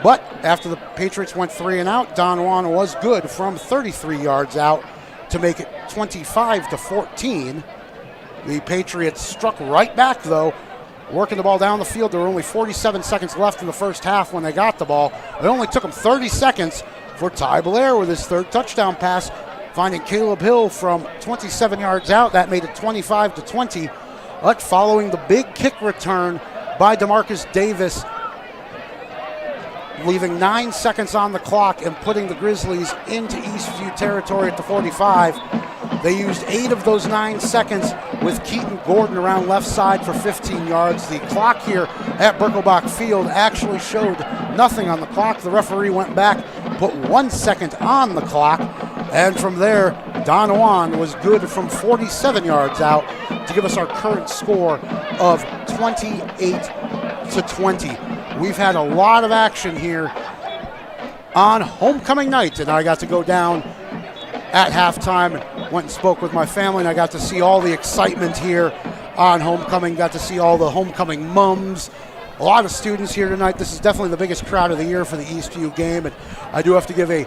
but after the Patriots went 3 and out, Don Juan was good from 33 yards out to make it 25-14. The Patriots struck right back, though, working the ball down the field. There were only 47 seconds left in the first half when they got the ball. It only took them 30 seconds for Ty Blair with his 3rd touchdown pass, finding Caleb Hill from 27 yards out. That made it 25-20. But following the big kick return by DeMarcus Davis, leaving 9 seconds on the clock and putting the Grizzlies into Eastview territory at the 45. They used 8 of those 9 seconds with Keaton Gordon around left side for 15 yards. The clock here at Birkelbach Field actually showed nothing on the clock. The referee went back, put 1 second on the clock, and from there, Don Juan was good from 47 yards out to give us our current score of 28-20. We've had a lot of action here on homecoming night, and I got to go down at halftime and went and spoke with my family, and I got to see all the excitement here on homecoming, got to see all the homecoming mums. A lot of students here tonight. This is definitely the biggest crowd of the year for the Eastview game, and I do have to give a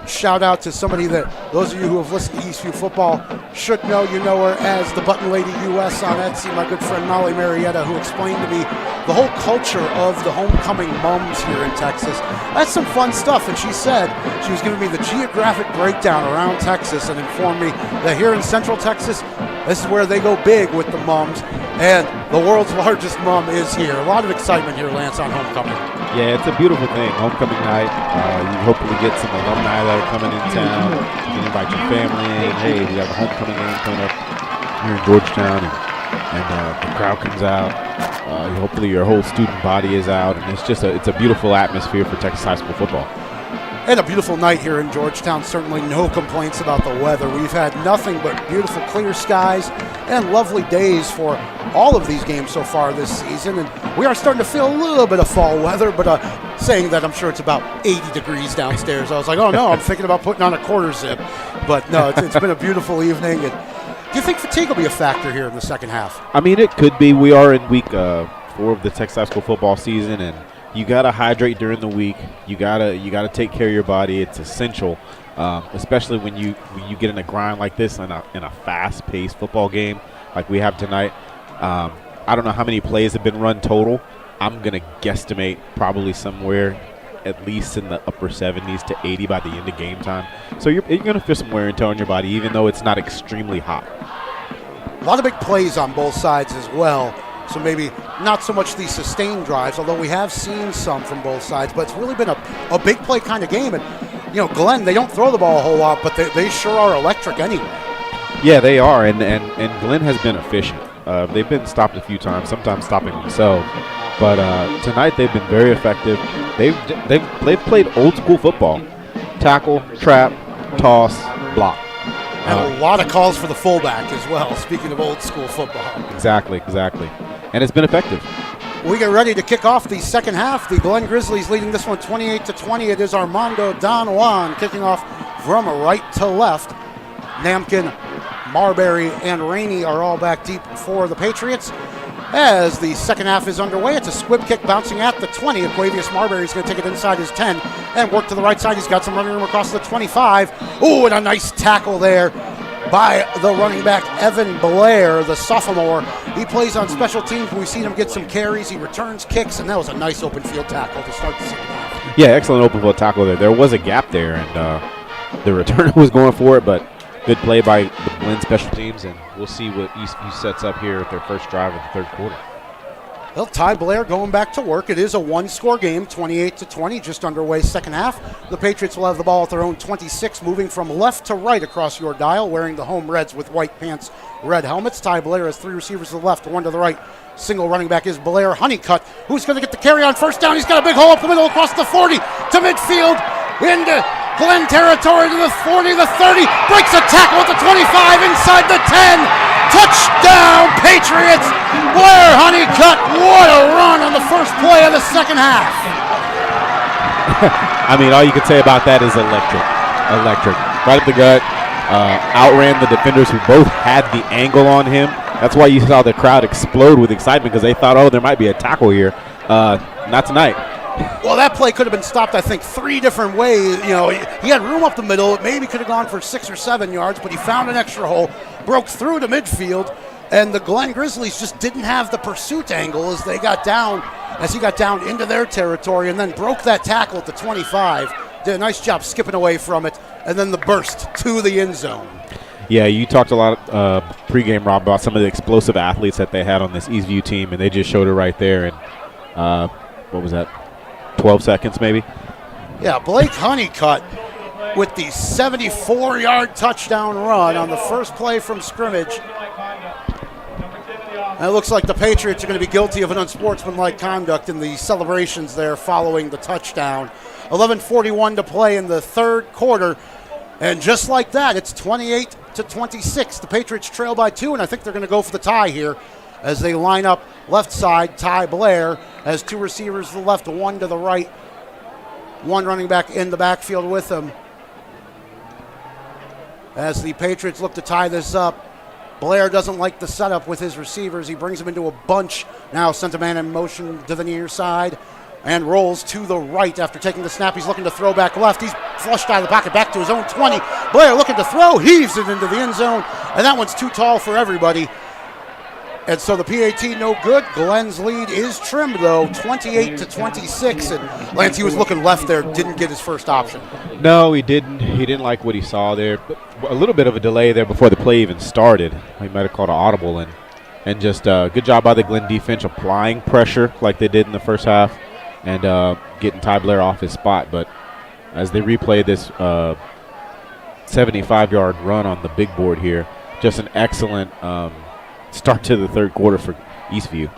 shout out to somebody that those of you who have listened to Eastview football should know. You know her as the Button Lady US on Etsy, my good friend Molly Marietta, who explained to me the whole culture of the homecoming mums here in Texas. That's some fun stuff, and she said she was giving me the geographic breakdown around Texas and informed me that here in Central Texas, this is where they go big with the mums, and the world's largest mum is here. A lot of excitement here, Lance, on homecoming. Yeah, it's a beautiful thing. Homecoming night. You hopefully get some alumni that are coming in town. You can invite your family in. Hey, we have a homecoming game coming up here in Georgetown, and the crowd comes out. Hopefully your whole student body is out, and it's a beautiful atmosphere for Texas high school football. And a beautiful night here in Georgetown. Certainly no complaints about the weather. We've had nothing but beautiful clear skies and lovely days for all of these games so far this season. And we are starting to feel a little bit of fall weather, but saying that, I'm sure it's about 80 degrees downstairs. I was like, oh no, I'm thinking about putting on a quarter zip. But no, it's been a beautiful evening. And do you think fatigue will be a factor here in the second half? I mean, it could be. We are in week 4 of the Texas high school football season, and you gotta hydrate during the week. You gotta take care of your body. It's essential, especially when you get in a grind like this in a fast-paced football game like we have tonight. I don't know how many plays have been run total. I'm gonna guesstimate probably somewhere at least in the upper 70s to 80 by the end of game time. So you're gonna feel some wear and tear on your body, even though it's not extremely hot. A lot of big plays on both sides as well. So maybe not so much these sustained drives, although we have seen some from both sides, but it's really been a big play kind of game. And, Glenn, they don't throw the ball a whole lot, but they sure are electric anyway. Yeah, they are, and Glenn has been efficient. They've been stopped a few times, sometimes stopping themselves. But tonight they've been very effective. They've played old school football: tackle, trap, toss, block. And a lot of calls for the fullback as well. Speaking of old school football. Exactly, and it's been effective. We get ready to kick off the second half. The Glen Grizzlies leading this one 28-20. It is Armando Don Juan kicking off from right to left. Namkin, Marbury, and Rainey are all back deep for the Patriots. As the second half is underway, it's a squib kick bouncing at the 20. Aquavius Marbury is going to take it inside his 10 and work to the right side. He's got some running room across the 25. Ooh, and a nice tackle there by the running back, Evan Blair, the sophomore. He plays on special teams. We've seen him get some carries. He returns kicks, and that was a nice open field tackle to start the second half. Yeah, excellent open field tackle there. There was a gap there, and the returner was going for it, but good play by the Glen special teams, and we'll see what Eastview sets up here at their first drive of the third quarter. Well, Ty Blair going back to work. It is a one-score game, 28-20, just underway second half. The Patriots will have the ball at their own 26, moving from left to right across your dial, wearing the home reds with white pants, red helmets. Ty Blair has three receivers to the left, one to the right. Single running back is Blair Honeycutt, who's going to get the carry on first down. He's got a big hole up the middle across the 40 to midfield, into Glen territory to the 40, the 30, breaks a tackle at the 25, inside the 10. Touchdown, Patriots! Blair Honeycutt, what a run on the first play of the second half. I mean, all you can say about that is electric. Right up the gut, outran the defenders who both had the angle on him. That's why you saw the crowd explode with excitement, because they thought, oh, there might be a tackle here. Not tonight. Well, that play could have been stopped, I think, three different ways. He had room up the middle. It maybe could have gone for 6 or 7 yards, but he found an extra hole, broke through to midfield, and the Glen Grizzlies just didn't have the pursuit angle as he got down into their territory, and then broke that tackle at the 25. Did a nice job skipping away from it, and then the burst to the end zone. Yeah, you talked a lot pregame, Rob, about some of the explosive athletes that they had on this Eastview team, and they just showed it right there. And what was that? 12 seconds maybe? Yeah, Blake Honeycutt with the 74-yard touchdown run on the first play from scrimmage. And it looks like the Patriots are going to be guilty of an unsportsmanlike conduct in the celebrations there following the touchdown. 11:41 to play in the third quarter. And just like that, it's 28-26. The Patriots trail by 2, and I think they're going to go for the tie here as they line up left side. Ty Blair has 2 receivers to the left, 1 to the right, 1 running back in the backfield with him. As the Patriots look to tie this up, Blair doesn't like the setup with his receivers. He brings them into a bunch. Now sent a man in motion to the near side and rolls to the right after taking the snap. He's looking to throw back left. He's flushed out of the pocket back to his own 20. Blair looking to throw, heaves it into the end zone, and that one's too tall for everybody. And so the PAT no good. Glen's lead is trimmed, though, 28-26. And Lance, he was looking left there, didn't get his first option. No, he didn't. He didn't like what he saw there. But a little bit of a delay there before the play even started. He might have called an audible. And just good job by the Glen defense applying pressure like they did in the first half and getting Ty Blair off his spot. But as they replay this 75-yard run on the big board here, just an excellent start to the third quarter for Eastview.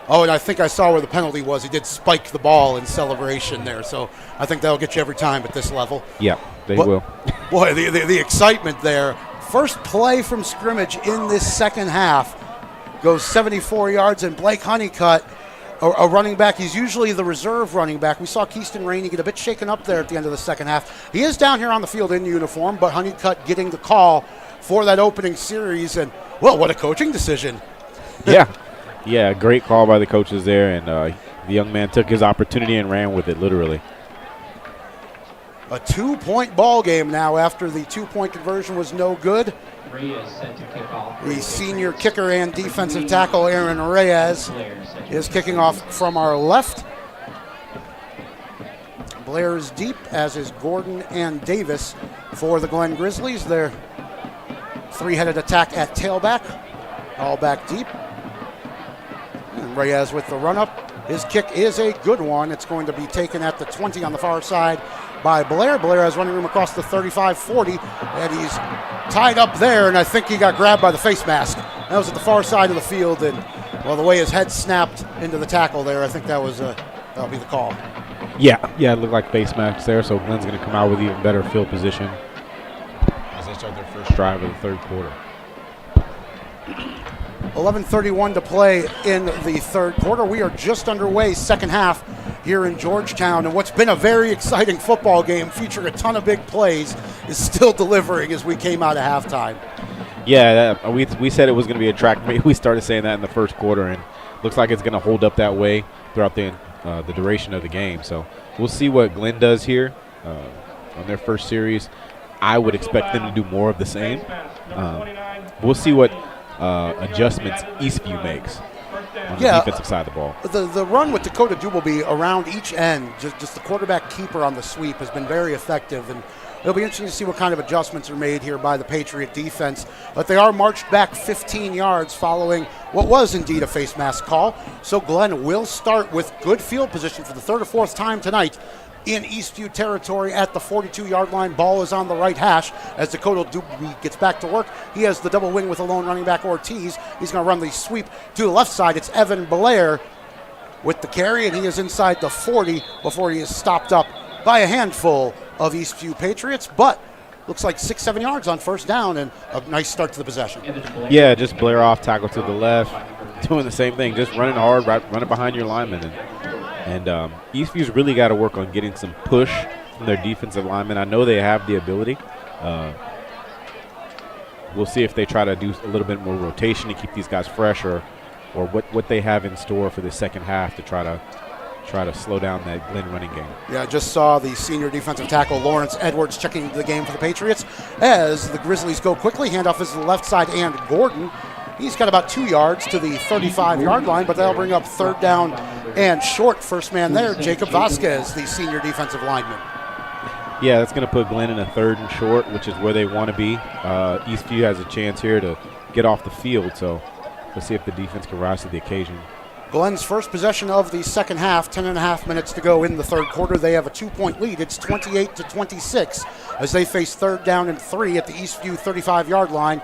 Oh, and I think I saw where the penalty was. He did spike the ball in celebration there, so I think that'll get you every time at this level. Yeah, they will. Boy, the excitement there. First play from scrimmage in this second half goes 74 yards, and Blake Honeycutt, a running back, he's usually the reserve running back. We saw Keyston Rainey get a bit shaken up there at the end of the second half. He is down here on the field in uniform, but Honeycutt getting the call for that opening series, and, well, what a coaching decision. Yeah, great call by the coaches there, and the young man took his opportunity and ran with it, literally. A 2-point ball game now after the 2-point conversion was no good. The senior kicker and defensive tackle, Aaron Reyes, is kicking off from our left. Blair is deep, as is Gordon and Davis for the Glen Grizzlies. Their 3-headed attack at tailback, all back deep. And Reyes with the run-up. His kick is a good one. It's going to be taken at the 20 on the far side by Blair. Blair has running room across the 35-40, and he's tied up there, and I think he got grabbed by the face mask. That was at the far side of the field, and, well, the way his head snapped into the tackle there, I think that'll be the call. Yeah, it looked like face masks there, so Glenn's going to come out with even better field position as they start their first drive of the third quarter. 11:31 to play in the third quarter. We are just underway, second half here in Georgetown, and what's been a very exciting football game featuring a ton of big plays is still delivering as we came out of halftime. Yeah, we said it was going to be a track meet. We started saying that in the first quarter, and looks like it's going to hold up that way throughout the duration of the game. So we'll see what Glenn does here on their first series. I would expect them to do more of the same. We'll see what adjustments Eastview makes on the defensive side of the ball. The run with Dakota Dubleby around each end, just the quarterback keeper on the sweep, has been very effective, and it'll be interesting to see what kind of adjustments are made here by the Patriot defense. But they are marched back 15 yards following what was indeed a face mask call. So Glenn will start with good field position for the third or fourth time tonight in Eastview territory at the 42-yard line. Ball is on the right hash as Dakota Dubleby gets back to work. He has the double wing with a lone running back, Ortiz. He's going to run the sweep to the left side. It's Evan Blair with the carry, and he is inside the 40 before he is stopped up by a handful of Eastview Patriots, but looks like 6-7 yards on first down, and a nice start to the possession. Yeah, just Blair off, tackle to the left, doing the same thing, just running hard, running behind your lineman. And Eastview's really got to work on getting some push from their defensive linemen. I know they have the ability. We'll see if they try to do a little bit more rotation to keep these guys fresh, or what they have in store for the second half to try to slow down that Glenn running game. Yeah, I just saw the senior defensive tackle Lawrence Edwards checking the game for the Patriots as the Grizzlies go quickly. Handoff is to the left side, and Gordon. He's got about 2 yards to the 35-yard line, but that'll bring up third down and short. First man there, Jacob Vasquez, the senior defensive lineman. Yeah, that's going to put Glenn in a third and short, which is where they want to be. Eastview has a chance here to get off the field, so let's see if the defense can rise to the occasion. Glenn's first possession of the second half, 10.5 minutes to go in the third quarter. They have a 2-point lead. It's 28-26 as they face third down and 3 at the Eastview 35-yard line.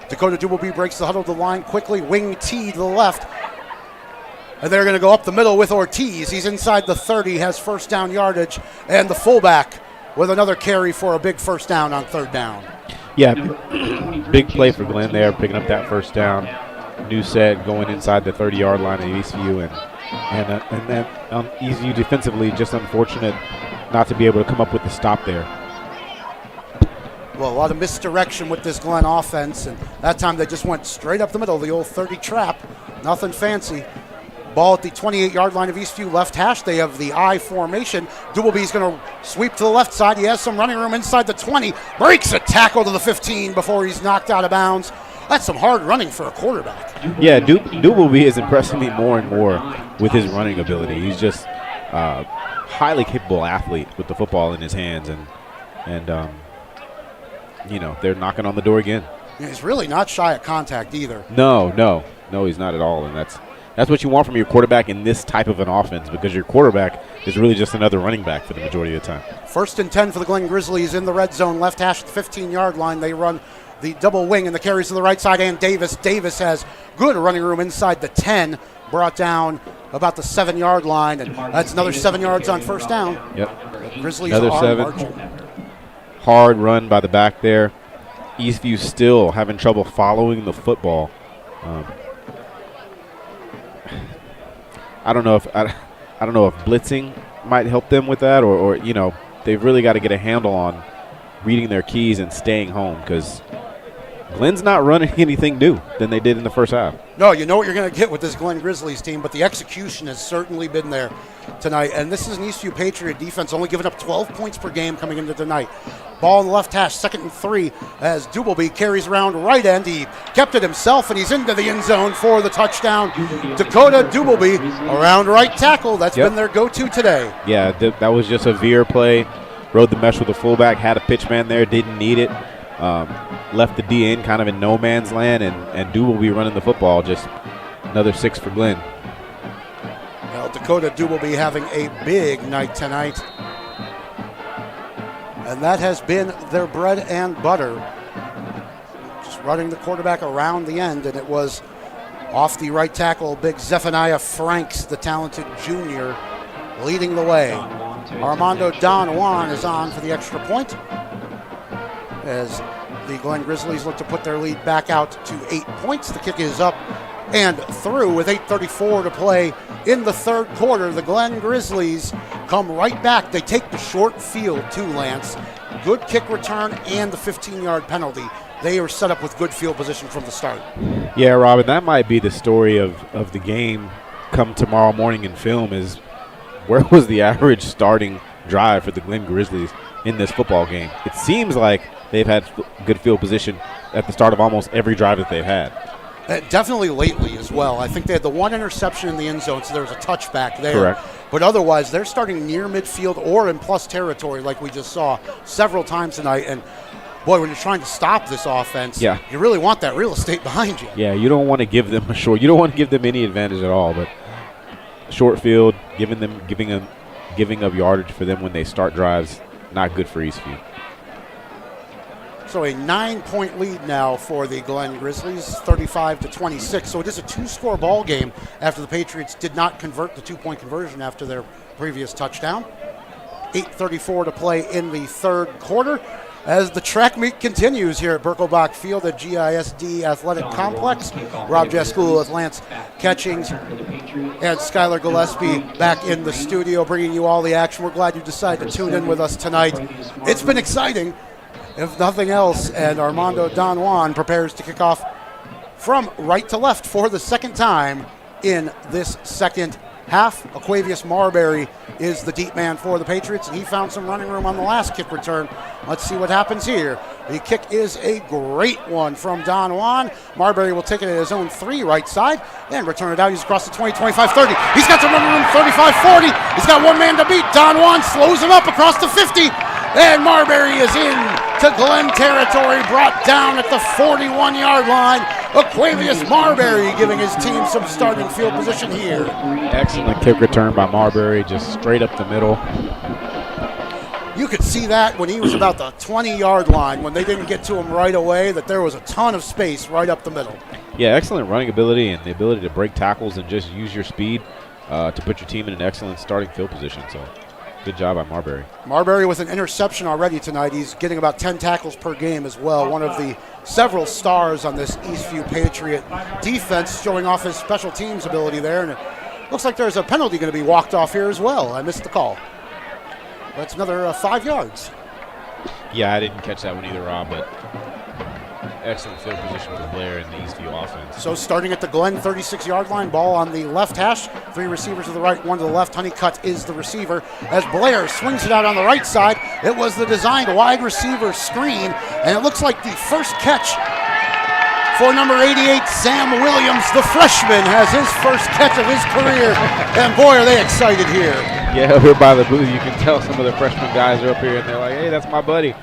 Dakota Dubleby breaks the huddle to the line quickly, wing T to the left. And they're going to go up the middle with Ortiz. He's inside the 30, has first down yardage, and the fullback with another carry for a big first down on third down. Yeah, big play for Glenn there, picking up that first down. New set going inside the 30-yard line at Eastview, and then Eastview defensively just unfortunate not to be able to come up with the stop there. Well, a lot of misdirection with this Glenn offense, and that time they just went straight up the middle, the old 30 trap. Nothing fancy. Ball at the 28-yard line of Eastview left hash. They have the I formation. Dubbleby's going to sweep to the left side. He has some running room inside the 20. Breaks a tackle to the 15 before he's knocked out of bounds. That's some hard running for a quarterback. Yeah, Dubbleby is impressing me more and more with his running ability. He's just a highly capable athlete with the football in his hands, and you know, they're knocking on the door again. He's really not shy at contact either. No, he's not at all, and that's what you want from your quarterback in this type of an offense, because your quarterback is really just another running back for the majority of the time. First and 10 for the Glen Grizzlies in the red zone, left hash at the 15-yard line. They run the double wing, and the carries to the right side, and Davis. Davis has good running room inside the 10, brought down about the 7-yard line, and that's another 7 yards on first down. Yep. The Grizzlies another are 7. marching. Hard run by the back there. Eastview still having trouble following the football. I don't know if blitzing might help them with that, or you know, they've really got to get a handle on reading their keys and staying home, because Glenn's not running anything new than they did in the first half. No, you know what you're going to get with this Glen Grizzlies team, but the execution has certainly been there tonight. And this is an Eastview Patriot defense only giving up 12 points per game coming into tonight. Ball in the left hash, 2nd and 3 as Dubleby carries around right end. He kept it himself, and he's into the end zone for the touchdown. Dakota Dubleby around right tackle. That's been their go-to today. Yeah, that was just a veer play. Rode the mesh with the fullback, had a pitch man there, didn't need it. Left the DN kind of in no man's land, and Dubleby running the football just Another 6 for Glenn. Well, Dakota Dew will be having a big night tonight. And that has been their bread and butter. Just running the quarterback around the end, and it was off the right tackle, big Zephaniah Franks, the talented junior, leading the way. Armando Don Juan is on for the extra point as the Glen Grizzlies look to put their lead back out to 8 points. The kick is up and through with 8:34 to play in the third quarter. The Glen Grizzlies come right back. They take the short field too, Lance. Good kick return and the 15-yard penalty. They are set up with good field position from the start. Yeah, Robin, that might be the story of the game come tomorrow morning in film is where was the average starting drive for the Glen Grizzlies in this football game? It seems like they've had good field position at the start of almost every drive that they've had. Definitely lately as well. I think they had the one interception in the end zone, so there was a touchback there. Correct. But otherwise, they're starting near midfield or in plus territory like we just saw several times tonight. And, boy, when you're trying to stop this offense, yeah, you really want that real estate behind you. Yeah, you don't want to give them you don't want to give them any advantage at all. But short field, giving up yardage for them when they start drives, not good for Eastview. So a 9-point lead now for the Glen Grizzlies, 35-26. So it is a 2-score ball game after the Patriots did not convert the 2-point conversion after their previous touchdown. 8:34 to play in the third quarter as the track meet continues here at Birkelbach Field at GISD Athletic Complex. Rob Jaskula with Lance Catchings and Skylar Gillespie back in the studio bringing you all the action. We're glad you decided to tune in with us tonight. It's been exciting, if nothing else, and Armando Don Juan prepares to kick off from right to left for the second time in this second half. Aquavius Marbury is the deep man for the Patriots, and he found some running room on the last kick return. Let's see what happens here. The kick is a great one from Don Juan. Marbury will take it at his own 3 right side and return it out. He's across the 20, 25, 30. He's got some running room, 35, 40. He's got one man to beat. Don Juan slows him up across the 50. And Marbury is in to Glen territory, brought down at the 41-yard line. Aquavius Marbury giving his team some starting field position here. Excellent kick return by Marbury, just straight up the middle. You could see that when he was about the 20-yard line, when they didn't get to him right away, that there was a ton of space right up the middle. Yeah, excellent running ability and the ability to break tackles and just use your speed to put your team in an excellent starting field position. So good job by Marbury. Marbury with an interception already tonight. He's getting about 10 tackles per game as well. One of the several stars on this Eastview Patriot defense, showing off his special teams ability there. And it looks like there's a penalty going to be walked off here as well. I missed the call. That's another 5 yards. Yeah, I didn't catch that one either, Rob, but excellent field position for Blair in the Eastview offense. So starting at the Glen 36-yard line, ball on the left hash. 3 receivers to the right, 1 to the left. Honeycutt is the receiver. As Blair swings it out on the right side, it was the designed wide receiver screen, and it looks like the first catch for number 88, Sam Williams, the freshman, has his first catch of his career. And boy, are they excited here. Yeah, we're by the booth. You can tell some of the freshman guys are up here, and they're like, hey, that's my buddy.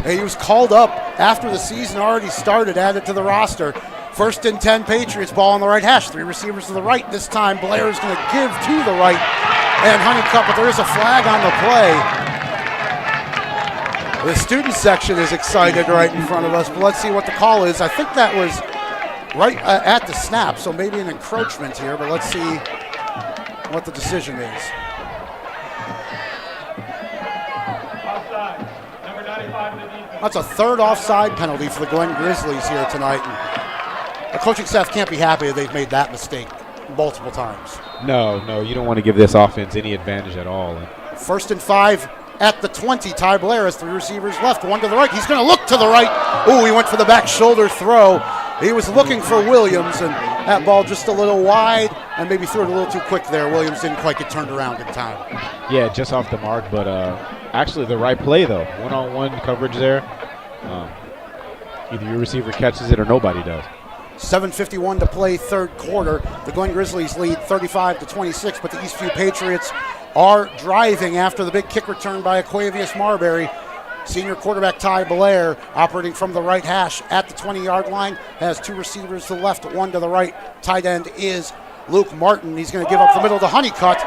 He was called up after the season already started, added to the roster. First and 10 Patriots, ball on the right hash. 3 receivers to the right. This time Blair is going to give to the right. And Honeycutt, but there is a flag on the play. The student section is excited right in front of us, but let's see what the call is. I think that was right at the snap, so maybe an encroachment here, but let's see what the decision is. That's a third offside penalty for the Glen Grizzlies here tonight. And the coaching staff can't be happy that they've made that mistake multiple times. No, you don't want to give this offense any advantage at all. First and 5 at the 20. Ty Blair has 3 receivers left, 1 to the right. He's going to look to the right. Ooh, he went for the back shoulder throw. He was looking for Williams, and that ball just a little wide, and maybe threw it a little too quick there. Williams didn't quite get turned around in time. Yeah, just off the mark, but actually the right play, though. One-on-one coverage there. Either your receiver catches it or nobody does. 7:51 to play third quarter. The Glen Grizzlies lead 35-26, but the Eastview Patriots are driving after the big kick return by Aquavius Marbury. Senior quarterback Ty Blair operating from the right hash at the 20-yard line, has 2 receivers to the left, 1 to the right. Tight end is Luke Martin. He's going to give up the middle to Honeycutt.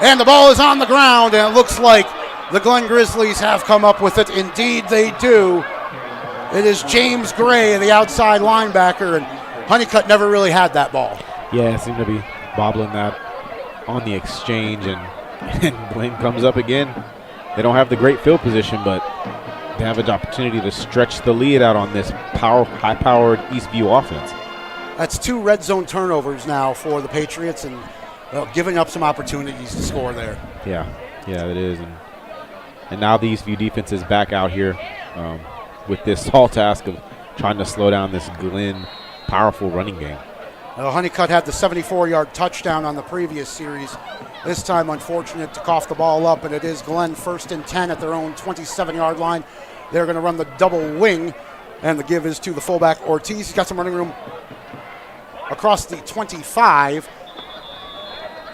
And the ball is on the ground, and it looks like the Glen Grizzlies have come up with it. Indeed, they do. It is James Gray, the outside linebacker, and Honeycutt never really had that ball. Yeah, seemed to be bobbling that on the exchange, and Glenn comes up again. They don't have the great field position, but they have an opportunity to stretch the lead out on this high-powered Eastview offense. That's 2 red zone turnovers now for the Patriots, and giving up some opportunities to score there. Yeah, it is. And now the Eastview defense is back out here with this tall task of trying to slow down this Glen powerful running game. Honeycutt had the 74-yard touchdown on the previous series. This time, unfortunate to cough the ball up, and it is Glen 1st and 10 at their own 27-yard line. They're going to run the double wing, and the give is to the fullback Ortiz. He's got some running room across the 25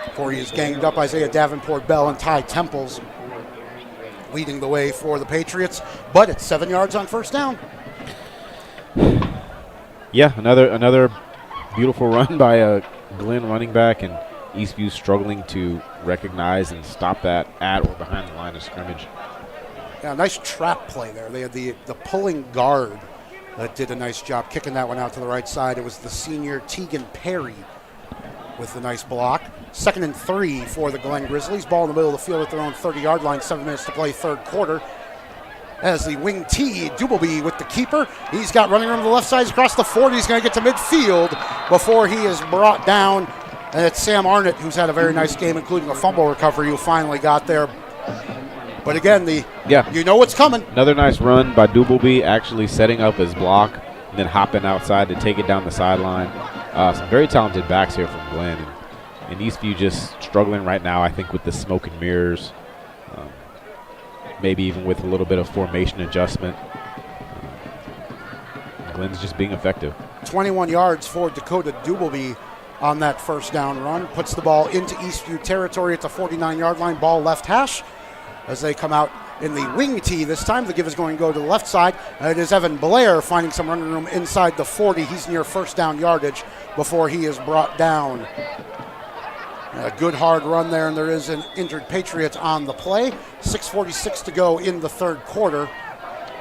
before he is ganged up. Isaiah Davenport Bell and Ty Temples leading the way for the Patriots, but it's 7 yards on first down. Yeah, another beautiful run by a Glen running back, and Eastview struggling to recognize and stop that at or behind the line of scrimmage. Yeah, nice trap play there. They had the pulling guard that did a nice job kicking that one out to the right side. It was the senior Tegan Perry with the nice block. 2nd and 3 for the Glen Grizzlies. Ball in the middle of the field at their own 30-yard line. 7 minutes to play, third quarter. As the wing T, Dubelby with the keeper. He's got running room to the left side across the 40. He's going to get to midfield before he is brought down. And it's Sam Arnott, who's had a very nice game, including a fumble recovery, who finally got there. But again, you know what's coming. Another nice run by Dubelby, actually setting up his block and then hopping outside to take it down the sideline. Some very talented backs here from Glen. And Eastview just struggling right now, I think, with the smoke and mirrors. Maybe even with a little bit of formation adjustment. Glen's just being effective. 21 yards for Dakota Dubelby on that first down run. Puts the ball into Eastview territory at the 49-yard line. Ball left hash as they come out in the wing tee this time. The give is going to go to the left side. It is Evan Blair finding some running room inside the 40. He's near first down yardage before he is brought down. A good hard run there, and there is an injured Patriot on the play. 6:46 to go in the third quarter.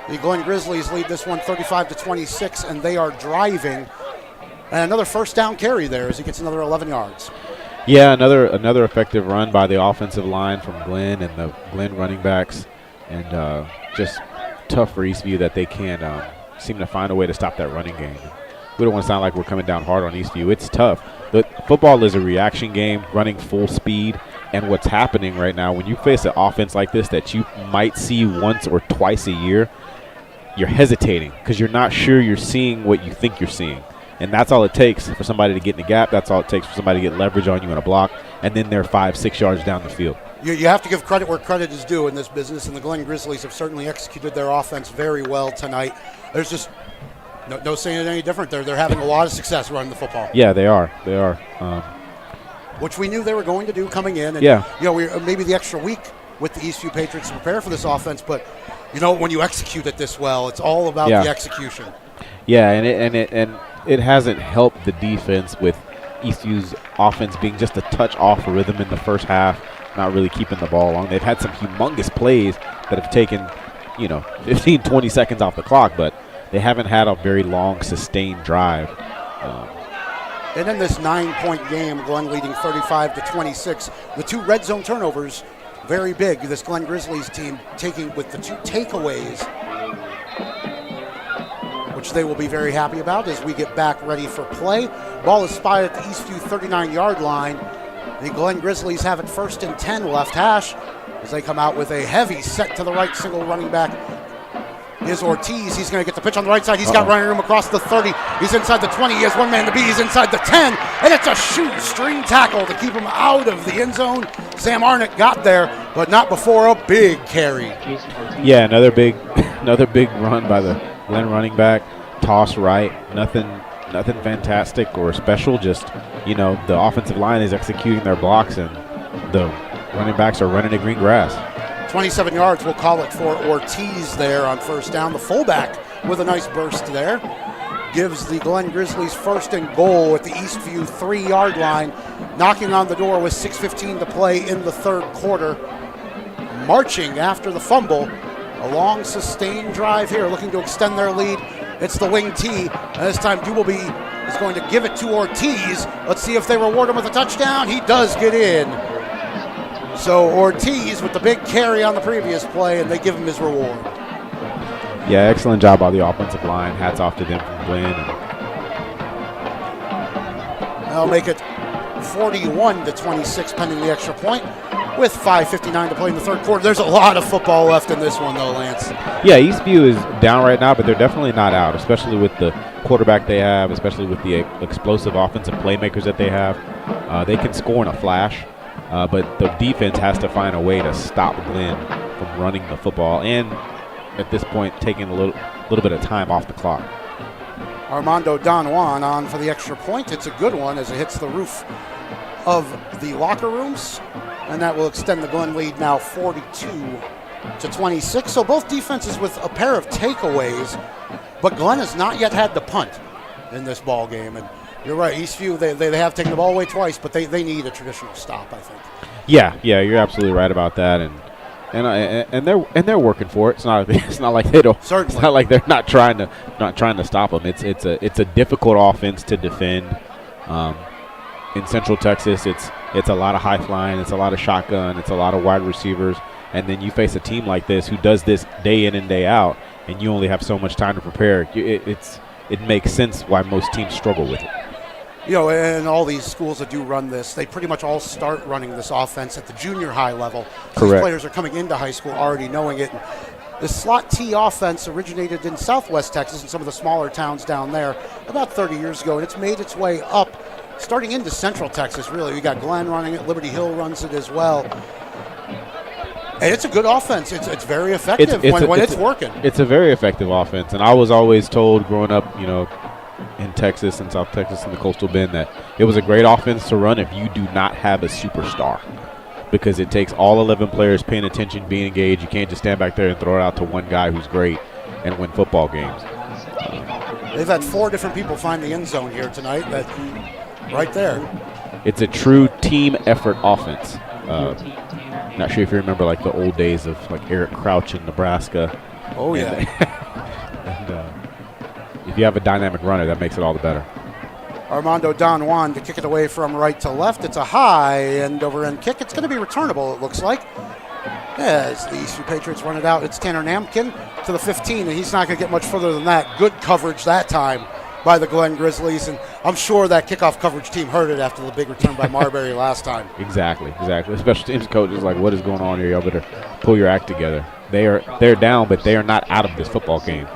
The Glen Grizzlies lead this one 35-26, and they are driving. And another first down carry there as he gets another 11 yards. Yeah, another effective run by the offensive line from Glen and the Glen running backs. And just tough for Eastview that they can't seem to find a way to stop that running game. We don't want to sound like we're coming down hard on Eastview. It's tough. But football is a reaction game, running full speed. And what's happening right now, when you face an offense like this that you might see once or twice a year, you're hesitating because you're not sure you're seeing what you think you're seeing. And that's all it takes for somebody to get in the gap. That's all it takes for somebody to get leverage on you in a block. And then they're 5-6 yards down the field. You have to give credit where credit is due in this business, and the Glen Grizzlies have certainly executed their offense very well tonight. There's just no saying it any different. They're having a lot of success running the football. Yeah, they are. Which we knew they were going to do coming in. And, yeah. We maybe the extra week with the Eastview Patriots to prepare for this offense, but when you execute it this well, it's all about the execution. Yeah, and it hasn't helped the defense with Eastview's offense being just a touch off rhythm in the first half, not really keeping the ball long. They've had some humongous plays that have taken, 15, 20 seconds off the clock, but they haven't had a very long, sustained drive. And in this 9-point game, Glen leading 35-26. The 2 red zone turnovers, very big. This Glen Grizzlies team taking with the 2 takeaways, which they will be very happy about as we get back ready for play. Ball is spotted at the Eastview 39-yard line. The Glen Grizzlies have it 1st and 10 left hash as they come out with a heavy set to the right. Single running back is Ortiz. He's going to get the pitch on the right side. He's got running room across the 30. He's inside the 20. He has one man to beat. He's inside the 10. And it's a shoestring tackle to keep him out of the end zone. Sam Arnott got there, but not before a big carry. Yeah, another big run by the Glen running back. Toss right. Nothing fantastic or special. Just, the offensive line is executing their blocks and the running backs are running the green grass. 27 yards, we'll call it for Ortiz there on first down. The fullback with a nice burst there gives the Glen Grizzlies 1st and goal at the Eastview 3-yard line. knocking on the door with 6:15 to play in the third quarter. Marching after the fumble. A long sustained drive here, looking to extend their lead. It's the wing T. And this time Dubelby is going to give it to Ortiz. Let's see if they reward him with a touchdown. He does get in. So Ortiz with the big carry on the previous play, and they give him his reward. Yeah, excellent job by the offensive line. Hats off to them from Glenn. They'll make it 41-26 pending the extra point with 5:59 to play in the third quarter. There's a lot of football left in this one, though, Lance. Yeah, Eastview is down right now, but they're definitely not out, especially with the quarterback they have, especially with the explosive offensive playmakers that they have. They can score in a flash, but the defense has to find a way to stop Glenn from running the football and, at this point, taking a little bit of time off the clock. Armando Don Juan on for the extra point. It's a good one as it hits the roof of the locker rooms, and that will extend the Glen lead now 42-26. So both defenses with a pair of takeaways, but Glen has not yet had the punt in this ball game. And you're right, Eastview, they have taken the ball away twice, but they need a traditional stop, I think. Yeah, you're absolutely right about that, and they're working for it. It's not like they don't. Certainly. It's not like they're not trying to stop them. It's a difficult offense to defend. In Central Texas, it's a lot of high flying, it's a lot of shotgun, it's a lot of wide receivers, and then you face a team like this who does this day in and day out, and you only have so much time to prepare. It makes sense why most teams struggle with it. You know, and all these schools that do run this, they pretty much all start running this offense at the junior high level. Correct. These players are coming into high school already knowing it. The slot T offense originated in Southwest Texas and some of the smaller towns down there about 30 years ago, and it's made its way up, starting into Central Texas, really. We got Glen running it, Liberty Hill runs it as well. And it's a good offense. It's very effective when it's working. It's a very effective offense, and I was always told growing up, in Texas and South Texas and the Coastal Bend that it was a great offense to run if you do not have a superstar, because it takes all 11 players paying attention, being engaged. You can't just stand back there and throw it out to one guy who's great and win football games. They've had 4 different people find the end zone here tonight. That right there. It's a true team effort offense. Not sure if you remember like the old days of like Eric Crouch in Nebraska. Oh, yeah. And if you have a dynamic runner, that makes it all the better. Armando Don Juan to kick it away from right to left. It's a high end-over-end kick. It's going to be returnable, it looks like. As the Eastview Patriots run it out, it's Tanner Namkin to the 15, and he's not going to get much further than that. Good coverage that time by the Glen Grizzlies, and I'm sure that kickoff coverage team heard it after the big return by Marbury last time. Exactly. Special teams coach is like, what is going on here? Y'all better pull your act together. They're down, but they are not out of this football game.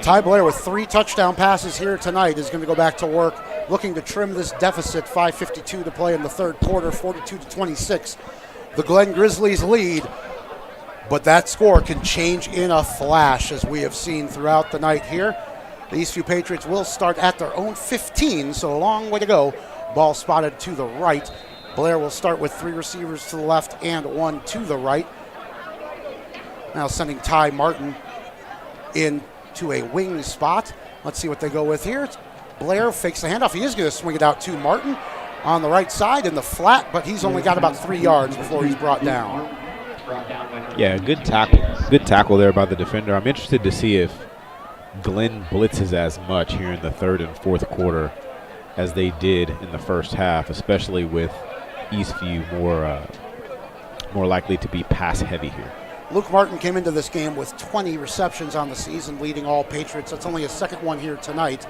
Ty Blair with 3 touchdown passes here tonight is going to go back to work, looking to trim this deficit. 5:52 to play in the third quarter, 42-26. The Glen Grizzlies lead, but that score can change in a flash, as we have seen throughout the night here. The Eastview Patriots will start at their own 15, so a long way to go. Ball spotted to the right. Blair will start with 3 receivers to the left and 1 to the right. Now sending Ty Martin into a wing spot. Let's see what they go with here. Blair fakes the handoff. He is going to swing it out to Martin on the right side in the flat, but he's only got about 3 yards before he's brought down. Yeah, good tackle. Good tackle there by the defender. I'm interested to see if Glen blitzes as much here in the third and fourth quarter as they did in the first half, especially with Eastview more likely to be pass heavy here. Luke Martin came into this game with 20 receptions on the season, leading all Patriots. That's only his second one here tonight.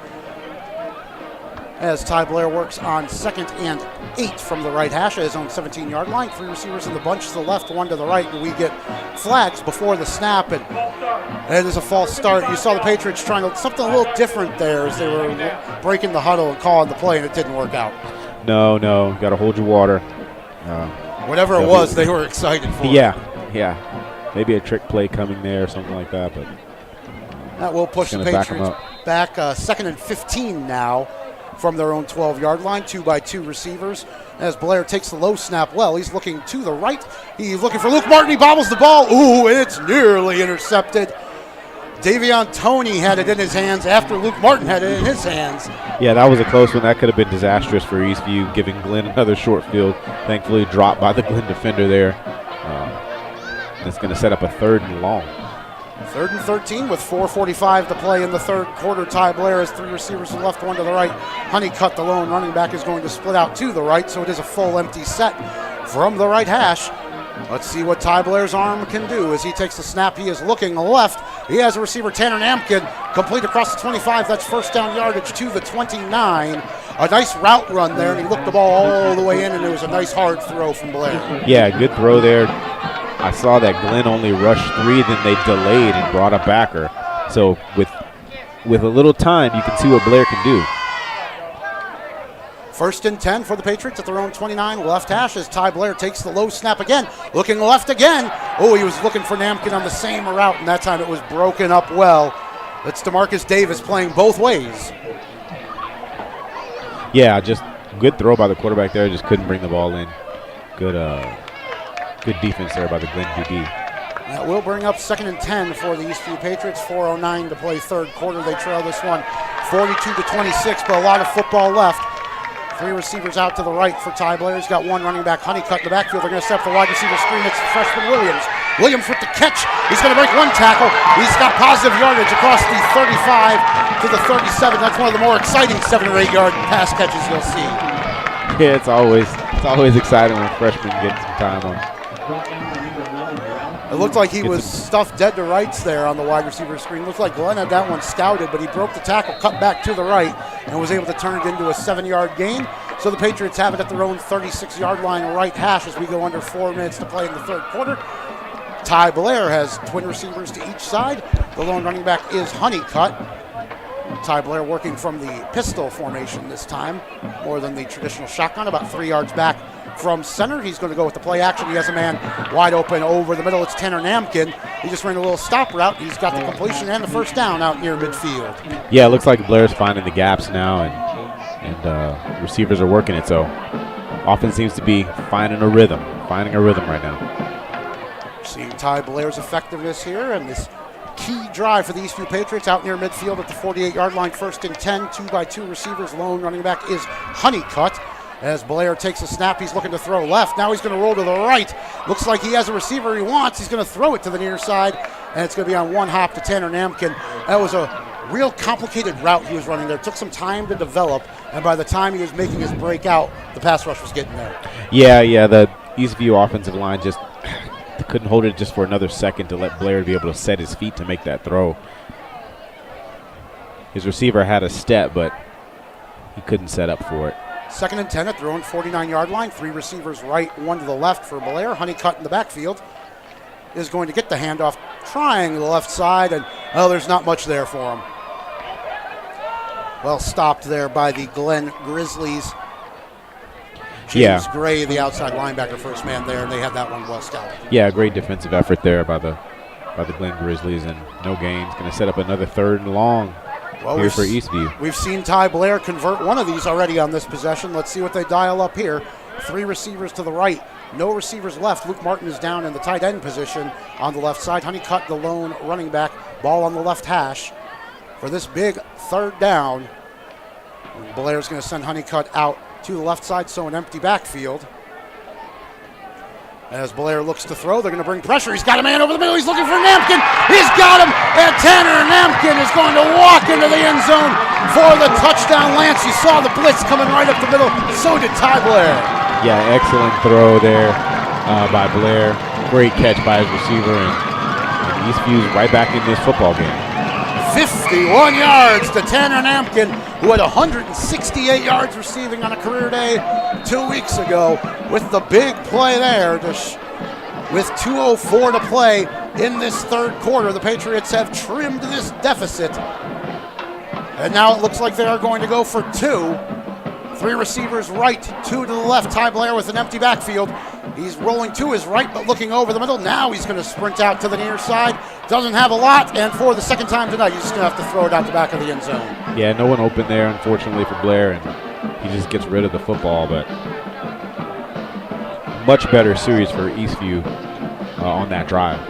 As Ty Blair works on 2nd and 8 from the right hash at his own 17-yard line. 3 receivers in the bunch to the left, 1 to the right, and we get flags before the snap, and it is a false start. You saw the Patriots trying something a little different there as they were breaking the huddle and calling the play, and it didn't work out. No, got to hold your water. Whatever it was, they were excited for. Yeah. Maybe a trick play coming there or something like that, but that will push the Patriots back 2nd and 15 now from their own 12-yard line, 2-by-2 receivers. As Blair takes the low snap well, he's looking to the right. He's looking for Luke Martin. He bobbles the ball. Ooh, and it's nearly intercepted. Davion Toney had it in his hands after Luke Martin had it in his hands. Yeah, that was a close one. That could have been disastrous for Eastview, giving Glenn another short field. Thankfully dropped by the Glenn defender there. It's going to set up a 3rd and long. 3rd and 13 with 4:45 to play in the third quarter. Ty Blair has 3 receivers to the left, 1 to the right. Honeycutt, the lone running back, is going to split out to the right, so it is a full empty set from the right hash. Let's see what Ty Blair's arm can do as he takes the snap. He is looking left. He has a receiver, Tanner Namkin, complete across the 25. That's first down yardage to the 29. A nice route run there, and he looked the ball all the way in, and it was a nice hard throw from Blair. Yeah, good throw there. I saw that Glenn only rushed 3, then they delayed and brought a backer. So with a little time, you can see what Blair can do. 1st and 10 for the Patriots at their own 29. Left hash as Ty Blair takes the low snap again. Looking left again. Oh, he was looking for Namkin on the same route, and that time it was broken up well. It's DeMarcus Davis playing both ways. Yeah, just good throw by the quarterback there. Just couldn't bring the ball in. Good defense there by the Glenn DB. That will bring up 2nd and 10 for the Eastview Patriots. 4:09 to play third quarter. They trail this one 42-26, but a lot of football left. 3 receivers out to the right for Ty Blair. He's got 1 running back, Honeycutt, in the backfield. They're going to set up the wide receiver screen. It's the freshman Williams. Williams with the catch. He's going to break 1 tackle. He's got positive yardage across the 35 to the 37. That's one of the more exciting 7 or 8 yard pass catches you'll see. Yeah, it's always exciting when freshmen get some time on. It looked like he was stuffed dead to rights there on the wide receiver screen. Looked like Glenn had that one scouted, but he broke the tackle, cut back to the right, and was able to turn it into a 7-yard gain. So the Patriots have it at their own 36-yard line right hash as we go under 4 minutes to play in the third quarter. Ty Blair has twin receivers to each side. The lone running back is Honeycutt. Ty Blair working from the pistol formation this time, more than the traditional shotgun, about 3 yards back from center. He's going to go with the play action. He has a man wide open over the middle. It's Tanner Namkin. He just ran a little stop route. He's got the completion and the first down out near midfield. Yeah, it looks like Blair's finding the gaps now, and receivers are working it. So offense seems to be finding a rhythm right now. Seeing Ty Blair's effectiveness here and this key drive for the Eastview Patriots out near midfield at the 48-yard line. 1st and 10, 2-by-2 receivers. Lone running back is Honeycutt. As Blair takes a snap, he's looking to throw left. Now he's going to roll to the right. Looks like he has a receiver he wants. He's going to throw it to the near side, and it's going to be on 1 hop to Tanner Namkin. That was a real complicated route he was running there. It took some time to develop, and by the time he was making his break out, the pass rush was getting there. Yeah, the Eastview offensive line just couldn't hold it just for another second to let Blair be able to set his feet to make that throw. His receiver had a step, but he couldn't set up for it. 2nd and 10 at their own 49-yard line. 3 receivers right, 1 to the left for Blair. Honeycutt in the backfield is going to get the handoff, trying the left side, and there's not much there for him. Well stopped there by the Glen Grizzlies. James Gray, the outside linebacker, first man there, and they had that one well scouted. Yeah, great defensive effort there by the Glen Grizzlies, and no gains. Going to set up another 3rd and long here for Eastview. We've seen Ty Blair convert one of these already on this possession. Let's see what they dial up here. 3 receivers to the right, no receivers left. Luke Martin is down in the tight end position on the left side. Honeycutt, the lone running back, ball on the left hash for this big 3rd down. Blair's going to send Honeycutt out to the left side, so an empty backfield. As Blair looks to throw, they're going to bring pressure. He's got a man over the middle. He's looking for Namkin. He's got him, and Tanner Namkin is going to walk into the end zone for the touchdown. Lance, you saw the blitz coming right up the middle. So did Ty Blair. Yeah, excellent throw there by Blair. Great catch by his receiver, and Eastview's right back in this football game. 51 yards to Tanner Namkin, who had 168 yards receiving on a career day 2 weeks ago, with the big play there. With 2:04 to play in this third quarter, the Patriots have trimmed this deficit. And now it looks like they are going to go for 2. 3 receivers right, 2 to the left. Ty Blair with an empty backfield. He's rolling to his right, but looking over the middle. Now he's going to sprint out to the near side. Doesn't have a lot, and for the second time tonight, he's just going to have to throw it out the back of the end zone. Yeah, no one open there, unfortunately, for Blair, and he just gets rid of the football, but much better series for Eastview on that drive.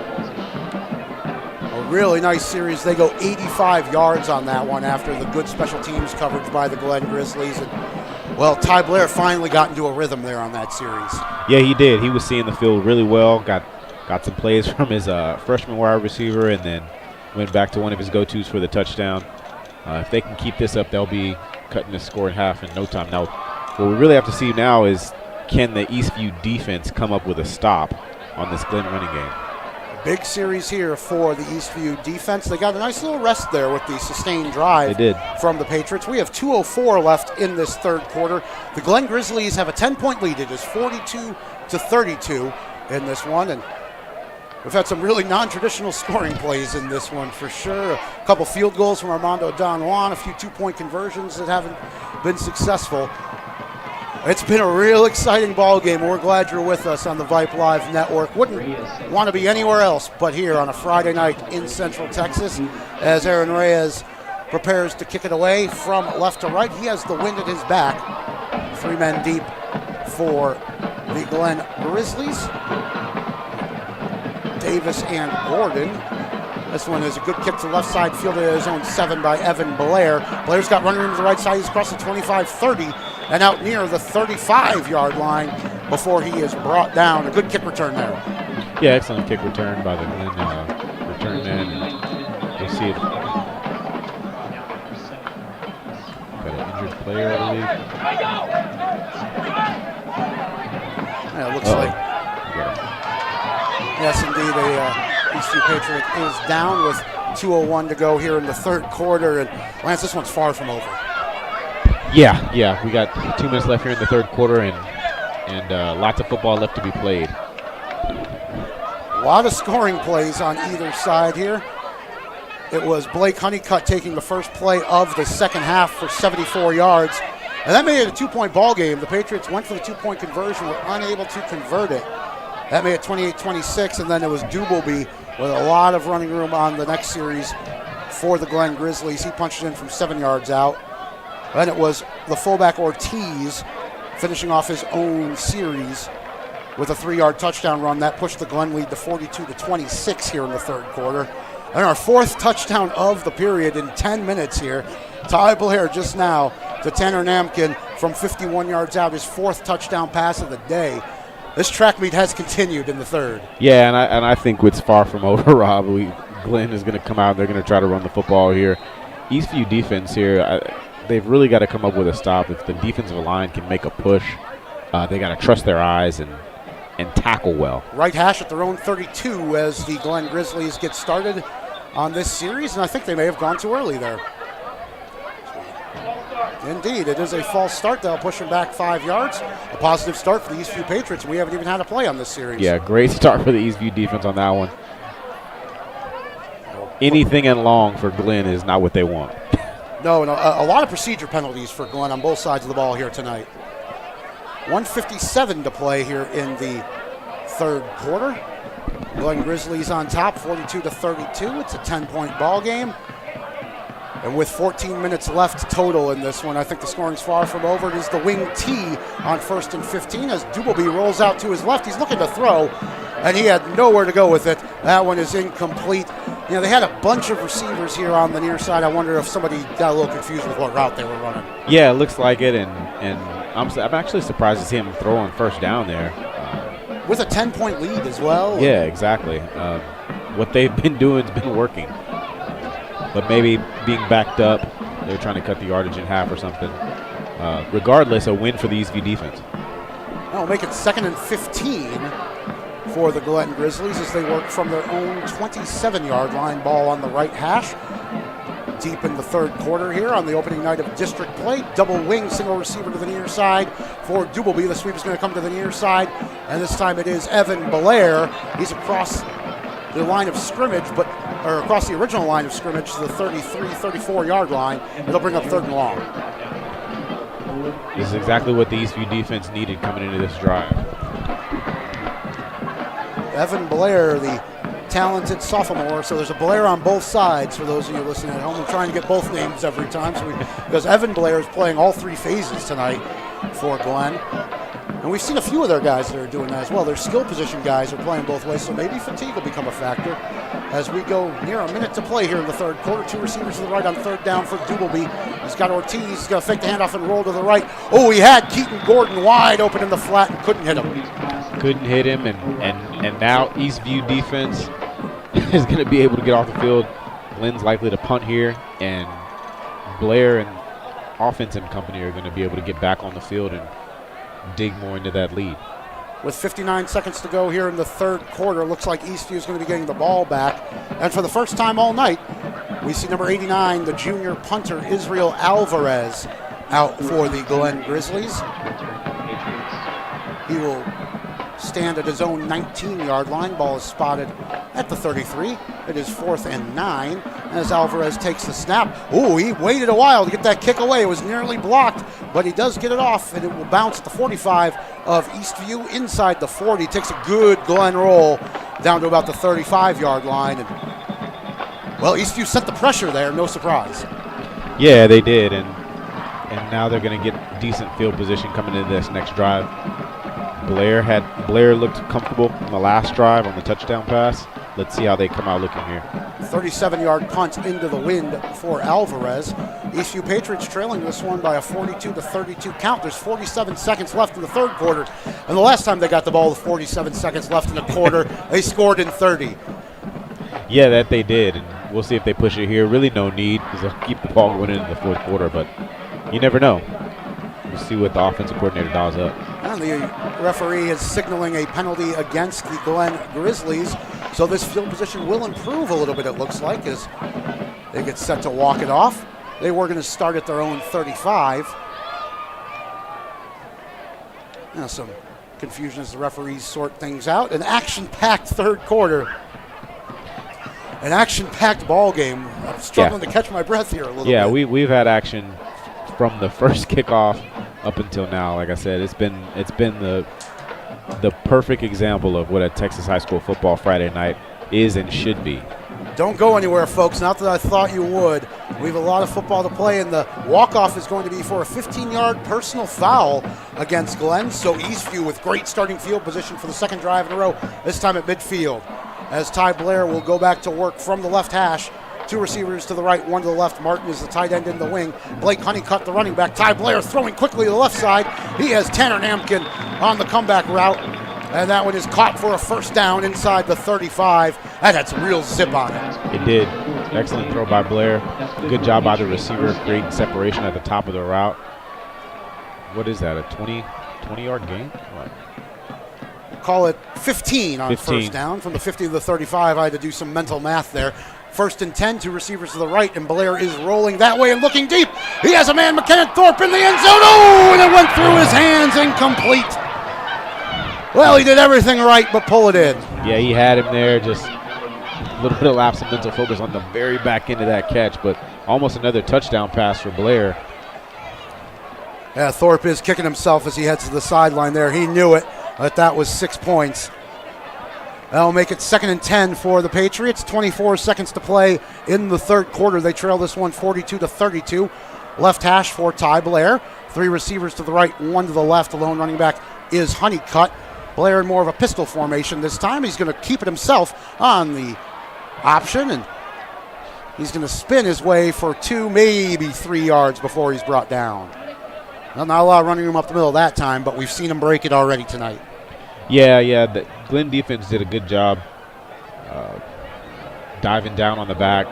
A Really nice series. They go 85 yards on that one after the good special teams coverage by the Glen Grizzlies. And, well, Ty Blair finally got into a rhythm there on that series. Yeah, he did. He was seeing the field really well. Got some plays from his freshman wide receiver, and then went back to one of his go-tos for the touchdown. If they can keep this up, they'll be cutting the score in half in no time. Now, what we really have to see now is, can the Eastview defense come up with a stop on this Glen running game? Big series here for the Eastview defense. They got a nice little rest there with the sustained drive from the Patriots. We have 2:04 left in this third quarter. The Glen Grizzlies have a 10-point lead. It is 42-32 in this one, and we've had some really non-traditional scoring plays in this one for sure. A couple field goals from Armando Don Juan, a few two-point conversions that haven't been successful. It's been a real exciting ball game. We're glad you're with us on the Vype Live Network. Wouldn't want to be anywhere else but here on a Friday night in Central Texas as Aaron Reyes prepares to kick it away from left to right. He has the wind at his back. 3 men deep for the Glen Grizzlies. Davis and Gordon. This one is a good kick to the left side, fielded at his own 7 by Evan Blair. Blair's got running room to the right side. He's across the 25-30 and out near the 35-yard line before he is brought down. A good kick return there. Yeah, excellent kick return by the Glen return man. We'll see if got an injured player, I believe. Yeah, it looks like. Yes, indeed, Eastview Patriot is down with 2:01 to go here in the third quarter. And Lance, this one's far from over. Yeah, we got 2 minutes left here in the third quarter, and lots of football left to be played. A lot of scoring plays on either side here. It was Blake Honeycutt taking the first play of the second half for 74 yards. And that made it a 2-point ball game. The Patriots went for the 2-point conversion, were unable to convert it. That made it 28-26, and then it was Dubelby with a lot of running room on the next series for the Glen Grizzlies. He punched it in from 7 yards out. Then it was the fullback Ortiz finishing off his own series with a 3-yard touchdown run. That pushed the Glen lead to 42-26 here in the third quarter. And our 4th touchdown of the period in 10 minutes here. Ty Blair just now to Tanner Namkin from 51 yards out, his 4th touchdown pass of the day. This track meet has continued in the third. Yeah, and I think it's far from over, Rob. Glen is going to come out. They're going to try to run the football here. Eastview defense here, they've really got to come up with a stop. If the defensive line can make a push, they got to trust their eyes and tackle well. Right hash at their own 32 as the Glen Grizzlies get started on this series, and I think they may have gone too early there. Indeed, it is a false start. They'll push them back 5 yards. A positive start for the Eastview Patriots. We haven't even had a play on this series. Yeah, great start for the Eastview defense on that one. Anything and long for Glen is not what they want. No, a lot of procedure penalties for Glen on both sides of the ball here tonight. 1:57 to play here in the third quarter. Glen Grizzlies on top, 42-32. It's a 10-point ball game. And with 14 minutes left total in this one, I think the scoring's far from over. It is the wing T on 1st and 15 as Dubelby rolls out to his left. He's looking to throw, and he had nowhere to go with it. That one is incomplete. You know, they had a bunch of receivers here on the near side. I wonder if somebody got a little confused with what route they were running. Yeah, it looks like it, and I'm actually surprised to see him throw on first down there. With a 10-point lead as well. Yeah, exactly. What they've been doing has been working. But maybe being backed up, they're trying to cut the yardage in half or something. Regardless, a win for the Eastview defense. That'll make it 2nd and 15 for the Glen Grizzlies as they work from their own 27-yard line. Ball on the right hash. Deep in the third quarter here on the opening night of district play. Double wing, single receiver to the near side for Dubelby. The sweep is going to come to the near side, and this time it is Evan Blair. He's across the line of scrimmage, or across the original line of scrimmage to the 33, 34-yard line. It'll bring up 3rd and long. This is exactly what the Eastview defense needed coming into this drive. Evan Blair, the talented sophomore. So there's a Blair on both sides for those of you listening at home. I'm trying to get both names every time. Because Evan Blair is playing all 3 phases tonight for Glen. And we've seen a few of their guys that are doing that as well. Their skill position guys are playing both ways, so maybe fatigue will become a factor as we go near a minute to play here in the third quarter. Two receivers to the right on third down for Doubleby. He's got Ortiz. He's going to fake the handoff and roll to the right. Oh, he had Keaton Gordon wide open in the flat and couldn't hit him. Couldn't hit him, and now Eastview defense is going to be able to get off the field. Glenn's likely to punt here, and Blair and offense and company are going to be able to get back on the field and dig more into that lead. With 59 seconds to go here in the third quarter, looks like Eastview is going to be getting the ball back. And for the first time all night, we see number 89, the junior punter, Israel Alvarez, out for the Glen Grizzlies. He will stand at his own 19-yard line. Ball is spotted at the 33. It is 4th and 9 as Alvarez takes the snap. Ooh, he waited a while to get that kick away. It was nearly blocked, but he does get it off, and it will bounce at the 45 of Eastview inside the 40. Takes a good Glen roll down to about the 35-yard line. And, well, Eastview sent the pressure there, no surprise. Yeah, they did, and now they're going to get decent field position coming into this next drive. Blair looked comfortable on the last drive on the touchdown pass. Let's see how they come out looking here. 37-yard punt into the wind for Alvarez. Eastview Patriots trailing this one by a 42-32 count. There's 47 seconds left in the third quarter, and the last time they got the ball with 47 seconds left in the quarter, they scored in 30. Yeah, that they did, and we'll see if they push it here. Really no need, because they'll keep the ball going into the fourth quarter, but you never know. We'll see what the offensive coordinator dials up. And the referee is signaling a penalty against the Glen Grizzlies. So this field position will improve a little bit, it looks like, as they get set to walk it off. They were going to start at their own 35. Now some confusion as the referees sort things out. An action-packed third quarter. An action-packed ball game. I'm struggling to catch my breath here a little bit. Yeah, we've had action from the first kickoff up until now. Like I said, it's been the perfect example of what a Texas high school football Friday night is and should be. Don't go anywhere, folks. Not that I thought you would. We have a lot of football to play, and the walk-off is going to be for a 15-yard personal foul against Glen. So Eastview with great starting field position for the second drive in a row, this time at midfield. As Ty Blair will go back to work from the left hash. Two receivers to the right, one to the left. Martin is the tight end in the wing. Blake Honeycutt, the running back. Ty Blair throwing quickly to the left side. He has Tanner Namkin on the comeback route. And that one is caught for a first down inside the 35. That had some real zip on it. It did. Excellent throw by Blair. Good job by the receiver, creating separation at the top of the route. What is that, a 20-yard gain? What? Call it 15 on 15. First down. From the 50 to the 35, I had to do some mental math there. 1st and 10, two receivers to the right, and Blair is rolling that way and looking deep. He has a man, McKinnon Thorpe, in the end zone. Oh, and it went through his hands, incomplete. Well, he did everything right but pull it in. Yeah, he had him there, just a little bit of lapse of mental focus on the very back end of that catch, but almost another touchdown pass for Blair. Yeah, Thorpe is kicking himself as he heads to the sideline there. He knew it, but that was 6 points. That'll make it 2nd and 10 for the Patriots. 24 seconds to play in the third quarter. They trail this one 42-32. Left hash for Ty Blair. Three receivers to the right, one to the left. The lone running back is Honeycutt. Blair in more of a pistol formation this time. He's going to keep it himself on the option, and he's going to spin his way for 2, maybe 3 yards before he's brought down. Well, not a lot of running room up the middle that time, but we've seen him break it already tonight. Yeah, the Glen defense did a good job diving down on the back.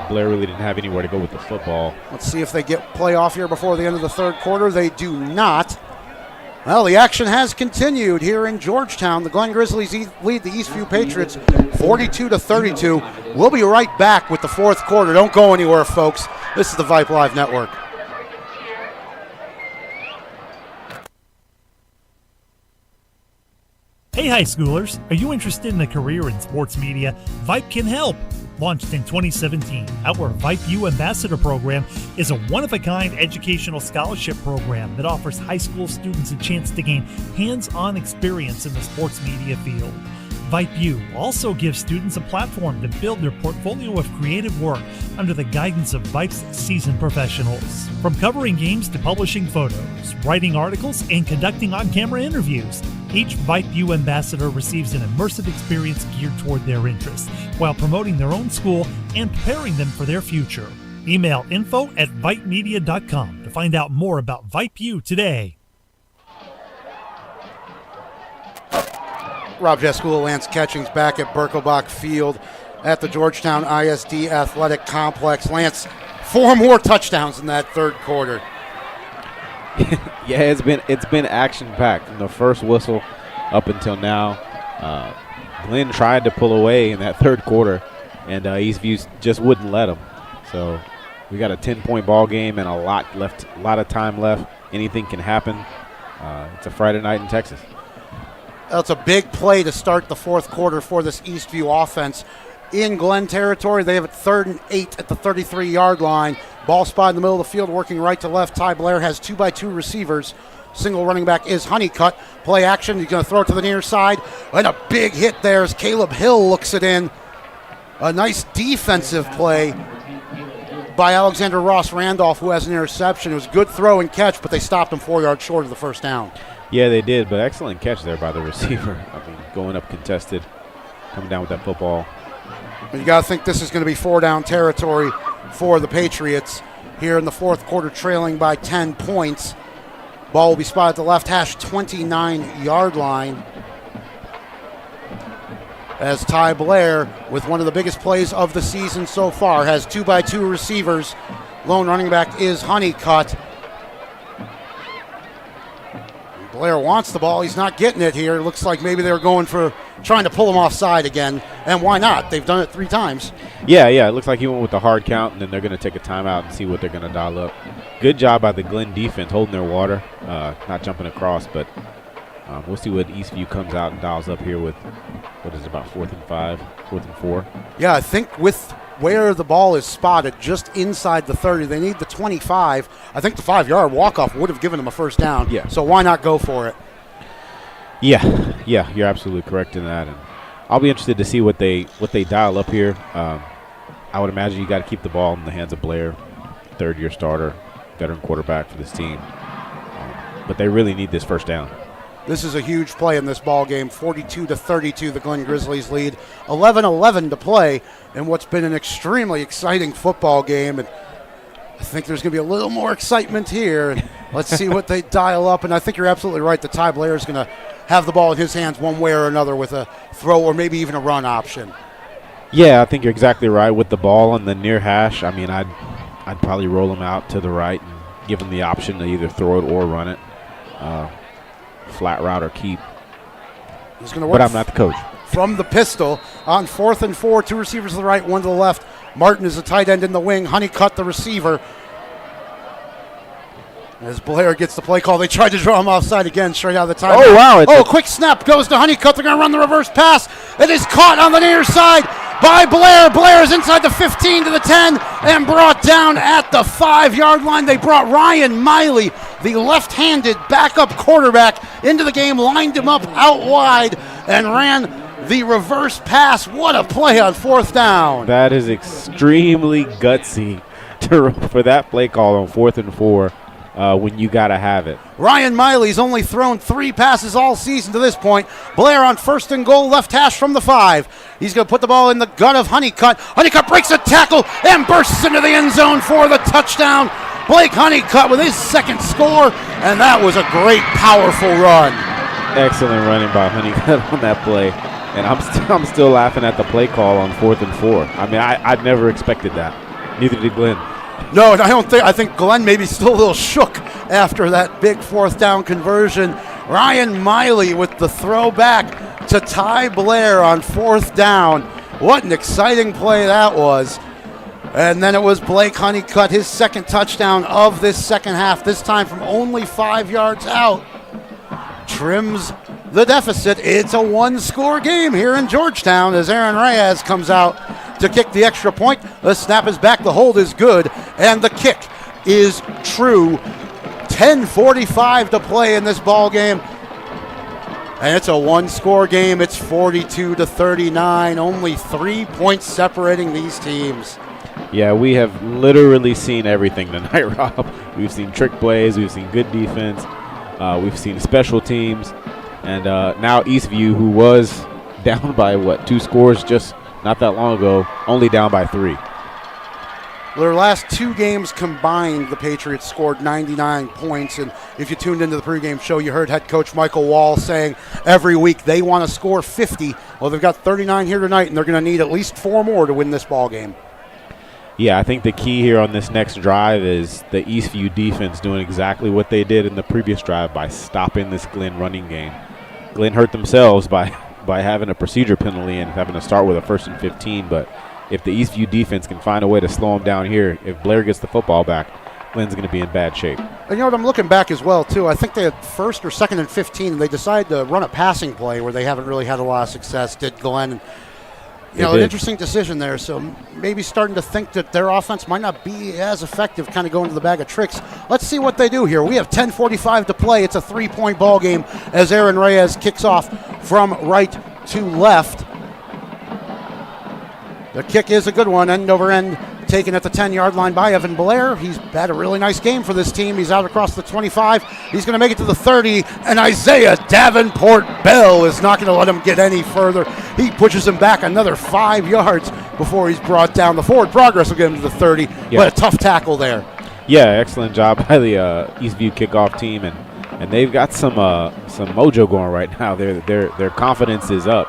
Blair really didn't have anywhere to go with the football. Let's see if they get playoff here before the end of the third quarter. They do not. Well, the action has continued here in Georgetown. The Glen Grizzlies lead the Eastview Patriots 42-32. We'll be right back with the fourth quarter. Don't go anywhere, folks. This is the Vype Live Network. Hey high schoolers, are you interested in a career in sports media? Vype can help. Launched in 2017, our Vype U Ambassador Program is a one-of-a-kind educational scholarship program that offers high school students a chance to gain hands-on experience in the sports media field. Vype U also gives students a platform to build their portfolio of creative work under the guidance of Vype's seasoned professionals. From covering games to publishing photos, writing articles, and conducting on-camera interviews, Each Vype U ambassador receives an immersive experience geared toward their interests, while promoting their own school and preparing them for their future. Email info@vypemedia.com to find out more about Vype U today. Rob Jaskula, Lance Ketchings back at Birkelbach Field at the Georgetown ISD Athletic Complex. Lance, 4 more touchdowns in that third quarter. Yeah, it's been action-packed from the first whistle up until now. Glenn tried to pull away in that third quarter, and Eastview just wouldn't let him. So we got a 10-point ball game and a lot of time left. Anything can happen. It's a Friday night in Texas. That's a big play to start the fourth quarter for this Eastview offense. In Glen territory, they have it 3rd and 8 at the 33-yard line. Ball spot in the middle of the field, working right to left. Ty Blair has 2x2 receivers. Single running back is Honeycutt. Play action. He's going to throw it to the near side. And a big hit there as Caleb Hill looks it in. A nice defensive play by Alexander Ross Randolph, who has an interception. It was a good throw and catch, but they stopped him 4 yards short of the first down. Yeah, they did, but excellent catch there by the receiver. I mean, going up contested, coming down with that football. But you got to think this is going to be 4-down territory for the Patriots here in the fourth quarter, trailing by 10 points. Ball will be spotted at the left hash 29-yard line as Ty Blair, with one of the biggest plays of the season so far, has 2x2 receivers. Lone running back is Honeycutt. Blair wants the ball. He's not getting it here. It looks like maybe they were going for trying to pull him offside again. And why not? They've done it 3 times. Yeah. It looks like he went with the hard count, and then they're going to take a timeout and see what they're going to dial up. Good job by the Glen defense holding their water, not jumping across. But we'll see what Eastview comes out and dials up here with, what is it, about 4th and 5, 4th and 4. Yeah, I think with where the ball is spotted, just inside the 30, they need the 25. I think the 5-yard walk-off would have given them a first down. Yeah. So why not go for it? Yeah, you're absolutely correct in that. And I'll be interested to see what they dial up here. I would imagine you got to keep the ball in the hands of Blair, third-year starter, veteran quarterback for this team. But they really need this first down. This is a huge play in this ball game. 42-32, the Glen Grizzlies lead. 11-11 to play in what's been an extremely exciting football game. And I think there's going to be a little more excitement here. And let's see what they dial up. And I think you're absolutely right that Ty Blair is going to have the ball in his hands one way or another with a throw or maybe even a run option. Yeah, I think you're exactly right. With the ball on the near hash, I mean, I'd probably roll him out to the right and give him the option to either throw it or run it. Flat route or keep. He's going to work. But I'm not the coach. From the pistol on 4th and 4, 2 receivers to the right, 1 to the left. Martin is a tight end in the wing. Honeycutt the receiver. As Blair gets the play call, they tried to draw him offside again, straight out of the timeout. Oh, wow. Quick snap goes to Honeycutt. They're going to run the reverse pass. It is caught on the near side by Blair. Blair is inside the 15 to the 10 and brought down at the 5-yard line. They brought Ryan Miley, the left-handed backup quarterback, into the game, lined him up out wide, and ran the reverse pass. What a play on 4th down. That is extremely gutsy for that play call on 4th and 4 when you got to have it. Ryan Miley's only thrown 3 passes all season to this point. Blair on 1st and goal, left hash from the 5. He's going to put the ball in the gut of Honeycutt. Honeycutt breaks a tackle and bursts into the end zone for the touchdown. Blake Honeycutt with his 2nd score, and that was a great, powerful run. Excellent running by Honeycutt on that play. And I'm still laughing at the play call on 4th and 4. I mean, I'd never expected that. Neither did Glenn. No, I think Glenn maybe still a little shook after that big 4th down conversion. Ryan Miley with the throwback to Ty Blair on 4th down. What an exciting play that was. And then it was Blake Honeycutt, his 2nd touchdown of this second half, this time from only 5 yards out. Trims the deficit. It's a 1-score game here in Georgetown as Aaron Reyes comes out to kick the extra point. The snap is back, the hold is good, and the kick is true. 10:45 to play in this ball game. And it's a 1-score game. It's 42-39. Only 3 points separating these teams. Yeah, we have literally seen everything tonight, Rob. We've seen trick plays. We've seen good defense. We've seen special teams. And now Eastview, who was down by, 2 scores just not that long ago, only down by 3. Their last 2 games combined, the Patriots scored 99 points. And if you tuned into the pregame show, you heard head coach Michael Wall saying every week they want to score 50. Well, they've got 39 here tonight, and they're going to need at least 4 more to win this ball game. Yeah, I think the key here on this next drive is the Eastview defense doing exactly what they did in the previous drive by stopping this Glenn running game. Glenn hurt themselves by having a procedure penalty and having to start with a 1st and 15, but if the Eastview defense can find a way to slow them down here, if Blair gets the football back, Glenn's going to be in bad shape. And you know what, I'm looking back as well, too. I think they had 1st or 2nd and 15, and they decided to run a passing play where they haven't really had a lot of success, did Glenn. An interesting decision there. So maybe starting to think that their offense might not be as effective, kind of going to the bag of tricks. Let's see what they do here. We have 10:45 to play. It's a 3-point ball game as Aaron Reyes kicks off from right to left. The kick is a good one, end over end, taken at the 10-yard line by Evan Blair. He's had a really nice game for this team. He's out across the 25. He's going to make it to the 30, and Isaiah Davenport Bell is not going to let him get any further. He pushes him back another 5 yards before he's brought down. The forward progress will get him to the 30, but a tough tackle there. Yeah, excellent job by the Eastview kickoff team, and they've got some mojo going right now. Their confidence is up.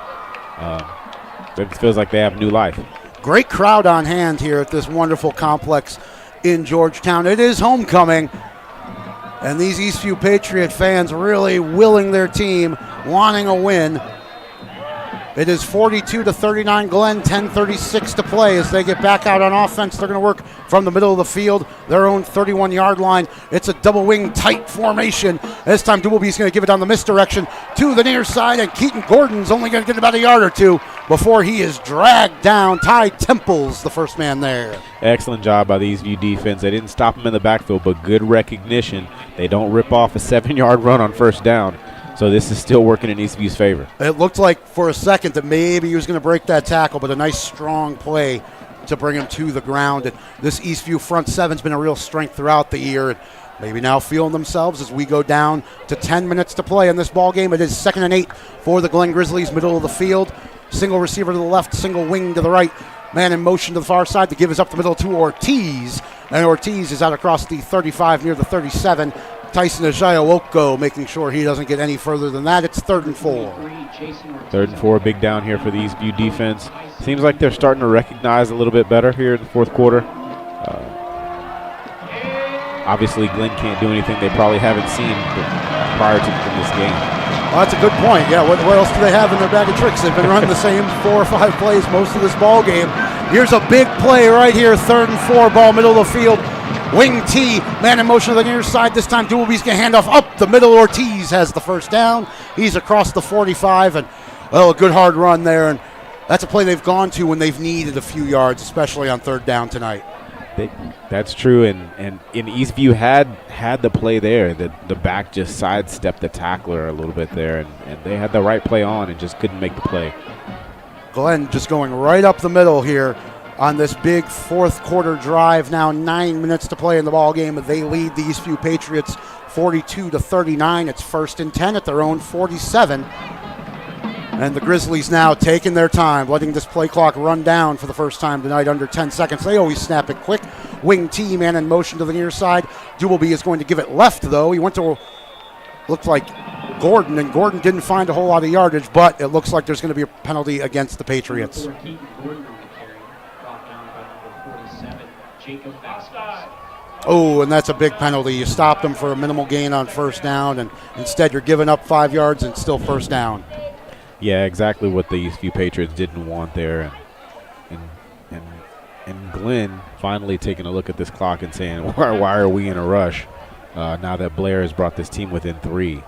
It feels like they have new life. Great crowd on hand here at this wonderful complex in Georgetown. It is homecoming, and these Eastview Patriot fans really willing their team, wanting a win. It is 42-39 Glenn, 10:36 to play as they get back out on offense. They're going to work from the middle of the field, their own 31-yard line. It's a double wing tight formation. This time Doobleby's going to give it on the misdirection to the near side, and Keaton Gordon's only going to get about a yard or 2 before he is dragged down. Ty Temple's the first man there. Excellent job by the Eastview defense. They didn't stop him in the backfield, but good recognition. They don't rip off a 7-yard run on 1st down. So this is still working in Eastview's favor. It looked like for a second that maybe he was going to break that tackle, but a nice strong play to bring him to the ground. And this Eastview front seven's been a real strength throughout the year. And maybe now feeling themselves as we go down to 10 minutes to play in this ball game. It is 2nd and 8 for the Glen Grizzlies, middle of the field. Single receiver to the left, single wing to the right. Man in motion to the far side. The give is up the middle to Ortiz. And Ortiz is out across the 35 near the 37. Tyson Ajayo-Oko making sure he doesn't get any further than that. It's 3rd and 4. 3rd and 4, big down here for the Eastview defense. Seems like they're starting to recognize a little bit better here in the 4th quarter. Obviously, Glenn can't do anything they probably haven't seen prior to this game. Well, that's a good point. Yeah, what else do they have in their bag of tricks? They've been running the same 4 or 5 plays most of this ball game. Here's a big play right here, 3rd and 4, ball middle of the field. Wing T, man in motion to the near side. This time Doobleby's going to hand off up the middle. Ortiz has the first down. He's across the 45, and a good hard run there. And that's a play they've gone to when they've needed a few yards, especially on 3rd down tonight. That's true, and in Eastview had the play there. The back just sidestepped the tackler a little bit there, and they had the right play on and just couldn't make the play. Glenn just going right up the middle here on this big 4th quarter drive. Now 9 minutes to play in the ball game. They lead the Eastview Patriots 42-39. It's 1st and 10 at their own 47. And the Grizzlies now taking their time, letting this play clock run down for the first time tonight under 10 seconds. They always snap it quick. Wing T, man in motion to the near side. Doobie is going to give it left, though. He went to, looked like Gordon, and Gordon didn't find a whole lot of yardage, but it looks like there's going to be a penalty against the Patriots. Oh, and that's a big penalty. You stopped them for a minimal gain on 1st down, and instead you're giving up 5 yards and still 1st down. Yeah, exactly what the Eastview Patriots didn't want there. And Glenn finally taking a look at this clock and saying, why are we in a rush now that Blair has brought this team within 3?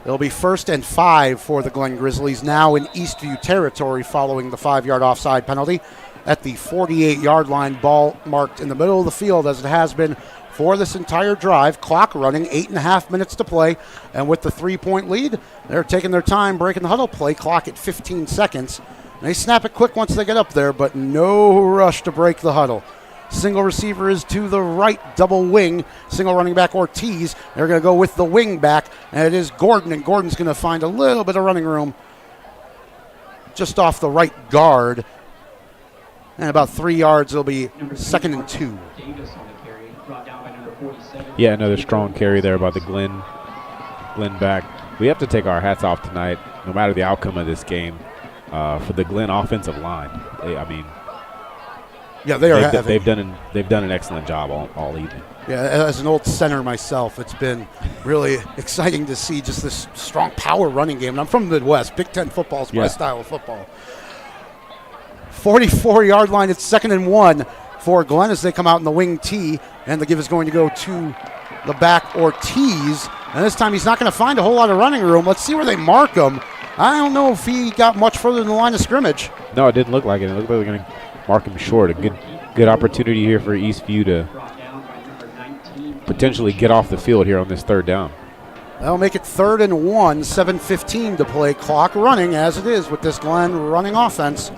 It'll be 1st and 5 for the Glen Grizzlies, now in Eastview territory following the 5-yard offside penalty. At the 48-yard line, ball marked in the middle of the field as it has been for this entire drive. Clock running, 8.5 minutes to play. And with the 3-point lead, they're taking their time, breaking the huddle. Play clock at 15 seconds. They snap it quick once they get up there, but no rush to break the huddle. Single receiver is to the right, double wing. Single running back Ortiz. They're going to go with the wing back, and it is Gordon, and Gordon's going to find a little bit of running room just off the right guard. And about 3 yards, it'll be 2nd and 2. Davis on the carry, brought down by number 47. Yeah, another strong carry there by the Glenn back. We have to take our hats off tonight, no matter the outcome of this game, for the Glenn offensive line. Yeah, they are. They've done an excellent job all evening. Yeah, as an old center myself, it's been really exciting to see just this strong power running game. And I'm from the Midwest. Big Ten football is my style of football. 44-yard line. It's 2nd and 1 for Glenn as they come out in the wing T, and the give is going to go to the back Ortiz. And this time he's not going to find a whole lot of running room. Let's see where they mark him. I don't know if he got much further than the line of scrimmage. No, it didn't look like it. It looked like they're going to mark him short. A good opportunity here for Eastview to potentially get off the field here on this 3rd down. That'll make it 3rd and 1, 7:15 to play. Clock running as it is with this Glenn running offense.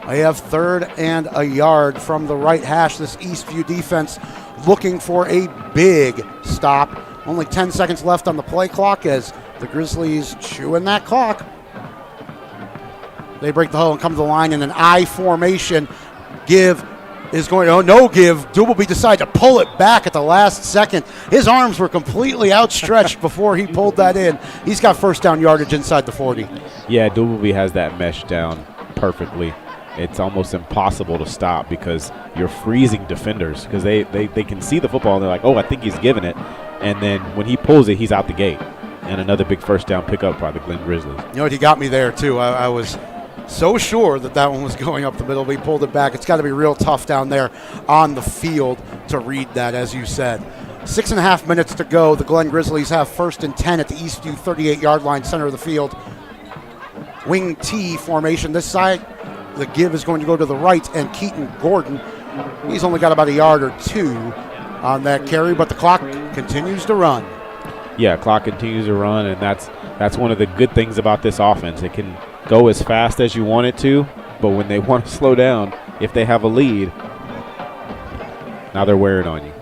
They have 3rd and a yard from the right hash. This Eastview defense looking for a big stop. Only 10 seconds left on the play clock as the Grizzlies chewing that clock. They break the huddle and come to the line in an I formation. Give is going to no give. Doubleby decided to pull it back at the last second. His arms were completely outstretched before he pulled that in. He's got 1st down yardage inside the 40. Yeah, Doubleby has that mesh down perfectly. It's almost impossible to stop because you're freezing defenders because they can see the football and they're like, oh, I think he's giving it. And then when he pulls it, he's out the gate. And another big 1st down pickup by the Glenn Grizzlies. You know what? He got me there, too. I was so sure that one was going up the middle. He pulled it back. It's got to be real tough down there on the field to read that, as you said. 6.5 minutes to go. The Glenn Grizzlies have 1st and 10 at the Eastview 38-yard line, center of the field. Wing T formation this side. The give is going to go to the right, and Keaton Gordon, he's only got about a yard or 2 on that carry, but the clock continues to run. Yeah, clock continues to run, and that's one of the good things about this offense. It can go as fast as you want it to, but when they want to slow down, if they have a lead, now they're wearing on you.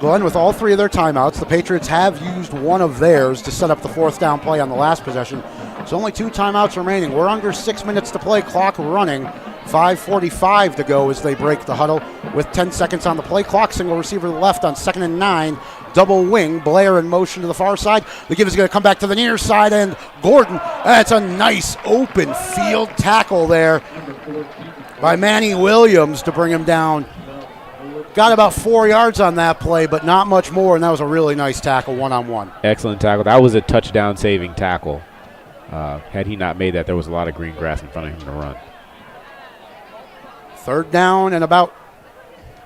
Glenn with all 3 of their timeouts. The Patriots have used one of theirs to set up the 4th down play on the last possession. There's only 2 timeouts remaining. We're under 6 minutes to play. Clock running. 5:45 to go as they break the huddle with 10 seconds on the play clock. Single receiver to the left on 2nd and 9. Double wing. Blair in motion to the far side. The give is going to come back to the near side, and Gordon. That's a nice open field tackle there by Manny Williams to bring him down. Got about 4 yards on that play, but not much more, and that was a really nice tackle, one-on-one. Excellent tackle. That was a touchdown-saving tackle. Had he not made that, there was a lot of green grass in front of him to run. 3rd down and about,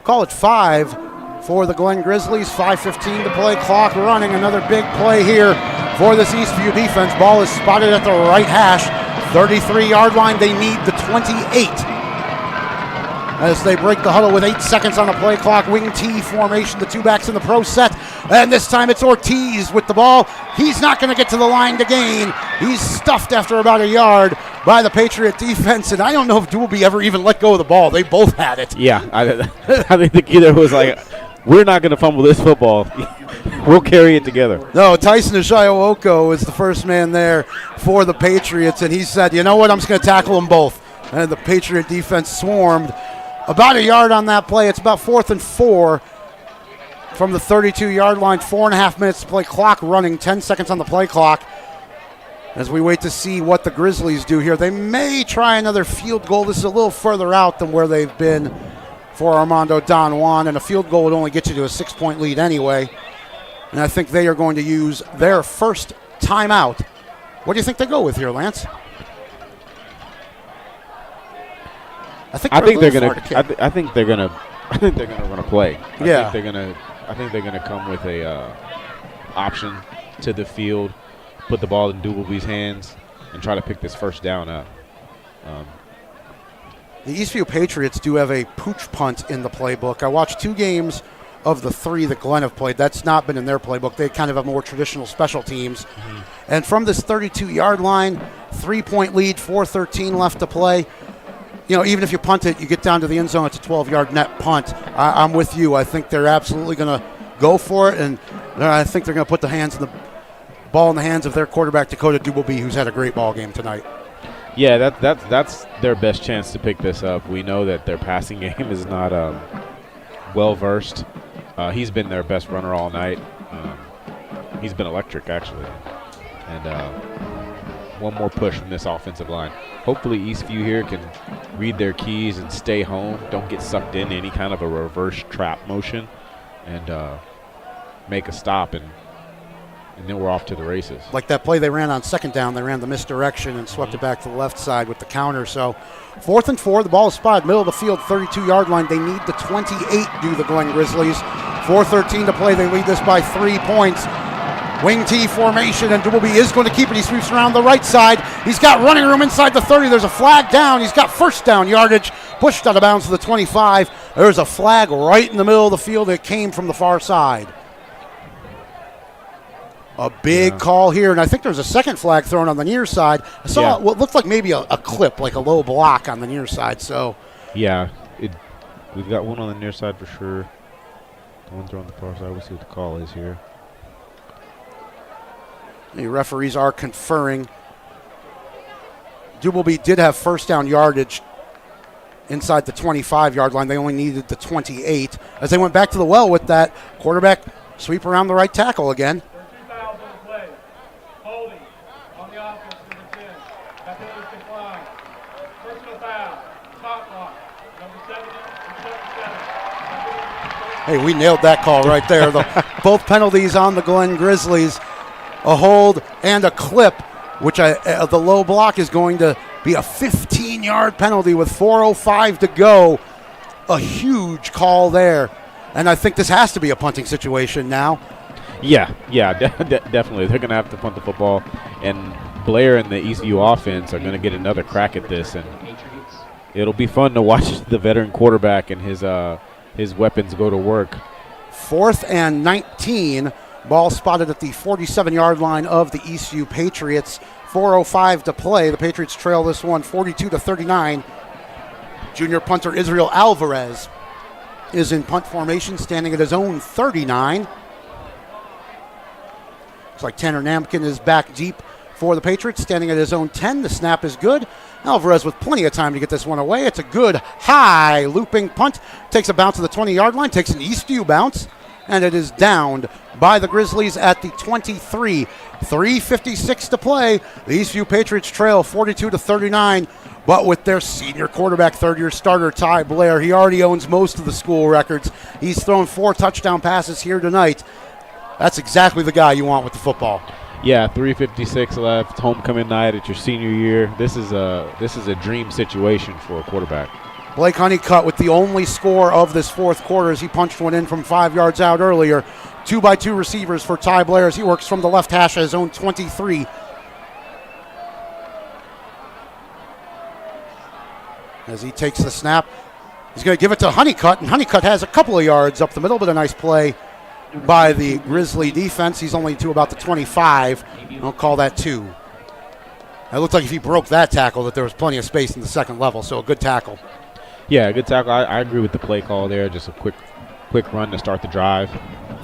call it 5 for the Glenn Grizzlies. 5:15 to play, clock running. Another big play here for this Eastview defense. Ball is spotted at the right hash. 33-yard line. They need the 28. As they break the huddle with 8 seconds on the play clock. Wing T formation, the 2 backs in the pro set. And this time it's Ortiz with the ball. He's not going to get to the line to gain. He's stuffed after about a yard by the Patriot defense. And I don't know if Doubleby ever even let go of the ball. They both had it. Yeah, I think either was like, we're not going to fumble this football. We'll carry it together. No, Tyson Ashayo-Oko is the first man there for the Patriots. And he said, you know what, I'm just going to tackle them both. And the Patriot defense swarmed. About a yard on that play. It's about 4th and 4 from the 32-yard line. 4.5 minutes to play. Clock running. 10 seconds on the play clock. As we wait to see what the Grizzlies do here. They may try another field goal. This is a little further out than where they've been for Armando Don Juan. And a field goal would only get you to a 6-point lead anyway. And I think they are going to use their first timeout. What do you think they go with here, Lance? I think they're gonna run a play. I think they're gonna come with a option to the field, put the ball in Doubleby's hands, and try to pick this 1st down up. The Eastview Patriots do have a pooch punt in the playbook. I watched 2 games of the 3 that Glenn have played. That's not been in their playbook. They kind of have more traditional special teams. Mm-hmm. And from this 32-yard line, 3-point lead, 4:13 left to play. even if you punt it, you get down to the end zone, it's a 12-yard net punt. I'm with you. I think they're absolutely going to go for it, and I think they're going to put the ball in the hands of their quarterback, Dakota Dubelby, who's had a great ball game tonight. Yeah, that's their best chance to pick this up. We know that their passing game is not well-versed. He's been their best runner all night. He's been electric, actually. And one more push from this offensive line. Hopefully Eastview here can read their keys and stay home. Don't get sucked in any kind of a reverse trap motion and make a stop, and then we're off to the races. Like that play they ran on second down, they ran the misdirection and swept it back to the left side with the counter. So 4th and 4, the ball is spotted, middle of the field, 32-yard line. They need the 28, do the Glen Grizzlies. 4:13 to play, they lead this by 3 points. Wing T formation, and Dubelby is going to keep it. He sweeps around the right side. He's got running room inside the 30. There's a flag down. He's got first down yardage, pushed out of bounds to the 25. There's a flag right in the middle of the field. It came from the far side. A big call here, and I think there's a second flag thrown on the near side. I saw what looked like maybe a clip, like a low block on the near side. So, yeah, we've got one on the near side for sure. The one thrown on the far side. We'll see what the call is here. The referees are conferring. Dubelby did have first down yardage inside the 25-yard line. They only needed the 28. As they went back to the well with that, quarterback sweep around the right tackle again. Hey, we nailed that call right there. Both penalties on the Glen Grizzlies. A hold and a clip, which the low block is going to be a 15-yard penalty with 4:05 to go. A huge call there. And I think this has to be a punting situation now. Yeah, definitely. They're going to have to punt the football. And Blair and the Eastview offense are going to get another crack at this. And it'll be fun to watch the veteran quarterback and his weapons go to work. 4th and 19. Ball spotted at the 47-yard line of the Eastview Patriots. 4:05 to play. The Patriots trail this one 42-39. Junior punter Israel Alvarez is in punt formation, standing at his own 39. Looks like Tanner Namkin is back deep for the Patriots, standing at his own 10. The snap is good. Alvarez with plenty of time to get this one away. It's a good high looping punt. Takes a bounce to the 20-yard line, takes an Eastview bounce, and it is downed by the Grizzlies at the 23. 3:56 to play. The Eastview Patriots trail 42-39, but with their senior quarterback, third-year starter Ty Blair, he already owns most of the school records. He's thrown 4 touchdown passes here tonight. That's exactly the guy you want with the football. Yeah, 3:56 left. Homecoming night at your senior year. This is a dream situation for a quarterback. Blake Honeycutt with the only score of this fourth quarter as he punched one in from 5 yards out earlier. 2-by-2 receivers for Ty Blair as he works from the left hash at his own 23. As he takes the snap, he's going to give it to Honeycutt, and Honeycutt has a couple of yards up the middle, but a nice play by the Grizzly defense. He's only to about the 25. I'll call that 2. It looked like if he broke that tackle that there was plenty of space in the second level, so a good tackle. Yeah, good tackle. I agree with the play call there. Just a quick run to start the drive.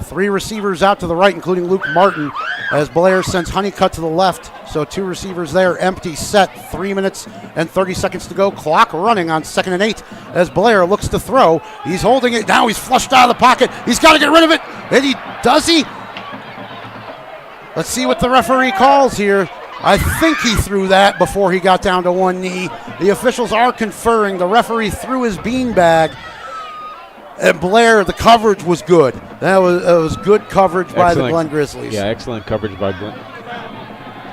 3 receivers out to the right, including Luke Martin, as Blair sends Honeycutt to the left. So 2 receivers there, empty set. 3 minutes and 30 seconds to go. Clock running on 2nd and 8 as Blair looks to throw. He's holding it. Now he's flushed out of the pocket. He's got to get rid of it. And does he? Let's see what the referee calls here. I think he threw that before he got down to one knee. The officials are conferring. The referee threw his beanbag. And Blair, the coverage was good. That was good coverage by the Glen Grizzlies. Yeah, excellent coverage by Glen.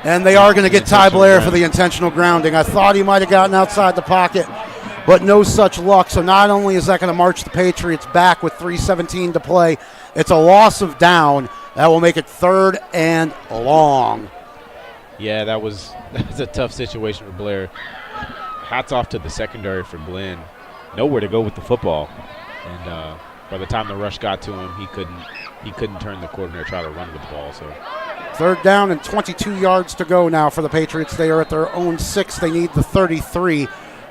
And they are going to get Ty Blair for the intentional grounding. I thought he might have gotten outside the pocket, but no such luck. So not only is that going to march the Patriots back with 3:17 to play, it's a loss of down. That will make it 3rd and long. Yeah, that's a tough situation for Blair. Hats off to the secondary for Glen. Nowhere to go with the football. And by the time the rush got to him, he couldn't turn the corner and try to run with the ball. So 3rd down and 22 yards to go now for the Patriots. They are at their own 6. They need the 33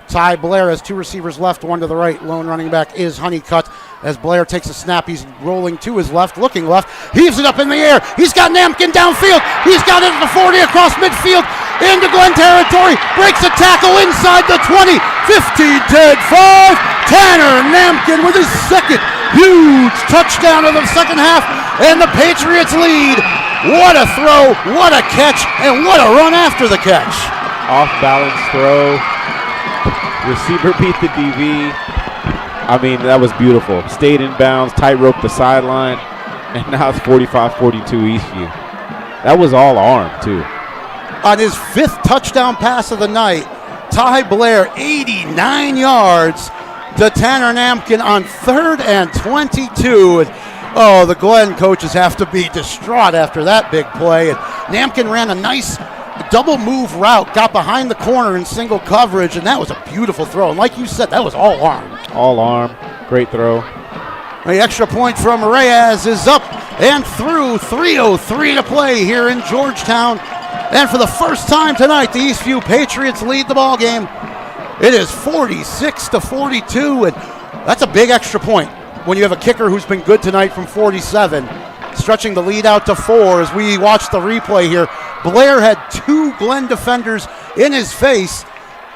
Ty Blair has 2 receivers left, 1 to the right. Lone running back is Honeycutt. As Blair takes a snap, he's rolling to his left, looking left, heaves it up in the air. He's got Namkin downfield. He's got it at the 40 across midfield into Glen territory. Breaks a tackle inside the 20. 50 dead 5. Tanner Namkin with his second huge touchdown of the second half, and the Patriots lead. What a throw, what a catch, and what a run after the catch. Off balance throw. Receiver beat the DB. I mean, that was beautiful. Stayed in bounds, tightrope the sideline, and now it's 45-42 Eastview. That was all arm, too. On his 5th touchdown pass of the night, Ty Blair, 89 yards to Tanner Namkin on 3rd and 22. And, oh, the Glen coaches have to be distraught after that big play. And Namkin ran a nice double move route, got behind the corner in single coverage, and that was a beautiful throw. And like you said, that was all arm. All arm. Great throw. The extra point from Reyes is up and through. 3:03 to play here in Georgetown. And for the first time tonight, the Eastview Patriots lead the ball game. It is 46-42, and that's a big extra point when you have a kicker who's been good tonight from 47. Stretching the lead out to 4 as we watch the replay here. Blair had 2 Glen defenders in his face.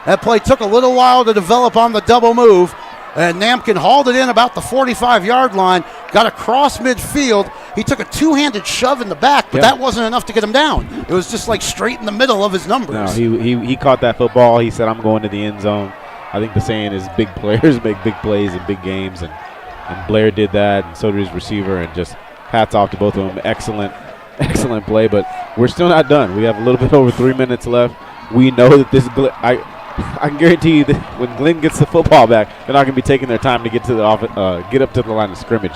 That play took a little while to develop on the double move, and Namkin hauled it in about the 45-yard line, got across midfield. He took a 2-handed shove in the back, but that wasn't enough to get him down. It was just like straight in the middle of his numbers. No, he caught that football. He said, I'm going to the end zone. I think the saying is big players make big plays in big games, and Blair did that, and so did his receiver, and just hats off to both of them. Excellent play, but we're still not done. We have a little bit over 3 minutes left. We know that this I can guarantee you that when Glen gets the football back, they're not going to be taking their time to get to the get up to the line of scrimmage.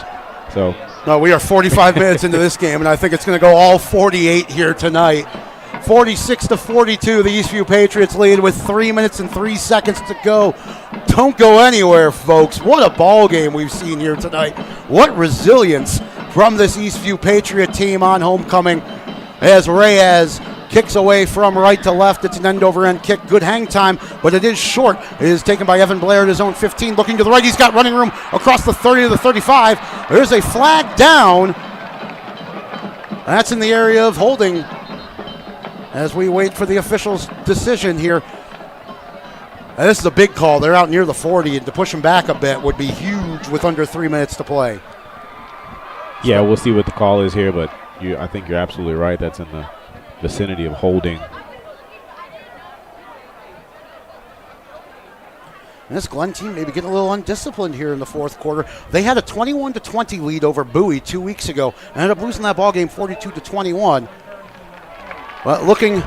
So no, we are 45 minutes into this game, and I think it's going to go all 48 here tonight. 46-42, the Eastview Patriots lead with 3 minutes and 3 seconds to go. Don't go anywhere, folks. What a ball game we've seen here tonight. What resilience from this Eastview Patriot team on homecoming as Reyes kicks away from right to left. It's an end-over-end kick. Good hang time, but it is short. It is taken by Evan Blair at his own 15. Looking to the right. He's got running room across the 30 to the 35. There's a flag down. That's in the area of holding as we wait for the official's decision here. And this is a big call. They're out near the 40, and to push them back a bit would be huge with under 3 minutes to play. Yeah, we'll see what the call is here, but I think you're absolutely right. That's in the vicinity of holding. And this Glen team maybe getting a little undisciplined here in the 4th quarter. They had a 21-20 lead over Bowie 2 weeks ago and ended up losing that ball game 42-21. But looking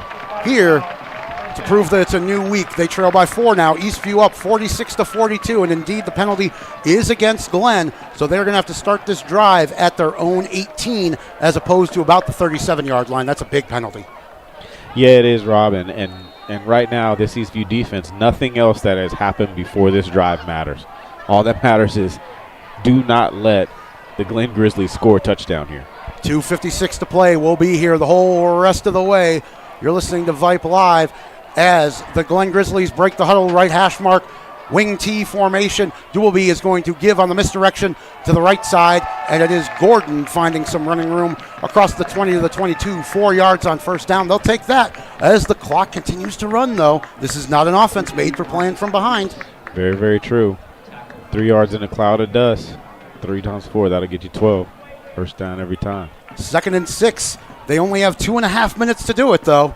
here to prove that it's a new week, they trail by 4 now. Eastview up 46-42, and indeed the penalty is against Glen, so they're going to have to start this drive at their own 18 as opposed to about the 37-yard line. That's a big penalty. Yeah, it is, Rob, and right now this Eastview defense, nothing else that has happened before this drive matters. All that matters is do not let the Glen Grizzlies score a touchdown here. 2:56 to play. We'll be here the whole rest of the way. You're listening to Vype Live as the Glen Grizzlies break the huddle right hash mark. Wing T formation. Doolby is going to give on the misdirection to the right side, and it is Gordon finding some running room across the 20 to the 22, 4 yards on first down. They'll take that as the clock continues to run, though. This is not an offense made for playing from behind. Very, very true. 3 yards in a cloud of dust. 3 times 4, that'll get you 12. First down every time. 2nd and 6. They only have 2.5 minutes to do it, though.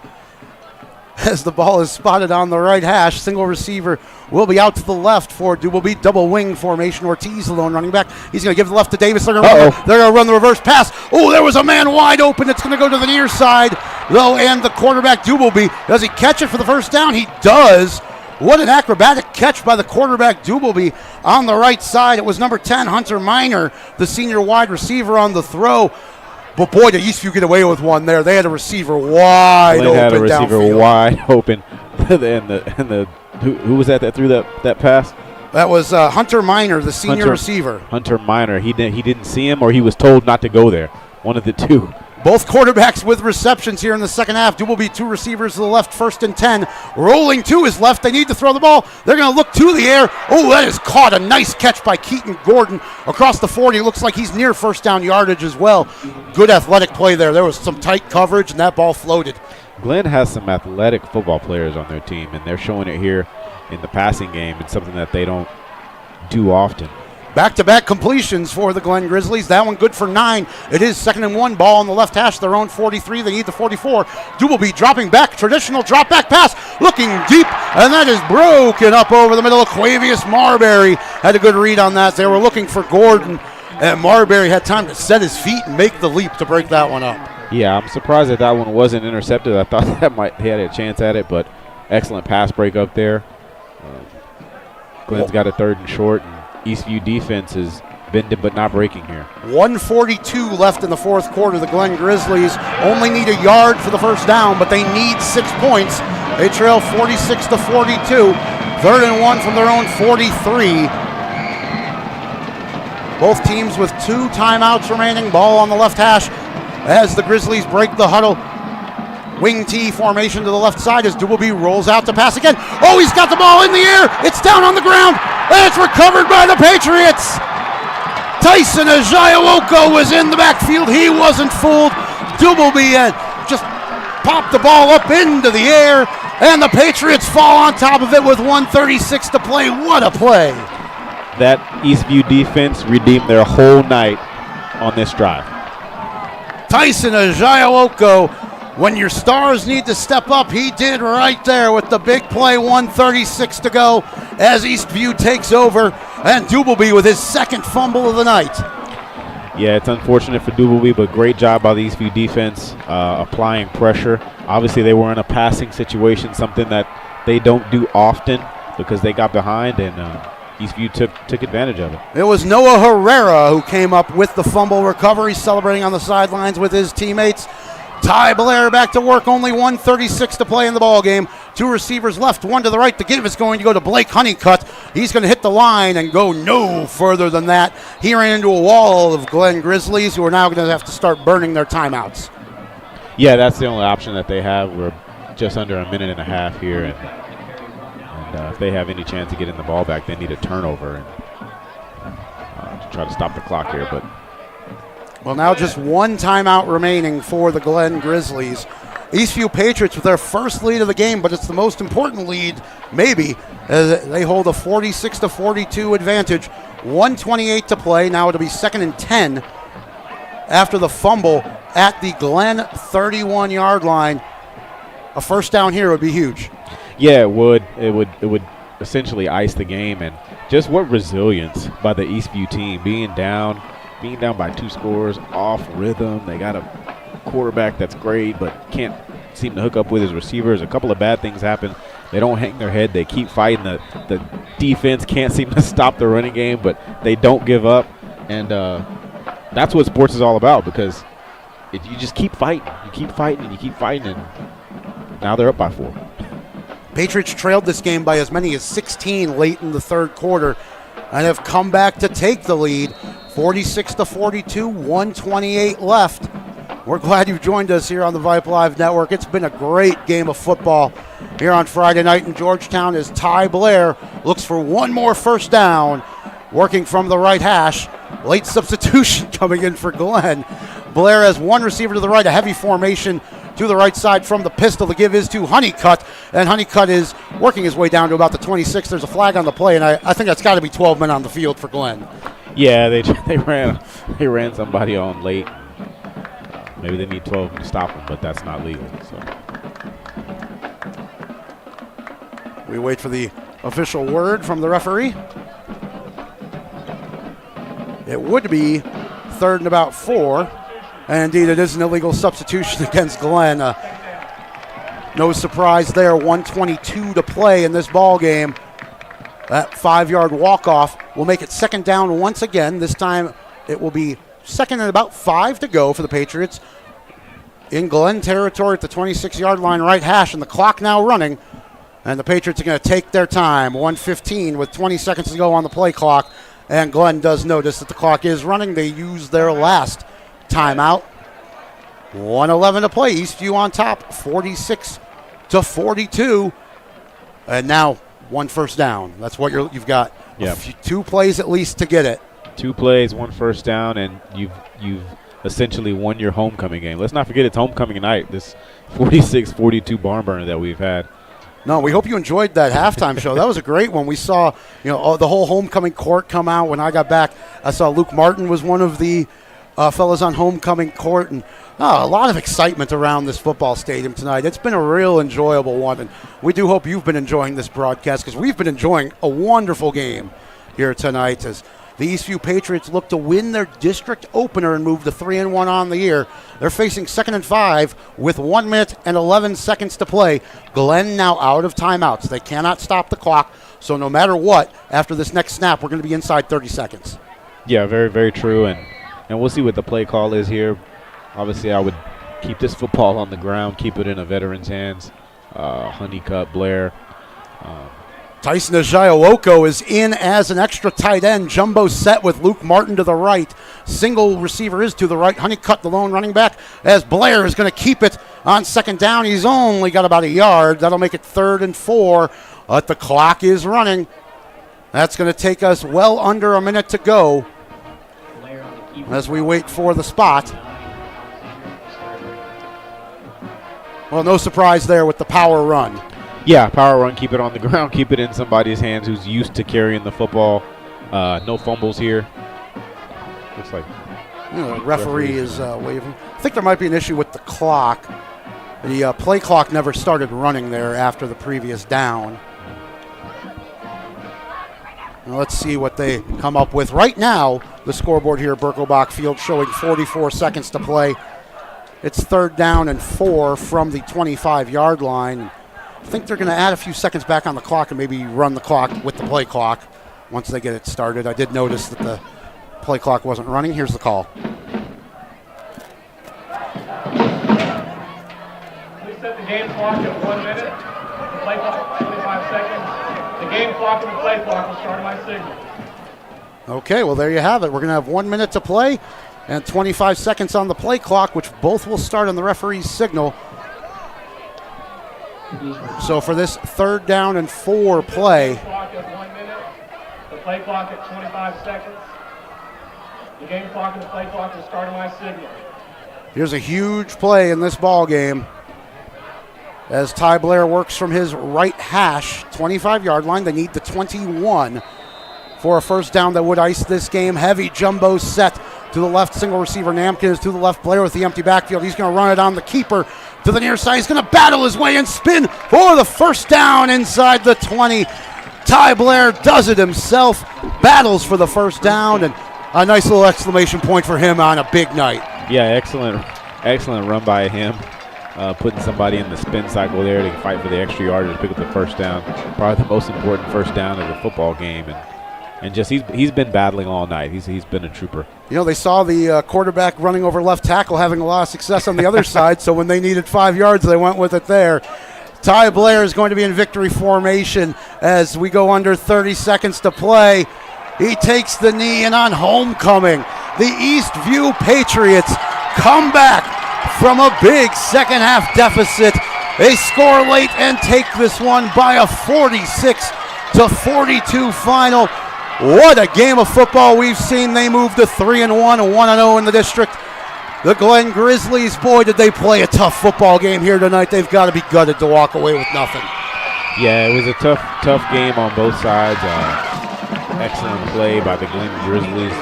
As the ball is spotted on the right hash, single receiver will be out to the left for Doolby. Double wing formation. Ortiz alone running back. He's going to give the left to Davis. They're going to run the reverse pass. Oh, there was a man wide open. It's going to go to the near side, though, and the quarterback Doolby. Does he catch it for the first down? He does. What an acrobatic catch by the quarterback Doolby on the right side. It was number 10, Hunter Miner, the senior wide receiver on the throw. But boy, did Eastview get away with one there. They had a receiver wide open. Had a receiver downfield. Wide open, and who was that threw that pass? That was Hunter Miner, the senior receiver. Hunter Miner. He didn't see him, or he was told not to go there. One of the two. Both quarterbacks with receptions here in the second half. Dubelby, 2 receivers to the left, 1st and 10. Rolling to his left. They need to throw the ball. They're going to look to the air. Oh, that is caught. A nice catch by Keaton Gordon across the 40. Looks like he's near first down yardage as well. Good athletic play there. There was some tight coverage, and that ball floated. Glenn has some athletic football players on their team, and they're showing it here in the passing game. It's something that they don't do often. Back-to-back completions for the Glen Grizzlies. That one good for 9. It is 2nd and 1. Ball on the left hash, their own 43. They need the 44. Dubelby dropping back. Traditional drop-back pass. Looking deep, and that is broken up over the middle. Quavius Marbury had a good read on that. They were looking for Gordon, and Marbury had time to set his feet and make the leap to break that one up. Yeah, I'm surprised that one wasn't intercepted. I thought he had a chance at it, but excellent pass break up there. Glenn's got a 3rd and short, and Eastview defense is bending but not breaking here. 1:42 left in the 4th quarter. The Glen Grizzlies only need a yard for the first down, but they need 6 points. They trail 46-42. 3rd and 1 from their own 43. Both teams with 2 timeouts remaining. Ball on the left hash as the Grizzlies break the huddle. Wing T formation to the left side as Dubelby rolls out to pass again. Oh, he's got the ball in the air. It's down on the ground. And it's recovered by the Patriots. Tyson Ajayawoka was in the backfield. He wasn't fooled. Dubelby just popped the ball up into the air, and the Patriots fall on top of it with 1:36 to play. What a play. That Eastview defense redeemed their whole night on this drive. Tyson Ajayawoka, when your stars need to step up, he did right there with the big play. 1:36 to go as Eastview takes over, and Dubelby with his 2nd fumble of the night. Yeah, it's unfortunate for Dubelby, but great job by the Eastview defense applying pressure. Obviously, they were in a passing situation, something that they don't do often because they got behind, and Eastview took advantage of it. It was Noah Herrera who came up with the fumble recovery, celebrating on the sidelines with his teammates. Ty Blair back to work, only 1:36 to play in the ball game. 2 receivers left, 1 to the right. The give is going to go to Blake Honeycutt. He's going to hit the line and go no further than that. He ran into a wall of Glen Grizzlies, who are now going to have to start burning their timeouts. Yeah, that's the only option that they have. We're just under a minute and a half here, and if they have any chance to get in the ball back, they need a turnover and to try to stop the clock here. But well, now just 1 timeout remaining for the Glen Grizzlies. Eastview Patriots with their first lead of the game, but it's the most important lead, maybe, as they hold a 46-42 advantage. 1:28 to play. Now it'll be 2nd and 10 after the fumble at the Glen 31-yard line. A first down here would be huge. yeah, it would. It would essentially ice the game, and just what resilience by the Eastview team, being down by 2 scores, off rhythm. They got a quarterback that's great but can't seem to hook up with his receivers. A couple of bad things happen. They don't hang their head. They keep fighting. The defense can't seem to stop the running game, but they don't give up. And that's what sports is all about, because if you just keep fighting, you keep fighting, and you keep fighting, and now they're up by 4. Patriots trailed this game by as many as 16 late in the 3rd quarter and have come back to take the lead. 46-42, 1:28 left. We're glad you've joined us here on the Vype Live Network. It's been a great game of football here on Friday night in Georgetown as Ty Blair looks for one more first down, working from the right hash. Late substitution coming in for Glenn. Blair has 1 receiver to the right, a heavy formation to the right side from the pistol. The give is to Honeycutt, and Honeycutt is working his way down to about the 26. There's a flag on the play, and I think that's got to be 12 men on the field for Glenn. Yeah, they ran somebody on late. Maybe they need 12 to stop him, but that's not legal. So we wait for the official word from the referee. It would be 3rd and about 4. And indeed, it is an illegal substitution against Glenn. No surprise there. 1:22 to play in this ball game. That 5-yard walk-off will make it 2nd down once again. This time it will be 2nd and about 5 to go for the Patriots. In Glen territory at the 26-yard line, right hash, and the clock now running. And the Patriots are going to take their time. 1:15 with 20 seconds to go on the play clock. And Glen does notice that the clock is running. They use their last timeout. 1:11 to play. Eastview on top, 46-42. And now 1 first down. That's what you've got. Yeah. 2 plays at least to get it. 2 plays, 1 first down, and you've essentially won your homecoming game. Let's not forget it's homecoming night, this 46-42 barn burner that we've had. No, we hope you enjoyed that halftime show. That was a great one. We saw, the whole homecoming court come out. When I got back, I saw Luke Martin was one of the fellas on homecoming court, and a lot of excitement around this football stadium tonight. It's been a real enjoyable one, and we do hope you've been enjoying this broadcast because we've been enjoying a wonderful game here tonight as the Eastview Patriots look to win their district opener and move to 3-1 on the year. They're facing 2nd and 5 with 1 minute and 11 seconds to play. Glenn now out of timeouts. They cannot stop the clock, so no matter what, after this next snap, we're going to be inside 30 seconds. Yeah, very, very true, and we'll see what the play call is here. Obviously, I would keep this football on the ground, keep it in a veteran's hands. Honeycutt, Blair. Tyson Ajayiwoko is in as an extra tight end. Jumbo set with Luke Martin to the right. Single receiver is to the right. Honeycutt, the lone running back, as Blair is going to keep it on 2nd down. He's only got about a yard. That'll make it 3rd and 4. But the clock is running. That's going to take us well under a minute to go as we wait for the spot. Well, no surprise there with the power run. Yeah, power run, keep it on the ground, keep it in somebody's hands who's used to carrying the football. No fumbles here. Looks like the referee is waving. I think there might be an issue with the clock. The play clock never started running there after the previous down. Now let's see what they come up with. Right now, the scoreboard here at Birkelbach Field showing 44 seconds to play. It's 3rd down and 4 from the 25-yard line. I think they're going to add a few seconds back on the clock and maybe run the clock with the play clock once they get it started. I did notice that the play clock wasn't running. Here's the call. We set the game clock at 1 minute, the play clock 25 seconds. The game clock and the play clock will start my signal. Okay, well, there you have it. We're going to have 1 minute to play and 25 seconds on the play clock, which both will start on the referee's signal. So for this 3rd down and 4 play. The clock at 1 minute, the play clock at 25 seconds. The game clock and the play clock will start on my signal. Here's a huge play in this ball game as Ty Blair works from his right hash, 25-yard line. They need the 21 for a first down that would ice this game. Heavy jumbo set to the left. Single receiver Namkin is to the left. Blair with the empty backfield. He's going to run it on the keeper to the near side. He's going to battle his way and spin for the first down inside the 20. Ty Blair does it himself, battles for the first down, and a nice little exclamation point for him on a big night. Yeah, excellent run by him. Putting somebody in the spin cycle there to fight for the extra yardage, pick up the first down. Probably the most important first down of the football game, and just he's been battling all night. He's been a trooper. They saw the quarterback running over left tackle, having a lot of success on the other side. So when they needed 5 yards, they went with it there. Ty Blair is going to be in victory formation as we go under 30 seconds to play. He takes the knee, and on homecoming, the Eastview Patriots come back from a big second half deficit. They score late and take this one by a 46-42 final. What a game of football we've seen. They move to 3-1, 1-0 in the district. The Glen Grizzlies, boy, did they play a tough football game here tonight. They've got to be gutted to walk away with nothing. Yeah, it was a tough game on both sides. Excellent play by the Glen Grizzlies.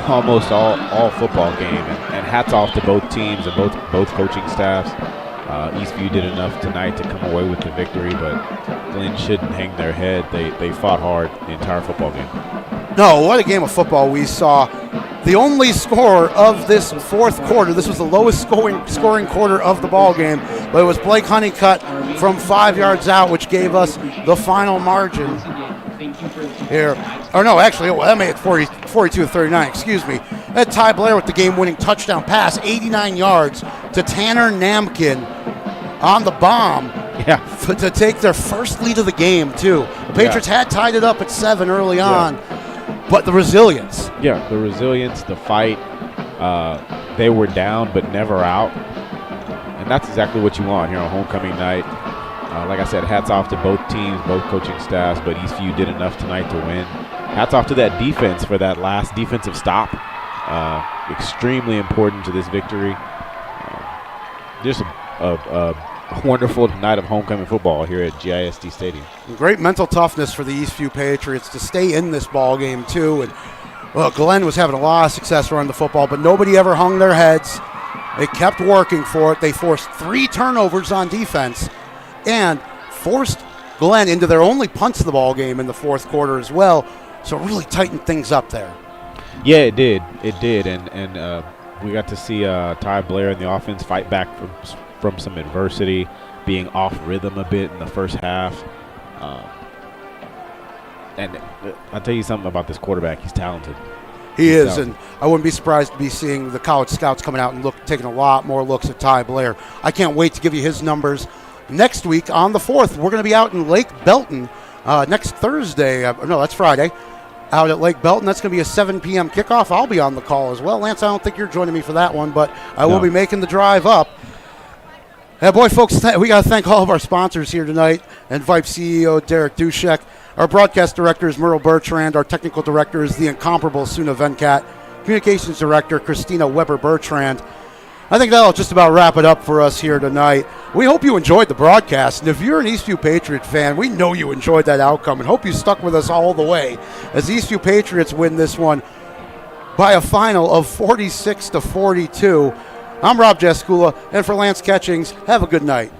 Almost all football game, and hats off to both teams and both coaching staffs. Eastview did enough tonight to come away with the victory, but Glen shouldn't hang their head. They fought hard the entire football game. No, what a game of football we saw. The only score of this fourth quarter, this was the lowest scoring quarter of the ball game, but it was Blake Honeycutt from 5 yards out, which gave us the final margin here. Or no, actually, that made it 42-39, excuse me. That Ty Blair with the game-winning touchdown pass, 89 yards to Tanner Namkin on the bomb. Yeah. To take their first lead of the game, too. The Patriots had tied it up at 7 early on, but the resilience. Yeah, the resilience, the fight, They were down but never out, and that's exactly what you want here on homecoming night. Like I said, hats off to both teams, both coaching staffs, but Eastview did enough tonight to win. Hats off to that defense for that last defensive stop. Extremely important to this victory. Just a wonderful night of homecoming football here at GISD Stadium. Great mental toughness for the Eastview Patriots to stay in this ball game too. And well, Glenn was having a lot of success running the football, but nobody ever hung their heads. They kept working for it. They forced 3 turnovers on defense and forced Glenn into their only punts of the ball game in the fourth quarter as well. So it really tightened things up there. Yeah, it did. It did, and we got to see Ty Blair in the offense fight back from some adversity, being off rhythm a bit in the first half. And I'll tell you something about this quarterback. He's talented. He is, and I wouldn't be surprised to be seeing the college scouts coming out and taking a lot more looks at Ty Blair. I can't wait to give you his numbers. Next week on the 4th, we're going to be out in Lake Belton next Thursday. No, that's Friday. Out at Lake Belton. That's going to be a 7 p.m. kickoff. I'll be on the call as well. Lance, I don't think you're joining me for that one, but I will be making the drive up. Hey, boy, folks, we got to thank all of our sponsors here tonight, and Vype CEO Derek Dushek. Our broadcast director is Merle Bertrand. Our technical director is the incomparable Suna Venkat. Communications director Christina Weber-Bertrand. I think that'll just about wrap it up for us here tonight. We hope you enjoyed the broadcast, and if you're an Eastview Patriot fan, we know you enjoyed that outcome and hope you stuck with us all the way as the Eastview Patriots win this one by a final of 46-42. I'm Rob Jaskula, and for Lance Catchings, have a good night.